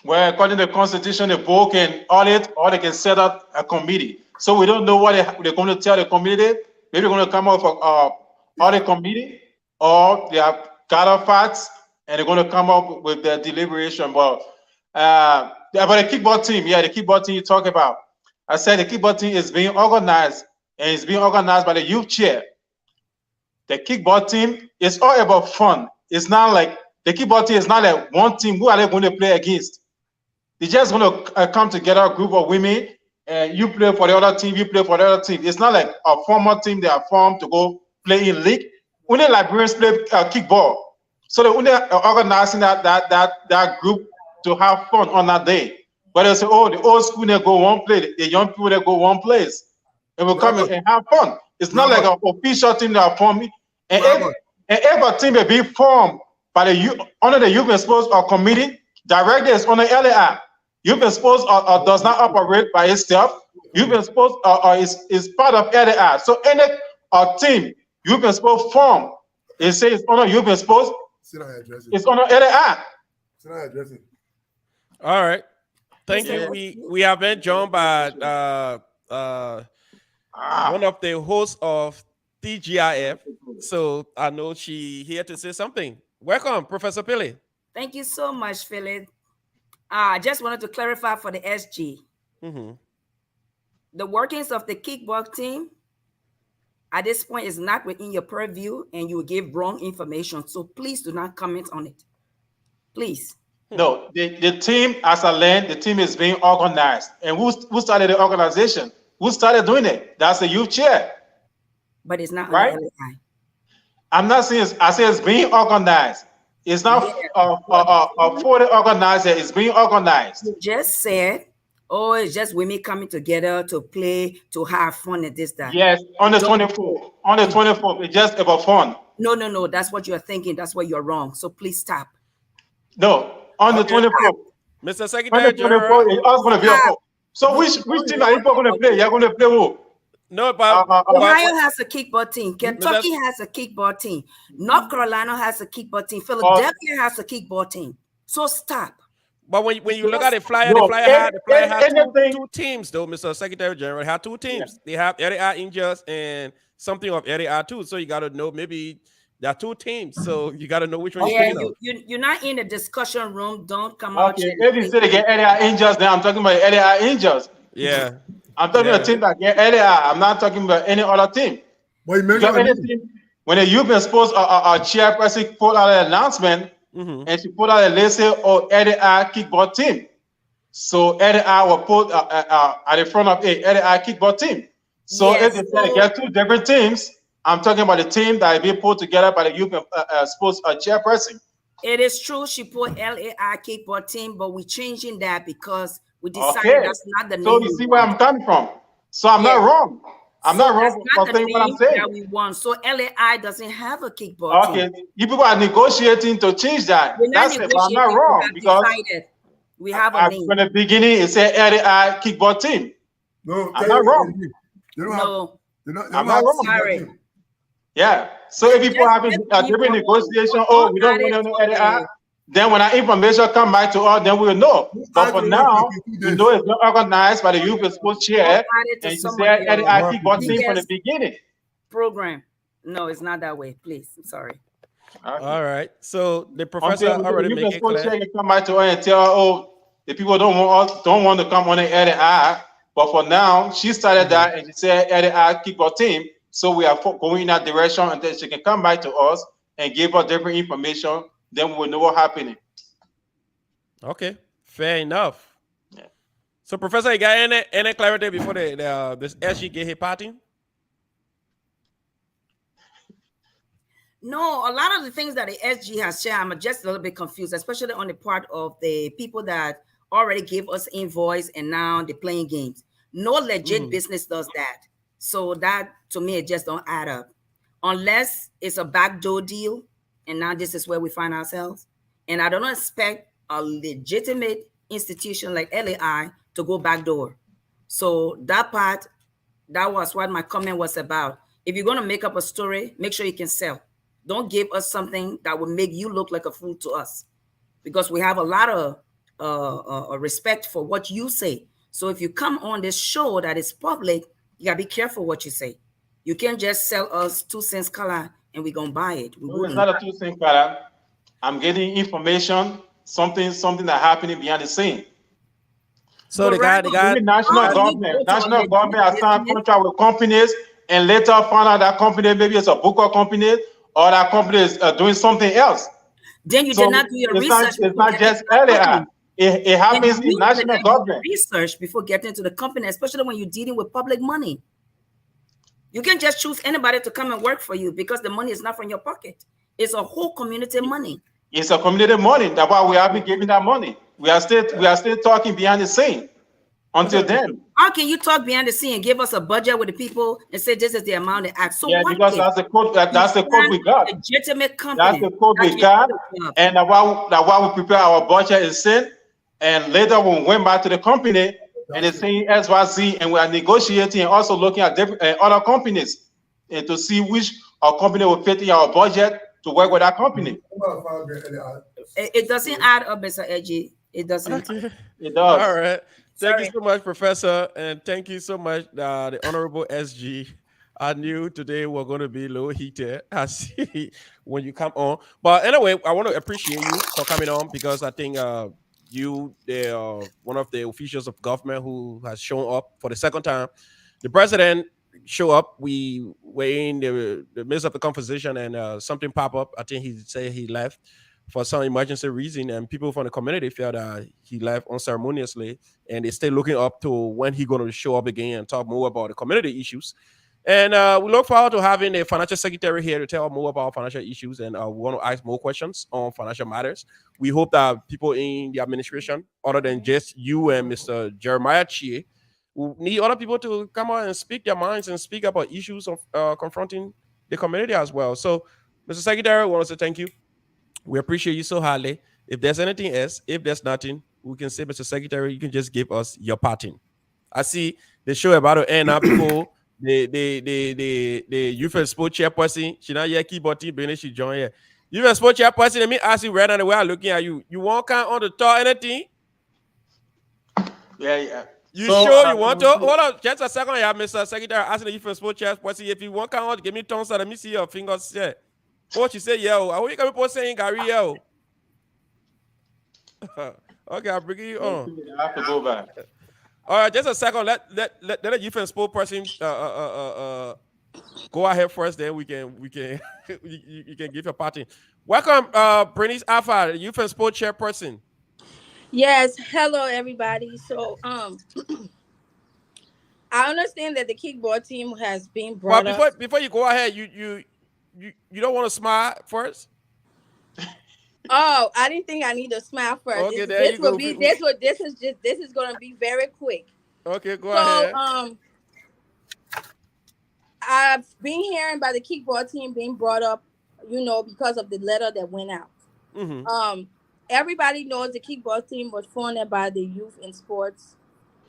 Well, according to the Constitution, the board can audit or they can set up a committee. So we don't know what they're going to tell the committee. Maybe they're going to come up with audit committee or they have gather facts and they're going to come up with their deliberation. But about the kickball team, yeah, the kickball team you talk about. I said the kickball team is being organized and it's being organized by the youth chair. The kickball team is all about fun. It's not like the kickball team is not like one team. Who are they going to play against? They're just going to come together, a group of women, and you play for the other team, you play for the other team. It's not like a former team they are formed to go play in league. Only Liberians play kickball. So they're only organizing that group to have fun on that day. But they say, oh, the old school, they go one place. The young people, they go one place. And will come and have fun. It's not like an official team that are forming. And if a team will be formed by the youth, under the youth and sports or committee, directly is on the LAI. Youth and sports does not operate by itself. Youth and sports is part of LAI. So any team, youth and sports form, it says it's on the youth and sports, it's on the LAI. All right. Thank you. We have been joined by one of the hosts of TGIF. So I know she here to say something. Welcome, Professor Pili. Thank you so much, Philip. I just wanted to clarify for the SG. The workings of the kickball team at this point is not within your purview and you will give wrong information. So please do not comment on it. Please. No, the team, as I learned, the team is being organized. And who started the organization? Who started doing it? That's the youth chair. But it's not right. I'm not saying I say it's being organized. It's not for the organizer. It's being organized. You just said, oh, it's just women coming together to play, to have fun and this, that. Yes, on the 24th. On the 24th, it's just about fun. No. That's what you're thinking. That's why you're wrong. So please stop. No, on the 24th. Mr. Secretary General. It's all going to be a fun. So which team are you going to play? You're going to play who? No, but Ohio has a kickball team. Kentucky has a kickball team. North Carolina has a kickball team. Philadelphia has a kickball team. So stop. But when you look at the flyer, the flyer has two teams, though, Mr. Secretary General. They have two teams. They have LAI Angels and something of LAI too. So you got to know maybe there are two teams. So you got to know which one you're not in the discussion room. Don't come out. Okay, if you say they get LAI Angels, then I'm talking about LAI Angels. Yeah. I'm talking about a team that get LAI. I'm not talking about any other team. But you when the youth and sports chairperson put out an announcement, and she put out a list of LAI kickball team. So LAI will put at the front of a LAI kickball team. So if they say they get two different teams, I'm talking about the team that is being put together by the youth and sports chairperson. It is true she put LAI kickball team, but we're changing that because we decided that's not the name. So you see where I'm coming from. So I'm not wrong. I'm not wrong for saying what I'm saying. That we want. So LAI doesn't have a kickball team. Okay, you people are negotiating to change that. That's it. But I'm not wrong because we have a name. From the beginning, it said LAI kickball team. No, I'm not wrong. I'm not wrong. Sorry. Yeah. So if people having a different negotiation, we don't want to LAI. Then when that information come back to us, then we'll know. But for now, you know it's not organized by the youth and sports chair, and you said LAI kickball team from the beginning. Program. No, it's not that way. Please, I'm sorry. Okay. All right. So the professor already made it clear. Chair can come back to us and tell, the people don't want to come on the LAI. But for now, she started that and she said LAI kickball team. So we are going in that direction until she can come back to us and give us different information. Then we will know what's happening. Okay, fair enough. Yeah. So, Professor, you got any clarity before this SG get hit party? No, a lot of the things that the SG has shared, I'm just a little bit confused, especially on the part of the people that already gave us invoice and now they're playing games. No legit business does that. So that, to me, it just don't add up. Unless it's a backdoor deal, and now this is where we find ourselves. And I don't expect a legitimate institution like LAI to go backdoor. So that part, that was what my comment was about. If you're going to make up a story, make sure you can sell. Don't give us something that will make you look like a fool to us, because we have a lot of respect for what you say. So if you come on this show that is public, you gotta be careful what you say. You can't just sell us 2 cents color and we're gonna buy it. It's not a 2 cent color. I'm getting information, something that happening behind the scene. So the guy, national government has signed contract with companies, and later found out that company maybe it's a booker company, or that company is doing something else. Then you did not do your research. It's not just LAI. It happens in national government. Research before getting into the company, especially when you're dealing with public money. You can't just choose anybody to come and work for you because the money is not from your pocket. It's a whole community money. It's a community money. That's why we have been giving that money. We are still talking behind the scene. Until then, how can you talk behind the scene and give us a budget with the people and say this is the amount they ask? So yeah, because that's the code. That's the code we got. Legitimate company. That's the code we got, and that's why we prepare our budget is sent. And later when we went back to the company and it's saying XYZ, and we are negotiating and also looking at different other companies and to see which our company will fit in our budget to work with that company. It doesn't add up, Mr. Edgy. It doesn't. It does. All right. Thank you so much, Professor, and thank you so much, the Honorable SG. I knew today we're going to be a little heated. I see when you come on. But anyway, I want to appreciate you for coming on because I think you, one of the officials of government who has shown up for the second time. The president showed up. We were in the midst of the conversation and something popped up. I think he said he left for some emergency reason, and people from the community felt that he left unceremoniously, and they're still looking up to when he's going to show up again and talk more about the community issues. And we look forward to having the financial secretary here to tell more about financial issues, and we want to ask more questions on financial matters. We hope that people in the administration, other than just you and Mr. Jeremiah Chie, we need other people to come out and speak their minds and speak about issues of confronting the community as well. So, Mr. Secretary, we want to say thank you. We appreciate you so highly. If there's anything else, if there's nothing, we can say, Mr. Secretary, you can just give us your parting. I see the show about to end up before the youth and sports chairperson. She not yet keyboard team, but she join here. Youth and sports chairperson, let me ask you right now the way I'm looking at you. You want count on the talk anything? Yeah. You so, sure you want to? Hold on, just a second, yeah, Mr. Secretary. Asking the youth and sports chairperson, if you want count on, give me tongues, let me see your fingers. Yeah. What you say, yo? How you people saying, Gary, yo? Okay, I'll bring you on. I have to go back. All right, just a second. Let the youth and sport person go ahead first. Then we can you can give your party. Welcome, Bernice Alpha, the youth and sport chairperson. Yes, hello everybody. So I understand that the kickball team has been brought up. Before you go ahead, you don't want to smile first? Oh, I didn't think I need to smile first. Okay, this is going to be very quick. Okay, go ahead. I've been hearing about the kickball team being brought up, because of the letter that went out. Mm-hmm. Everybody knows the kickball team was funded by the Youth and Sports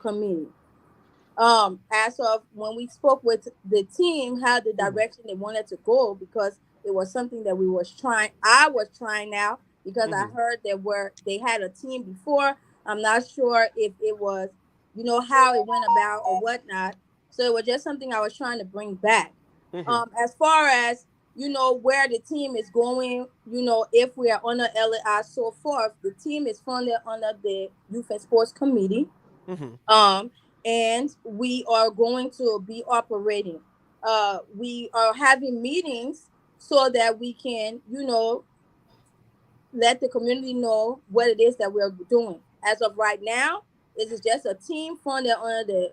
Committee. As of when we spoke with the team, how the direction they wanted to go, because it was something that I was trying out because I heard they had a team before. I'm not sure if it was, how it went about or whatnot. So it was just something I was trying to bring back. As far as, where the team is going, if we are under LAI so forth, the team is funded under the Youth and Sports Committee. and we are going to be operating. We are having meetings so that we can, let the community know what it is that we're doing. As of right now, it is just a team funded under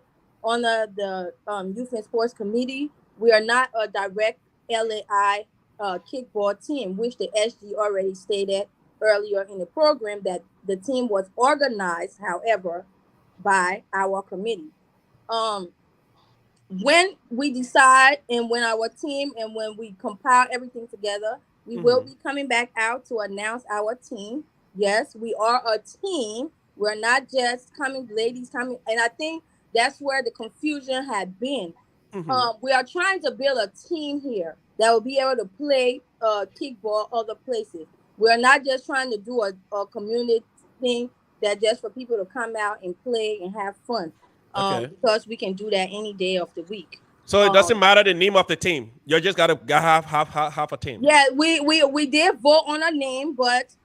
the Youth and Sports Committee. We are not a direct LAI kickball team, which the SG already stated earlier in the program that the team was organized, however, by our committee. Um, when we decide and when our team and when we compile everything together, we will be coming back out to announce our team. Yes, we are a team. We're not just coming, ladies coming. And I think that's where the confusion had been. We are trying to build a team here that will be able to play kickball other places. We're not just trying to do a community thing that just for people to come out and play and have fun. Okay. Because we can do that any day of the week. So it doesn't matter the name of the team. You just gotta have a team. Yeah, we did vote on a name, but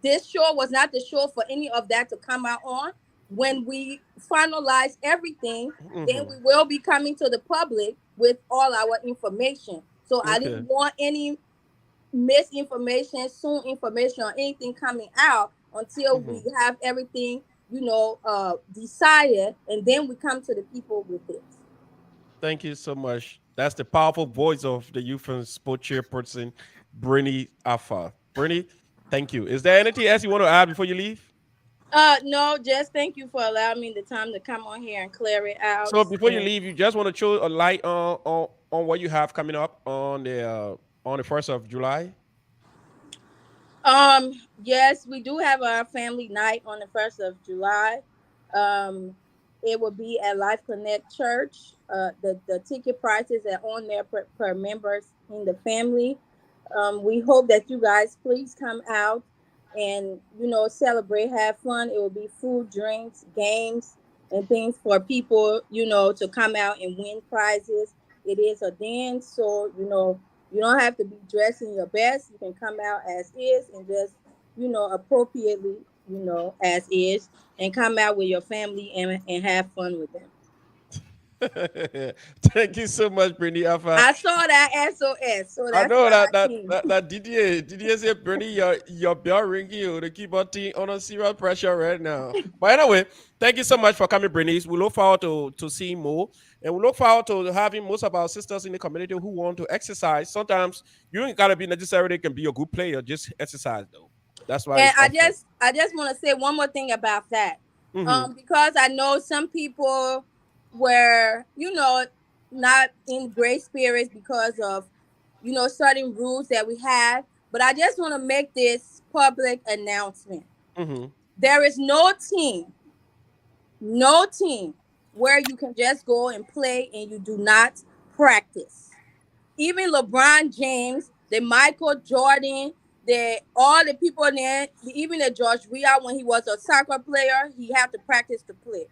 this show was not the show for any of that to come out on. When we finalize everything, then we will be coming to the public with all our information. So I didn't want any misinformation, soon information, or anything coming out until we have everything, decided, and then we come to the people with it. Thank you so much. That's the powerful voice of the Youth and Sport chairperson, Brittany Alpha. Brittany, thank you. Is there anything else you want to add before you leave? No, just thank you for allowing me the time to come on here and clear it out. So before you leave, you just want to show a light on what you have coming up on the 1st of July. Yes, we do have our family night on the 1st of July. It will be at Life Connect Church. The ticket prices are on there per members in the family. We hope that you guys please come out and celebrate, have fun. It will be food, drinks, games, and things for people to come out and win prizes. It is a dance, so you don't have to be dressed in your best. You can come out as is and just appropriately as is, and come out with your family and have fun with them. Thank you so much, Brittany Alpha. I saw that SOS, so that's I know why that Didier said, Brittany, your bell ringing you. The keyboard team under serious pressure right now. But anyway, thank you so much for coming, Brittany. We look forward to seeing more, and we look forward to having most of our sisters in the community who want to exercise. Sometimes you don't gotta be necessarily can be a good player, just exercise though. That's why. And I just want to say one more thing about that, because I know some people were not in great spirits because of certain rules that we have. But I just want to make this public announcement. There is no team where you can just go and play and you do not practice. Even LeBron James, the Michael Jordan, all the people there, even the George Weah, when he was a soccer player, he had to practice to play.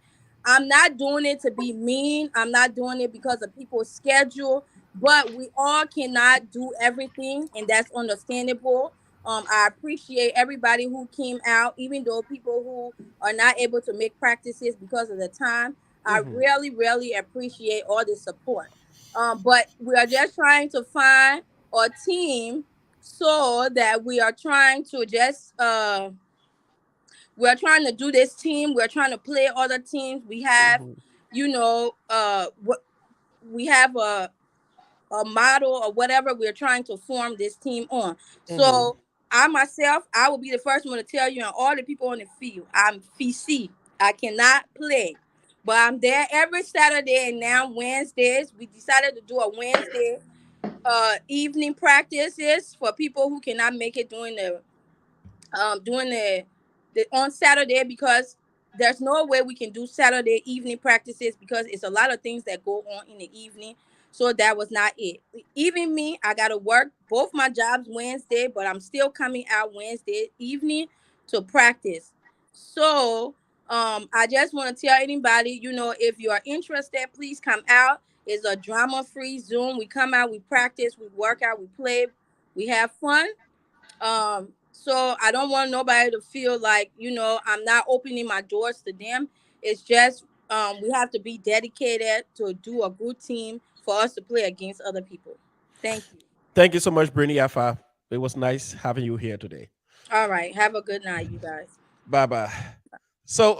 I'm not doing it to be mean. I'm not doing it because of people's schedule, but we all cannot do everything, and that's understandable. I appreciate everybody who came out, even though people who are not able to make practices because of the time. I really, really appreciate all the support. But we are just trying to find a team so that we are trying to just we are trying to do this team. We're trying to play other teams. We have, we have a model or whatever we're trying to form this team on. So I myself, I will be the first one to tell you, and all the people on the field, I'm PC. I cannot play, but I'm there every Saturday and now Wednesdays. We decided to do a Wednesday evening practices for people who cannot make it during the on Saturday, because there's no way we can do Saturday evening practices because it's a lot of things that go on in the evening. So that was not it. Even me, I got to work both my jobs Wednesday, but I'm still coming out Wednesday evening to practice. So I just want to tell anybody, if you are interested, please come out. It's a drama-free Zoom. We come out, we practice, we work out, we play, we have fun. So I don't want nobody to feel like, I'm not opening my doors to them. It's just we have to be dedicated to do a good team for us to play against other people. Thank you. Thank you so much, Brittany Afa. It was nice having you here today. All right. Have a good night, you guys. Bye bye. So,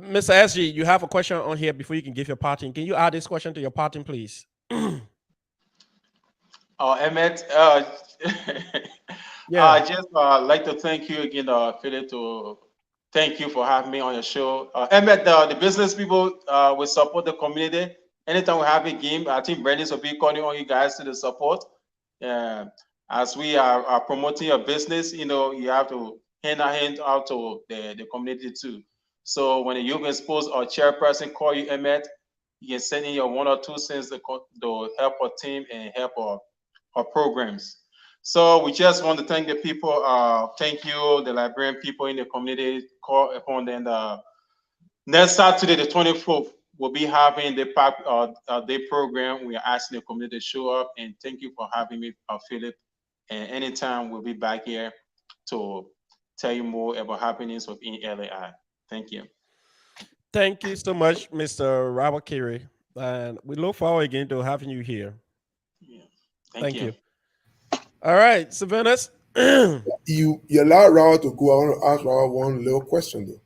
Mr. SG, you have a question on here before you can give your parting. Can you add this question to your parting, please? Emmett, Yeah. I just like to thank you again, Philip, to thank you for having me on your show. Emmett, the business people will support the community. Anytime we have a game, I think Brandon will be calling on you guys to the support. As we are promoting your business, you know, you have to hand out to the community too. So when the youth exposed or chairperson call you, Emmett, you can send in your 1 or 2 cents to help our team and help our programs. So we just want to thank the people. Thank you, the Liberian people in the community. Call upon them. Next Saturday, the 24th, we'll be having the park day program. We are asking the community to show up, and thank you for having me, Philip. And anytime we'll be back here to tell you more about happenings within LAI. Thank you. Thank you so much, Mr. Robert Carey. And we look forward again to having you here. Yeah. Thank you. All right, Sylvanus. You allow Raul to go. I want to ask Raul one little question though.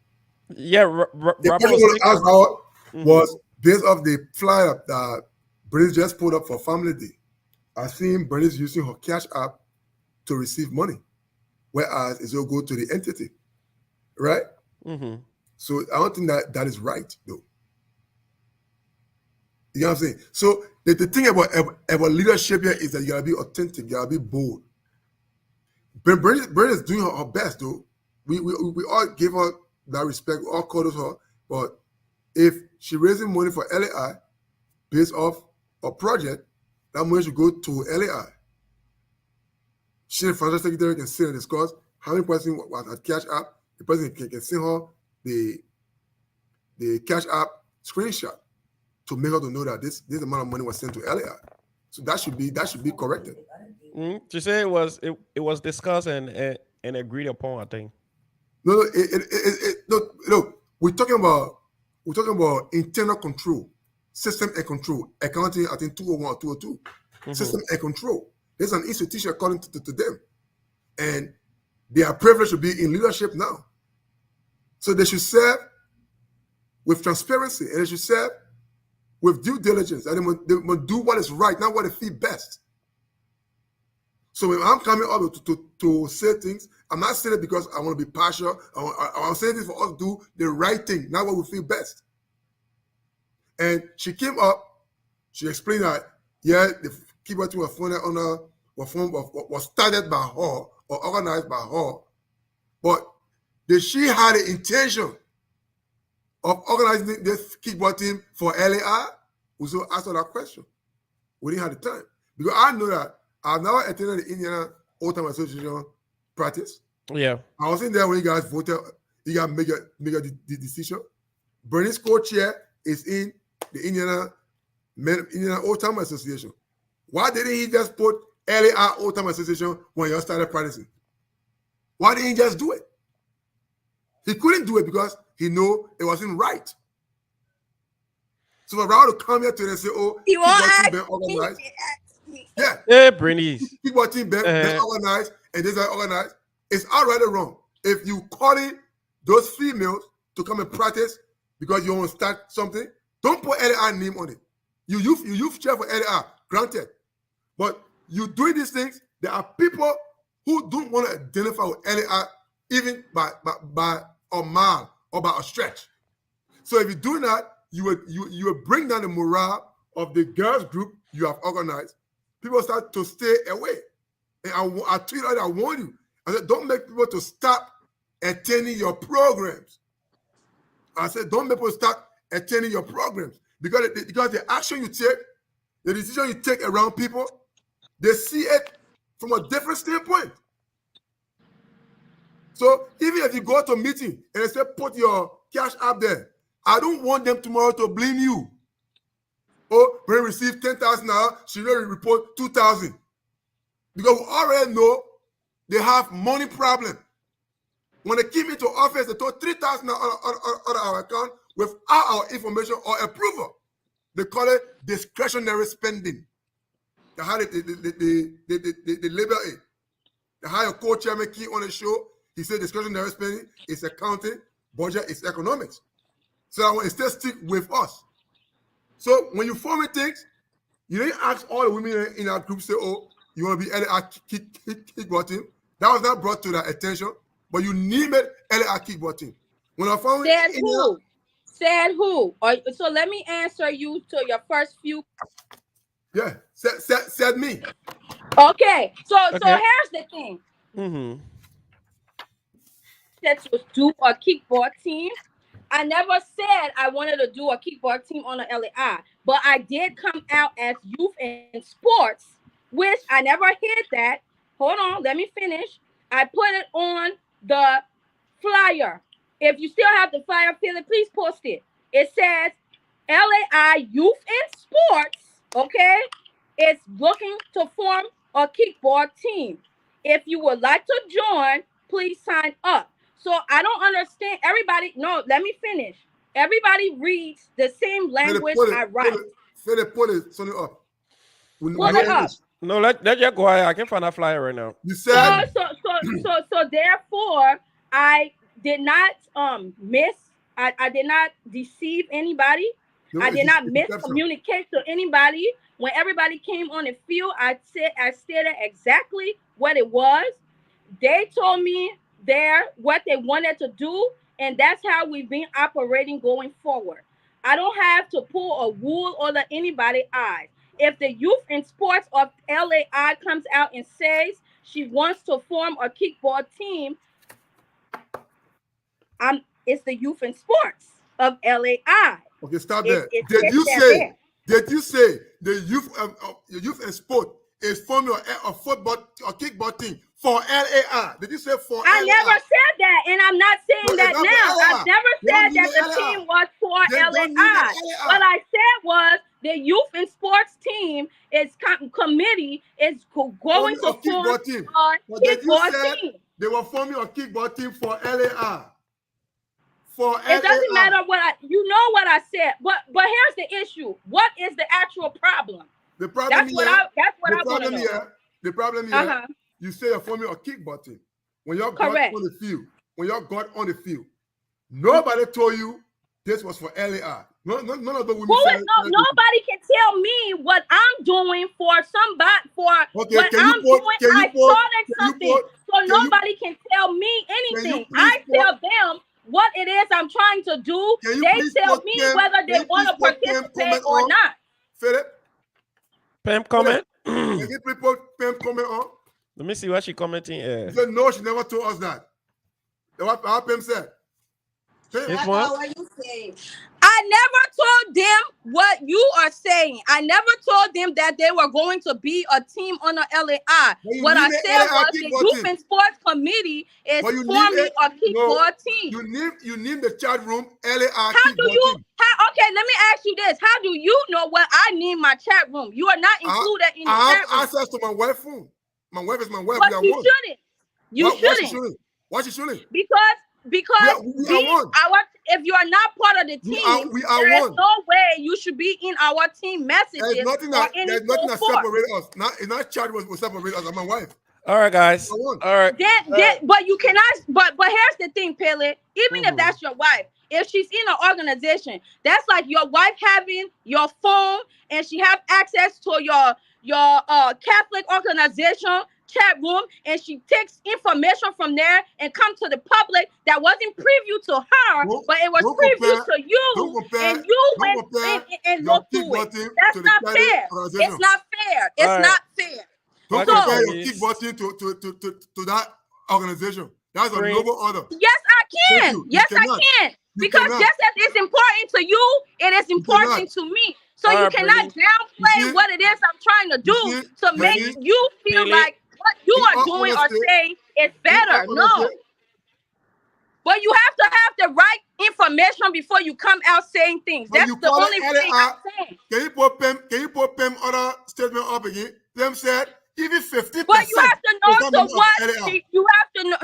Yeah, The question I want to ask Raul was based off the flyer that Bernice just put up for Family Day. I seen Bernice using her cash app to receive money, whereas it will go to the entity, right? Mm-hmm. So I don't think that is right though. You know what I'm saying? So the thing about leadership here is that you gotta be authentic, you gotta be bold. Bernice is doing her best though. We all give her that respect, we all cuddle her. But if she raising money for LAI based off a project, that money should go to LAI. She, the financial secretary, can sit and discuss how many person was at Cash App. The person can send her the Cash App screenshot to make her to know that this amount of money was sent to LAI. So that should be corrected. She said it was discussed and agreed upon, I think. No, we're talking about internal control, system and control, accounting. I think 201 or 202, system and control. There's an institution according to them, and they are privileged to be in leadership now. So they should serve with transparency, and they should serve with due diligence, and they must do what is right, not what they feel best. So when I'm coming up to say things, I'm not saying it because I want to be partial. I'm saying this for us to do the right thing, not what we feel best. And she came up, she explained that, yeah, the keyboard team was started by her or organized by her, but did she have the intention of organizing this keyboard team for LAI? We also asked her that question. We didn't have the time. Because I know that I've never attended the Indiana Old Time Association practice. Yeah. I wasn't there when you guys voted. You guys make the decision. Bernie's co-chair is in the Indiana Old Time Association. Why didn't he just put LAI Old Time Association when you started practicing? Why didn't he just do it? He couldn't do it because he knew it wasn't right. So for Raul to come here today and say, "Oh, you want to organized." Yeah. Yeah, Bernice. People team been organized and this are organized. It's already wrong. If you calling those females to come and practice because you want to start something, don't put LAI name on it. You youth chair for LAI, granted. But you doing these things, there are people who don't want to identify with LAI even by a mile or by a stretch. So if you're doing that, you will bring down the morale of the girls group you have organized. People start to stay away. And I tweeted out, I warn you. I said, don't make people to stop attending your programs. I said, don't make people stop attending your programs. Because the action you take, the decision you take around people, they see it from a different standpoint. So even if you go to a meeting and they say, put your cash up there, I don't want them tomorrow to blame you. Oh, when we receive 10,000 now, she already report 2,000. Because we already know they have money problem. When they came into office, they told 3,000 on our account. without our information or approval. They call it discretionary spending. They had the label it. They had a co-chairman key on the show. He said discretionary spending is accounting, budget is economics. So I want to still stick with us. So when you form things, you didn't ask all the women in our group, say, oh, you want to be LAR kickball team. That was not brought to their attention, but you named it LAR kickball team. When I found Said who? Said who? So let me answer you to your first few. Yeah, said me. Okay, so here's the thing. Mm-hmm. Said to do a kickball team. I never said I wanted to do a kickball team on the LAI, but I did come out as youth and sports, which I never hid that. Hold on, let me finish. I put it on the flyer. If you still have the flyer, Philip, please post it. It says LAI Youth and Sports, okay, is looking to form a kickball team. If you would like to join, please sign up. So I don't understand. Everybody, no, let me finish. Everybody reads the same language I write. Put it something up. Pull it up. No, let you go ahead. I can find that flyer right now. You said so therefore I did not I did not deceive anybody. I did not miscommunicate to anybody. When everybody came on the field, I stated exactly what it was. They told me what they wanted to do, and that's how we've been operating going forward. I don't have to pull a wool over anybody's eyes. If the youth in sports of LAI comes out and says she wants to form a kickball team, it's the youth in sports of LAI. Okay, stop there. Did you say the youth and sport is forming a football or kickball team for LAI? Did you say for I LAI? never said that, and I'm not saying that now. I've never said that the team was for LAI. What I said was the youth and sports team committee is going to form a kickball team. They were forming a kickball team for LAI. It doesn't matter you know what I said, but here's the issue. What is the actual problem? The problem The problem here, you say you're forming a kickball team. When you're got on the field, nobody told you this was for LAI. None of the women. Nobody can tell me what I'm doing for somebody I started something, so nobody can tell me anything. I tell them what it is I'm trying to do. They tell me whether they want to participate or not. Philip? Pam comment? Can you put Pam comment on? Let me see what she commenting. She said, no, she never told us that. That's what Pam said. This one? What you saying? I never told them what you are saying. I never told them that they were going to be a team on the LAI. What I said was the Youth and Sports Committee is forming a kickball team. You name the chat room LAI Okay, let me ask you this. How do you know what I need my chat room? You are not included in the chat room. I have access to my wife's phone. My wife is my wife. But you shouldn't. You shouldn't. Why she shouldn't? Because if you are not part of the team, there is no way you should be in our team messages. There's nothing that separates us. It's not chat room will separate us. I'm my wife. All right, guys. All right. But you cannot. But here's the thing, Pele. Even if that's your wife, if she's in an organization, that's like your wife having your phone and she have access to your Catholic organization chat room, and she takes information from there and come to the public that wasn't previewed to her, but it was previewed to you, and you went and looked through it. That's not fair. It's not fair. It's not fair. Don't compare your kickball team to that organization. That's a noble order. Yes, I can. Yes, I can. Because just as it's important to you, it is important to me. So you cannot downplay what it is I'm trying to do to make you feel like what you are doing or saying is better. No. But you have to have the right information before you come out saying things. That's the only thing I'm saying. Can you put Pam other statement up again? Pam said even 50%. But you have to know the what you have to know.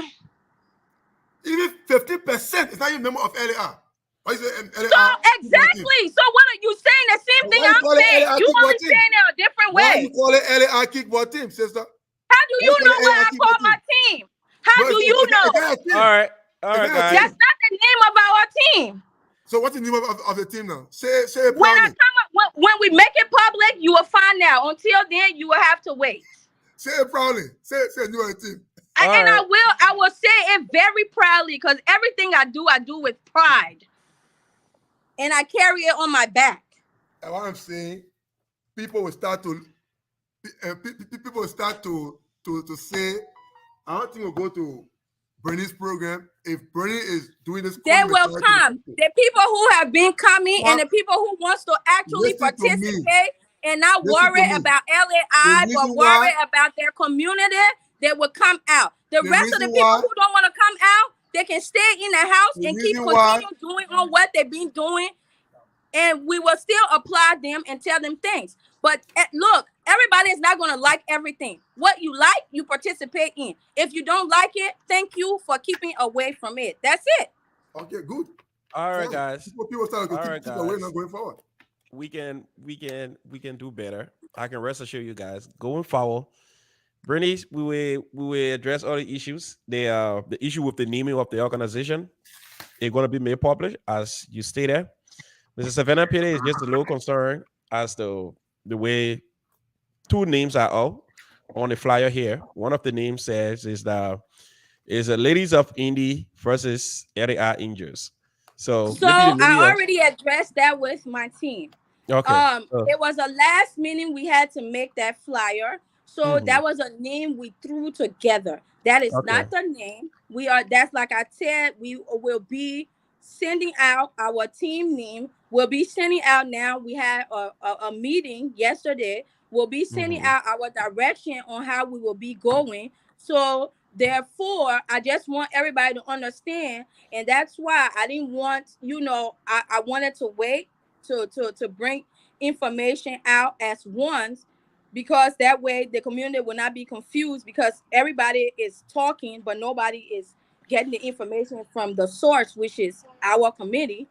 Even 50% is not even a member of LAI. Why you say So exactly. So what are you saying? The same thing I'm saying. You only saying it a different Why way. you call it LAI kickball team, sister? How do you know what I call my team? How do you know? All right, guys. That's not the name of our team. So what's the name of the team now? Say it When I proudly. come up, when we make it public, you will find out. Until then, you will have to wait. Say it proudly. Say the name of the team. I will say it very proudly because everything I do with pride, and I carry it on my back. And what I'm saying, people will start to say, I don't think we'll go to Bernie's program. If Bernie is doing this, they will come. The people who have been coming and the people who wants to actually participate and not worry about LAI, but worry about their community, they will come out. The rest of the people who don't want to come out, they can stay in the house and keep continue doing on what they've been doing. And we will still apply them and tell them things. But look, everybody is not going to like everything. What you like, you participate in. If you don't like it, thank you for keeping away from it. That's it. Okay, good. All right, guys. People start to keep away now going forward. We can do better. I can rest assure you guys. Going forward, Bernice, we will address all the issues. The issue with the naming of the organization is going to be made public as you stay there. Mr. Savannah Pity is just a little concerned as to the way two names are out on the flyer here. One of the names says is a Ladies of Indy versus LAI Angels. So I already addressed that with my team. Okay. It was a last minute we had to make that flyer. So that was a name we threw together. That is not the name. That's like I said, we will be sending out our team name. We'll be sending out now. We had a meeting yesterday. We'll be sending out our direction on how we will be going. So therefore, I just want everybody to understand. And that's why I didn't want, I wanted to wait to bring information out as once, because that way the community will not be confused, because everybody is talking, but nobody is getting the information from the source, which is our committee.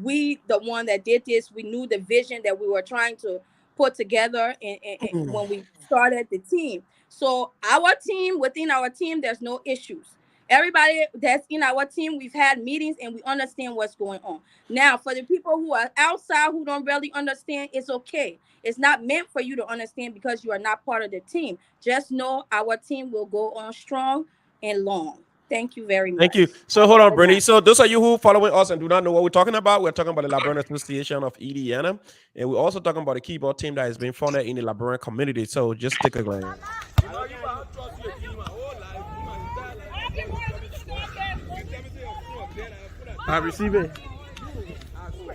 We, the one that did this, we knew the vision that we were trying to put together and when we started the team. So our team, within our team, there's no issues. Everybody that's in our team, we've had meetings and we understand what's going on. Now, for the people who are outside who don't really understand, it's okay. It's not meant for you to understand because you are not part of the team. Just know our team will go on strong and long. Thank you very much. Thank you. So hold on, Bernie. So those of you who following us and do not know what we're talking about, we're talking about the Liberian Association of Indiana, and we're also talking about the keyboard team that has been founded in the Liberian community. So just take a glance. I receive it.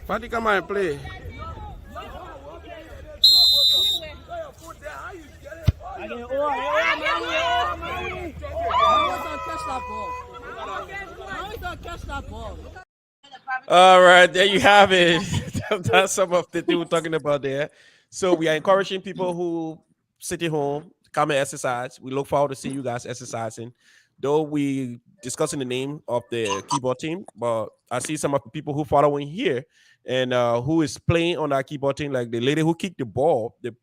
Fatty, come on and play. All right, there you have it. That's some of the things we're talking about there. So we are encouraging people who sit at home, come and exercise. We look forward to seeing you guys exercising. Though we discussing the name of the keyboard team, but I see some of the people who following here and who is playing on that keyboard team, like the lady who kicked the ball, the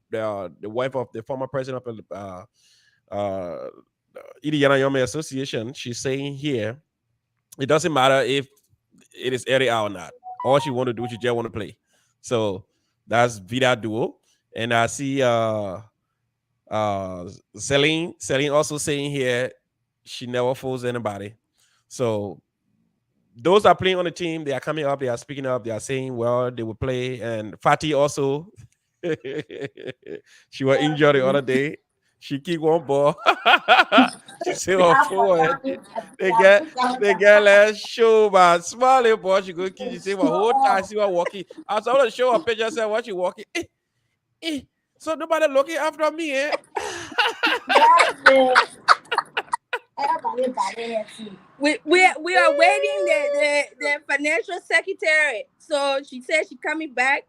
wife of the former president of the Indiana Young Men Association. She's saying here, it doesn't matter if it is area or not. All she want to do, she just want to play. So that's Vida Duo. And I see Celine also saying here, she never fools anybody. So those are playing on the team. They are coming up. They are speaking up. They are saying, well, they will play. And Fatih also, she was injured the other day. She kicked one ball. She said, "Oh, forward." They get less show, but small ball. She go kick. She say, "Well, whole time she was walking." I was able to show a picture. Said, "What she walking?" So nobody looking after me, eh? We are waiting the financial secretary. So she said she's coming back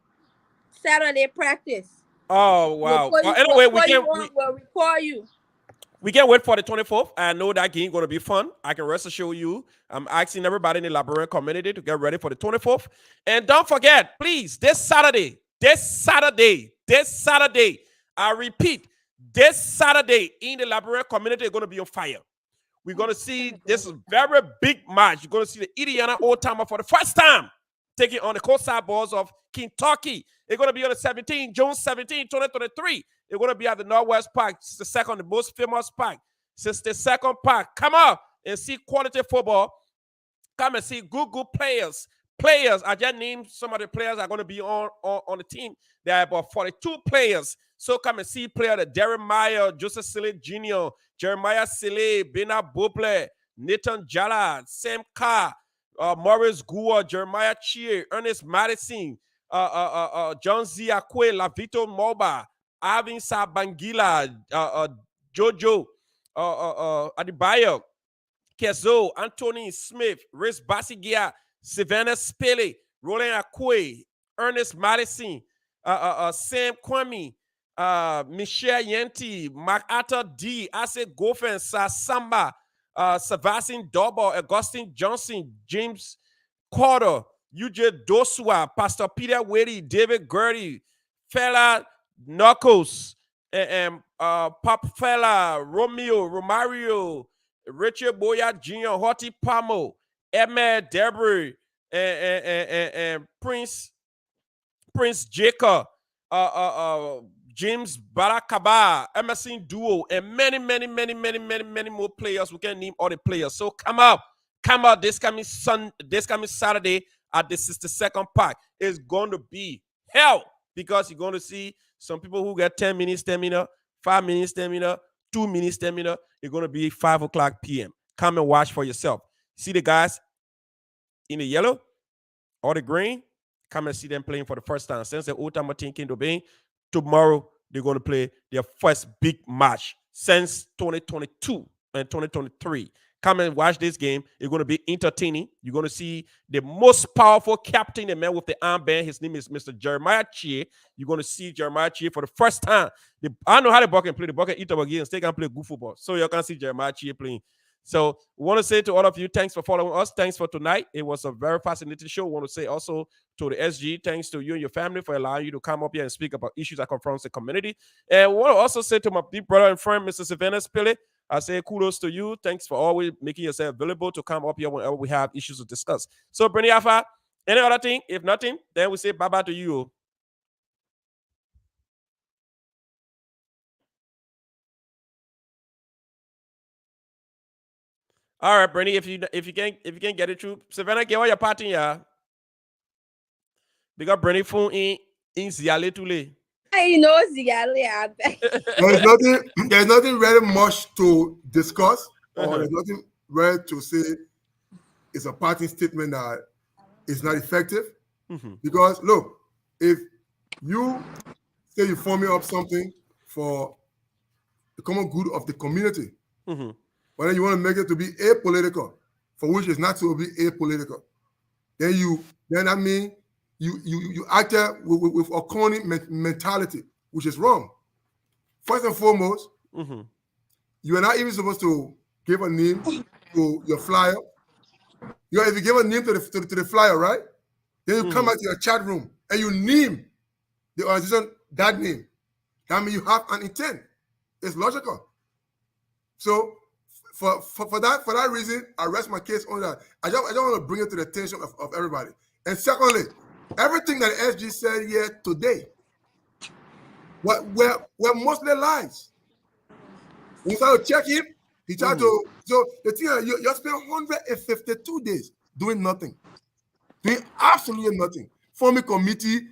Saturday practice. Oh wow! Anyway, we'll record you. We can't wait for the 24th. I know that game going to be fun. I can rest assure you. I'm asking everybody in the Liberian community to get ready for the 24th. And don't forget, please, this Saturday, I repeat, this Saturday in the Liberian community is going to be on fire. We're going to see this very big match. You're going to see the Indiana Old Timer for the first time taking on the coastside Bulls of Kentucky. It's going to be on the 17th, June 17, 2023. It's going to be at the Northwest Park. It's the second, the most famous park. Since the second park. Come out and see quality football. Come and see good players. I just named some of the players that are going to be on the team. There are about 42 players. So come and see players like Jeremiah, Joseph Sille Jr., Jeremiah Sille, Bena Boble, Nathan Jala, Sam Carr, Maurice Gua, Jeremiah Chie, Ernest Madison, John Ziakwe, Lavito Moba, Alvin Sabangila, Jojo, Adibayo, Kezo, Anthony Smith, Riz Basigia, Savannah Spilly, Roland Akwe, Ernest Madison, Sam Kwame, Michelle Yenti, MacArthur D, Ase Gofen, Sasamba, Sebastian Double, Augustine Johnson, James Carter, UJ Dosua, Pastor Peter Wadey, David Gertie, Fella Knuckles, and Pop Fella, Romeo, Romario, Richard Boya Jr., Horty Pamo, Ahmed Debris, and Prince Jacob, James Barakaba, Emerson Duo, and many more players. We can name all the players. So come out this coming Saturday at the 62nd Park. It's going to be hell because you're going to see some people who get 10 minutes stamina, 5 minutes stamina, 2 minutes stamina. It's going to be 5 o'clock p.m. Come and watch for yourself. See the guys in the yellow or the green? Come and see them playing for the first time. Since the old time team came to being, tomorrow they're going to play their first big match since 2022 and 2023. Come and watch this game. It's going to be entertaining. You're going to see the most powerful captain, the man with the armband. His name is Mr. Jeremiah Chie. You're going to see Jeremiah Chie for the first time. I know how the Buck can play. The Buck can eat up again. They can play good football. So you can see Jeremiah Chie playing. So we want to say to all of you, thanks for following us. Thanks for tonight. It was a very fascinating show. We want to say also to the SG, thanks to you and your family for allowing you to come up here and speak about issues that confront the community. And we want to also say to my big brother and friend, Mr. Savannah Spillet, I say kudos to you. Thanks for always making yourself available to come up here whenever we have issues to discuss. So, Bernie Alpha, any other thing? If nothing, then we say bye-bye to you. All right, Bernie, if you can get it through, Savannah, get all your party, yeah. Because Bernie phone in Ziale Tule. I know Ziale. There's nothing very much to discuss, or there's nothing very to say. It's a parting statement that is not effective. Because look, if you say you forming up something for the common good of the community, but then you want to make it to be apolitical, for which it's not to be apolitical, then that means you act with a corny mentality, which is wrong. First and foremost, you are not even supposed to give a name to your flyer. If you give a name to the flyer, right? Then you come back to your chat room and you name the organization that name. That means you have an intent. It's logical. So for that reason, I rest my case on that. I don't want to bring it to the attention of everybody. And secondly, everything that SG said here today were mostly lies. We started to check him. He tried to. So the thing you spent 152 days doing nothing, doing absolutely nothing. Forming committee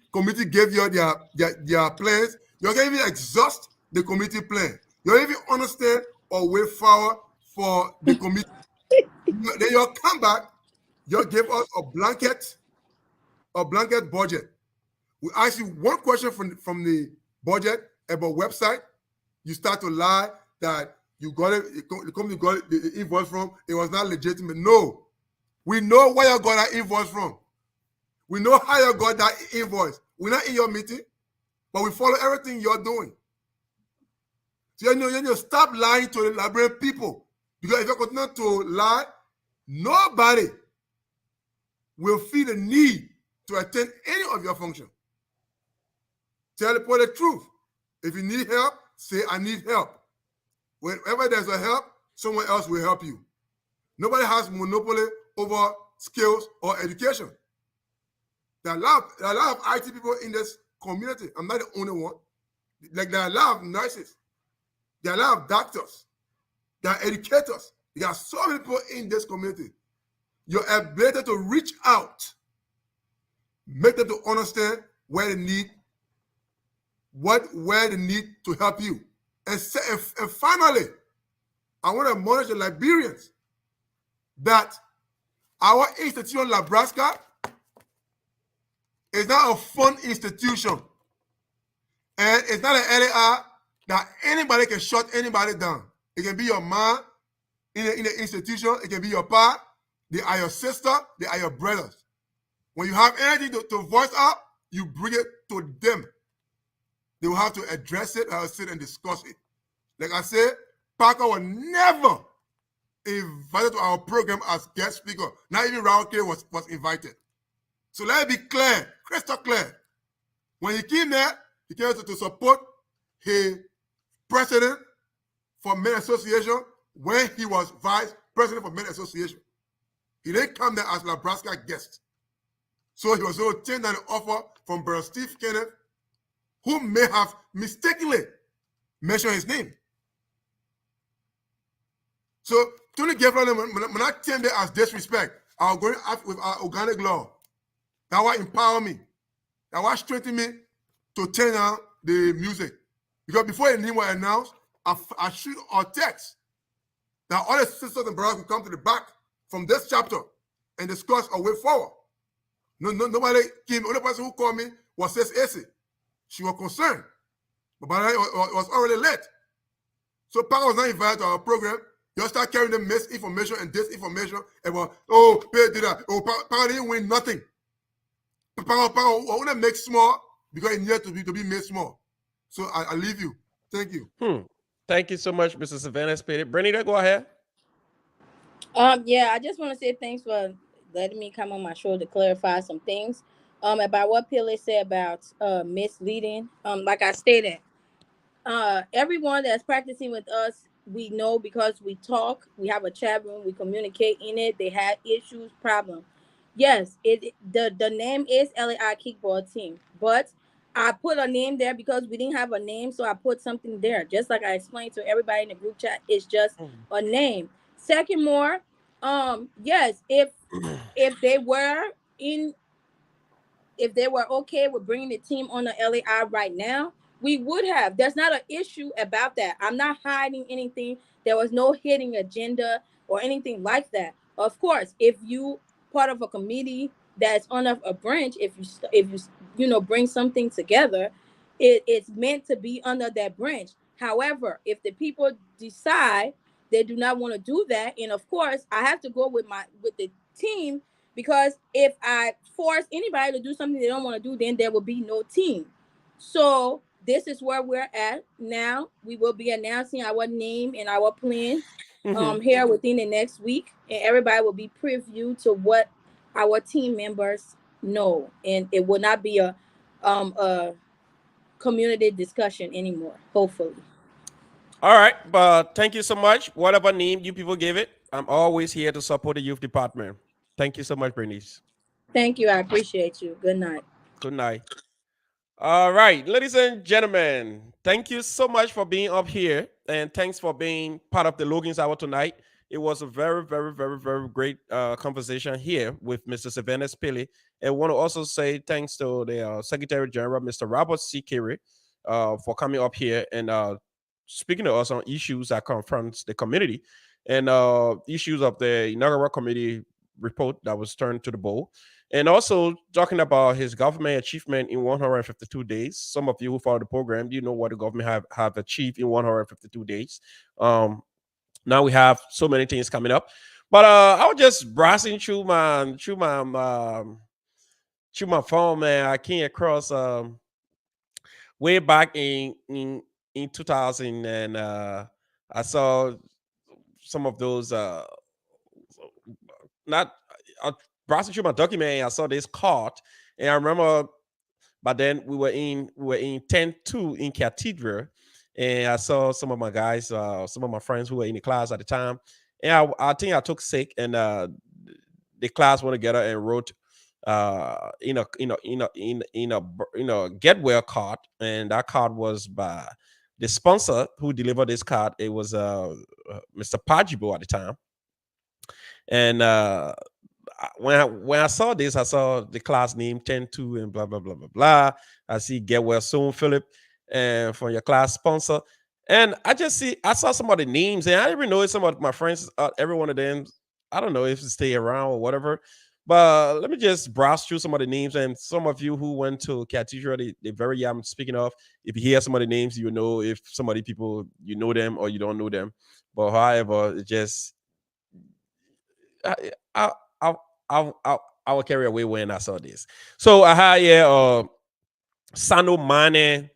gave you their plans. You can't even exhaust the committee plan. You don't even understand or way forward for the committee. Then you come back. You give us a blanket budget. We ask you one question from the budget about website. You start to lie that you got it. The company got it, the invoice from. It was not legitimate. No, we know where you got that invoice from. We know how you got that invoice. We're not in your meeting, but we follow everything you're doing. So you need to stop lying to the Liberian people. Because if you continue to lie, nobody will feel the need to attend any of your function. Tell the people the truth. If you need help, say, I need help. Whenever there's a help, someone else will help you. Nobody has monopoly over skills or education. There are a lot of IT people in this community. I'm not the only one. Like, there are a lot of nurses. There are a lot of doctors. There are educators. There are so many people in this community. Your ability to reach out, make them to understand where they need to help you. And finally, I want to acknowledge the Liberians that our institution, Nebraska, is not a fun institution. And it's not an LAR that anybody can shut anybody down. It can be your mom in the institution. It can be your pa. They are your sister. They are your brothers. When you have anything to voice out, you bring it to them. They will have to address it or sit and discuss it. Like I said, Parker was never invited to our program as guest speaker. Not even Raul K was invited. So let it be clear, crystal clear. When he came there, he came to support his president for Men Association when he was vice president for Men Association. He didn't come there as Nebraska guest. So he was going to turn down the offer from Brother Steve Kenneth, who may have mistakenly mentioned his name. So Tony Gabriel, when I came there as disrespect, I was going out with our organic law. That will empower me. That will strengthen me to turn down the music. Because before the name was announced, I shoot a text that all the sisters and brothers will come to the back from this chapter and discuss a way forward. Nobody came. The only person who called me was Sis Essie. She was concerned. But by then it was already late. So Parker was not invited to our program. You start carrying the misinformation and disinformation about, oh, Pay did that. Oh, Parker didn't win nothing. Parker want to make small because it needed to be made small. So I leave you. Thank you. Thank you so much, Mr. Savannah Spade. Brenita, go ahead. Yeah, I just want to say thanks for letting me come on my show to clarify some things about what Pele said about misleading. Like I stated, everyone that's practicing with us, we know because we talk, we have a chat room, we communicate in it. They had issues, problem. Yes, the name is LAI Kickball Team, but I put a name there because we didn't have a name, so I put something there. Just like I explained to everybody in the group chat, it's just a name. Second more, yes, if they were in, if they were okay with bringing the team on the LAI right now, we would have. There's not an issue about that. I'm not hiding anything. There was no hidden agenda or anything like that. Of course, if you part of a committee that's on a branch, if you bring something together, it's meant to be under that branch. However, if the people decide they do not want to do that, and of course, I have to go with the team, because if I force anybody to do something they don't want to do, then there will be no team. So this is where we're at now. We will be announcing our name and our plan here within the next week, and everybody will be preview to what our team members know, and it will not be a community discussion anymore, hopefully. All right, but thank you so much. Whatever name you people give it, I'm always here to support the youth department. Thank you so much, Bernice. Thank you. I appreciate you. Good night. Good night. All right, ladies and gentlemen, thank you so much for being up here, and thanks for being part of the Logan's Hour tonight. It was a very, very, very, very great conversation here with Mr. Savannah Spilly. And want to also say thanks to the Secretary General, Mr. Robert C. Carey, for coming up here and speaking to us on issues that confronts the community and issues of the inaugural committee report that was turned to the bowl. And also talking about his government achievement in 152 days. Some of you who follow the program, you know what the government have achieved in 152 days. Now we have so many things coming up. But I was just browsing through my phone, man. I came across way back in in 2000, and I saw some of those not browsing through my document. I saw this card, and I remember. But then we were in 10-2 in Cathedral, and I saw some of my guys, some of my friends who were in the class at the time, and I think I took sick, and the class went together and wrote get well card, and that card was by the sponsor who delivered this card. It was Mr. Pajibo at the time, and when I saw this, I saw the class name 10-2 and blah blah blah blah blah. I see get well soon, Philip, and from your class sponsor. And I saw some of the names, and I didn't even know some of my friends, every one of them. I don't know if they stay around or whatever. But let me just browse through some of the names, and some of you who went to Cathedral, the very year I'm speaking of, if you hear some of the names, you know if some of the people you know them or you don't know them. But however, it just I I I I will carry away when I saw this. So I had here Sano Mane,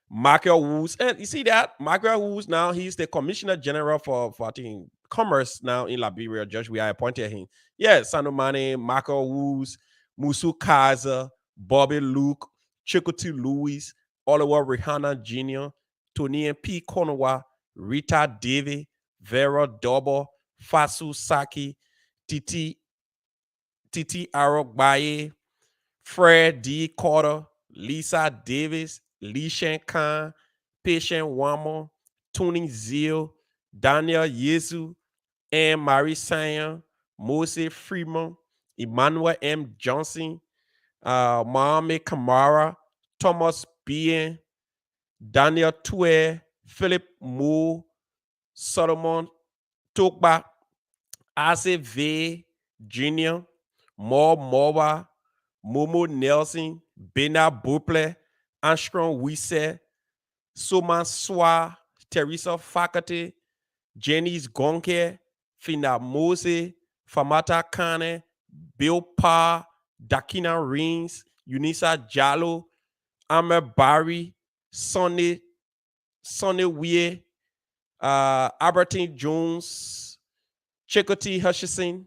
Michael Woods, and you see that Michael Woods now he's the Commissioner General for I think Commerce now in Liberia. Judge, we are appointed him. Yeah, Sano Mane, Michael Woods, Musu Kaiser, Bobby Luke, Chikuti Lewis, Oliver Rihanna Jr., Tony P. Konowa, Rita Davy, Vera Dobo, Fasu Saki, Titi Arogbaye, Fred D. Carter, Lisa Davis, Lishan Khan, Patient Wamo, Tuning Zeal, Daniel Yesu, Anne Marie Sayan, Moses Freeman, Emmanuel M. Johnson, Mohamed Kamara, Thomas Bien, Daniel Tue, Philip Moore, Solomon Tokba, Isaac V. Jr., Mo Mowa, Momo Nelson, Bena Buple, Armstrong Wisse, Soma Swa, Teresa Faculty, Janice Gonke, Fina Mose, Famata Kane, Bill Pa, Dakina Rings, Unisa Jalo, Amer Barry, Sonny Wie, Albertine Jones, Chikoti Hutchison,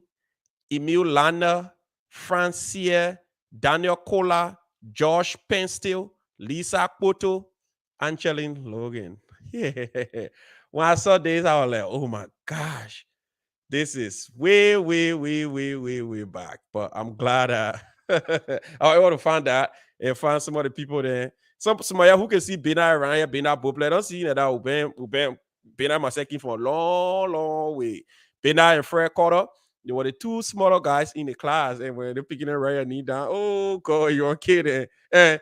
Emil Lana, Francia, Daniel Kola, Josh Penstill, Lisa Poto, Angeline Logan. Yeah. When I saw this, I was like, oh my gosh, this is way, way, way, way, way, way back. But I'm glad I was able to find that and find some of the people there. Somebody who can see Bena around here, Bena Bople. Don't see that Bena Maseki from a long, long way. Bena and Fred Carter, they were the two smaller guys in the class, and when they're picking it right your knee down, oh god, you're kidding. And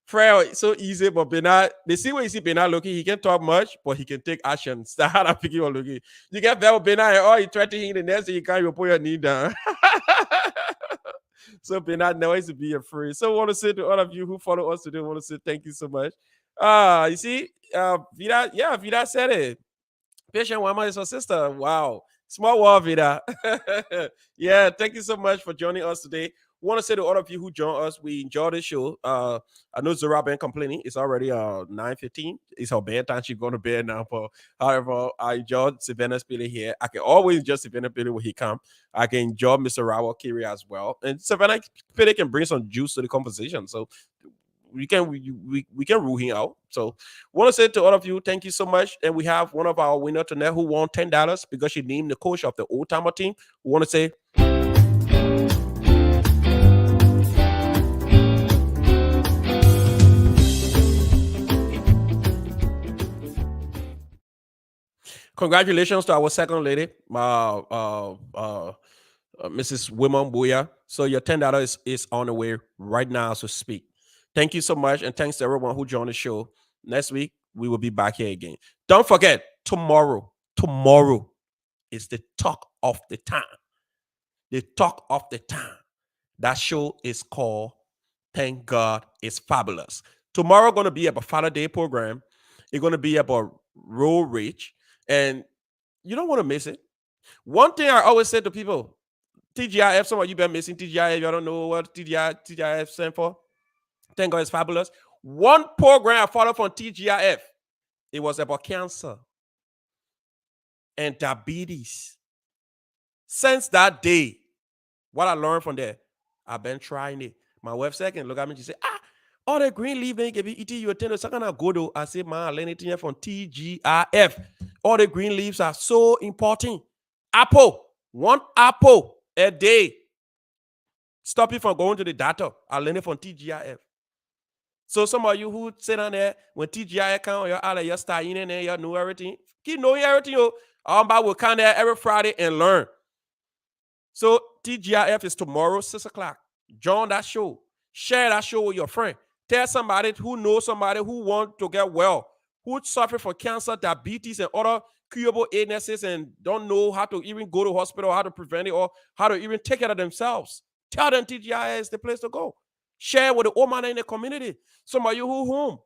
Fred so easy, but Bernard, they see when you see Bernard looking, he can't talk much, but he can take actions. That's how I'm picking on looking. You get that with Bernard, and you try to hit the next thing you can't even put your knee down. So Bernard never to be afraid. So I want to say to all of you who follow us today, I want to say thank you so much. You see, Vida said it. Patient Wama is her sister. Wow. Small world, Vida. Yeah, thank you so much for joining us today. Want to say to all of you who joined us, we enjoyed the show. I know Zora been complaining. It's already 9:15. It's her bedtime. She's going to bed now. But however, I enjoyed Savannah's Billy here. I can always enjoy Savannah Billy when he come. I can enjoy Mr. Rawa Kiri as well. And Savannah Billy can bring some juice to the conversation. So we can rule him out. So want to say to all of you, thank you so much. And we have one of our winner tonight who won $10 because she named the coach of the old timer team. We want to say congratulations to our second lady, Mrs. Women Booya. So your $10 is on the way right now as we speak. Thank you so much, and thanks to everyone who joined the show. Next week, we will be back here again. Don't forget, tomorrow is the talk of the town. The talk of the town. That show is called Thank God It's Fabulous. Tomorrow going to be about Father Day program. It's going to be about road rage, and you don't want to miss it. One thing I always say to people, TGIF, some of you been missing TGIF. You don't know what TGIF stands for. Thank God It's Fabulous. One program I follow from TGIF It was about cancer and diabetes. Since that day, what I learned from there, I've been trying it. My website can look at me and say, all the green leaf they can be eating you attend to second go to. I say, man, I learned it here from TGIF. All the green leaves are so important. Apple, 1 apple a day. Stop you from going to the doctor. I learned it from TGIF. So some of you who sit on there, when TGIF come, you're out of your start in there, you know everything. Keep knowing everything. I will come there every Friday and learn. So TGIF is tomorrow, 6 o'clock. Join that show. Share that show with your friend. Tell somebody who knows somebody who wants to get well, who suffer from cancer, diabetes, and other curable illnesses and don't know how to even go to hospital, how to prevent it, or how to even take care of themselves. Tell them TGIF is the place to go. Share with the old man in the community. Some of you who home,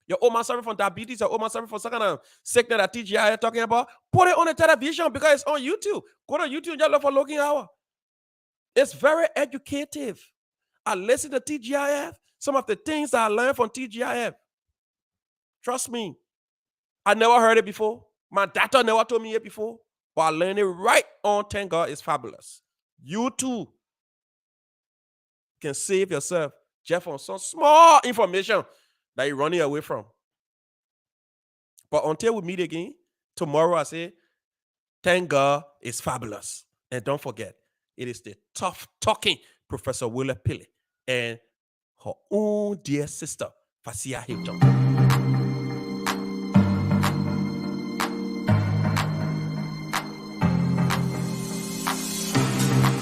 your old man suffering from diabetes, your old man suffering from some kind of sickness that TGIF talking about, put it on the television because it's on YouTube. Go to YouTube and just look for Logan Hour. It's very educative. I listen to TGIF. Some of the things that I learned from TGIF. Trust me. I never heard it before. My doctor never told me it before. But I learned it right on Thank God It's Fabulous. You too can save yourself just on some small information that you're running away from. But until we meet again, tomorrow I say, Thank God It's Fabulous. And don't forget, it is the tough talking Professor Willa Pille and her own dear sister, Fasia Hilton.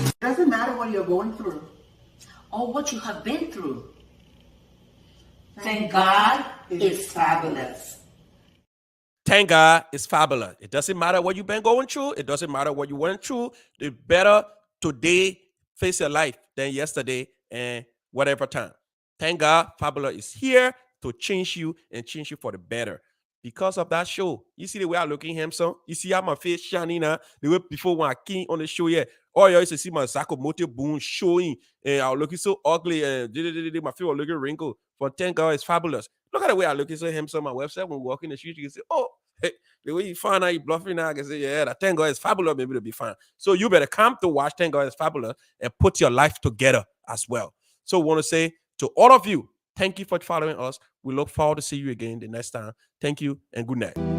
It doesn't matter what you're going through or what you have been through. Thank God it's fabulous. Thank God It's Fabulous. It doesn't matter what you've been going through. It doesn't matter what you went through. It's better today face your life than yesterday and whatever time. Thank God Fabulous is here to change you and change you for the better. Because of that show, you see the way I looking handsome. You see how my face shining now. The way before when I came on the show, yeah. Oh, you used to see my Sakamoto boom showing, and I was looking so ugly, and my face was looking wrinkled. But Thank God It's Fabulous. Look at the way I looking so handsome on my website. When we walk in the street, you can say, oh, hey, the way you find out you bluffing now, I can say, yeah, that Thank God It's Fabulous, maybe it'll be fine. So you better come to watch Thank God It's Fabulous and put your life together as well. So I want to say to all of you, thank you for following us. We look forward to see you again the next time. Thank you and good night.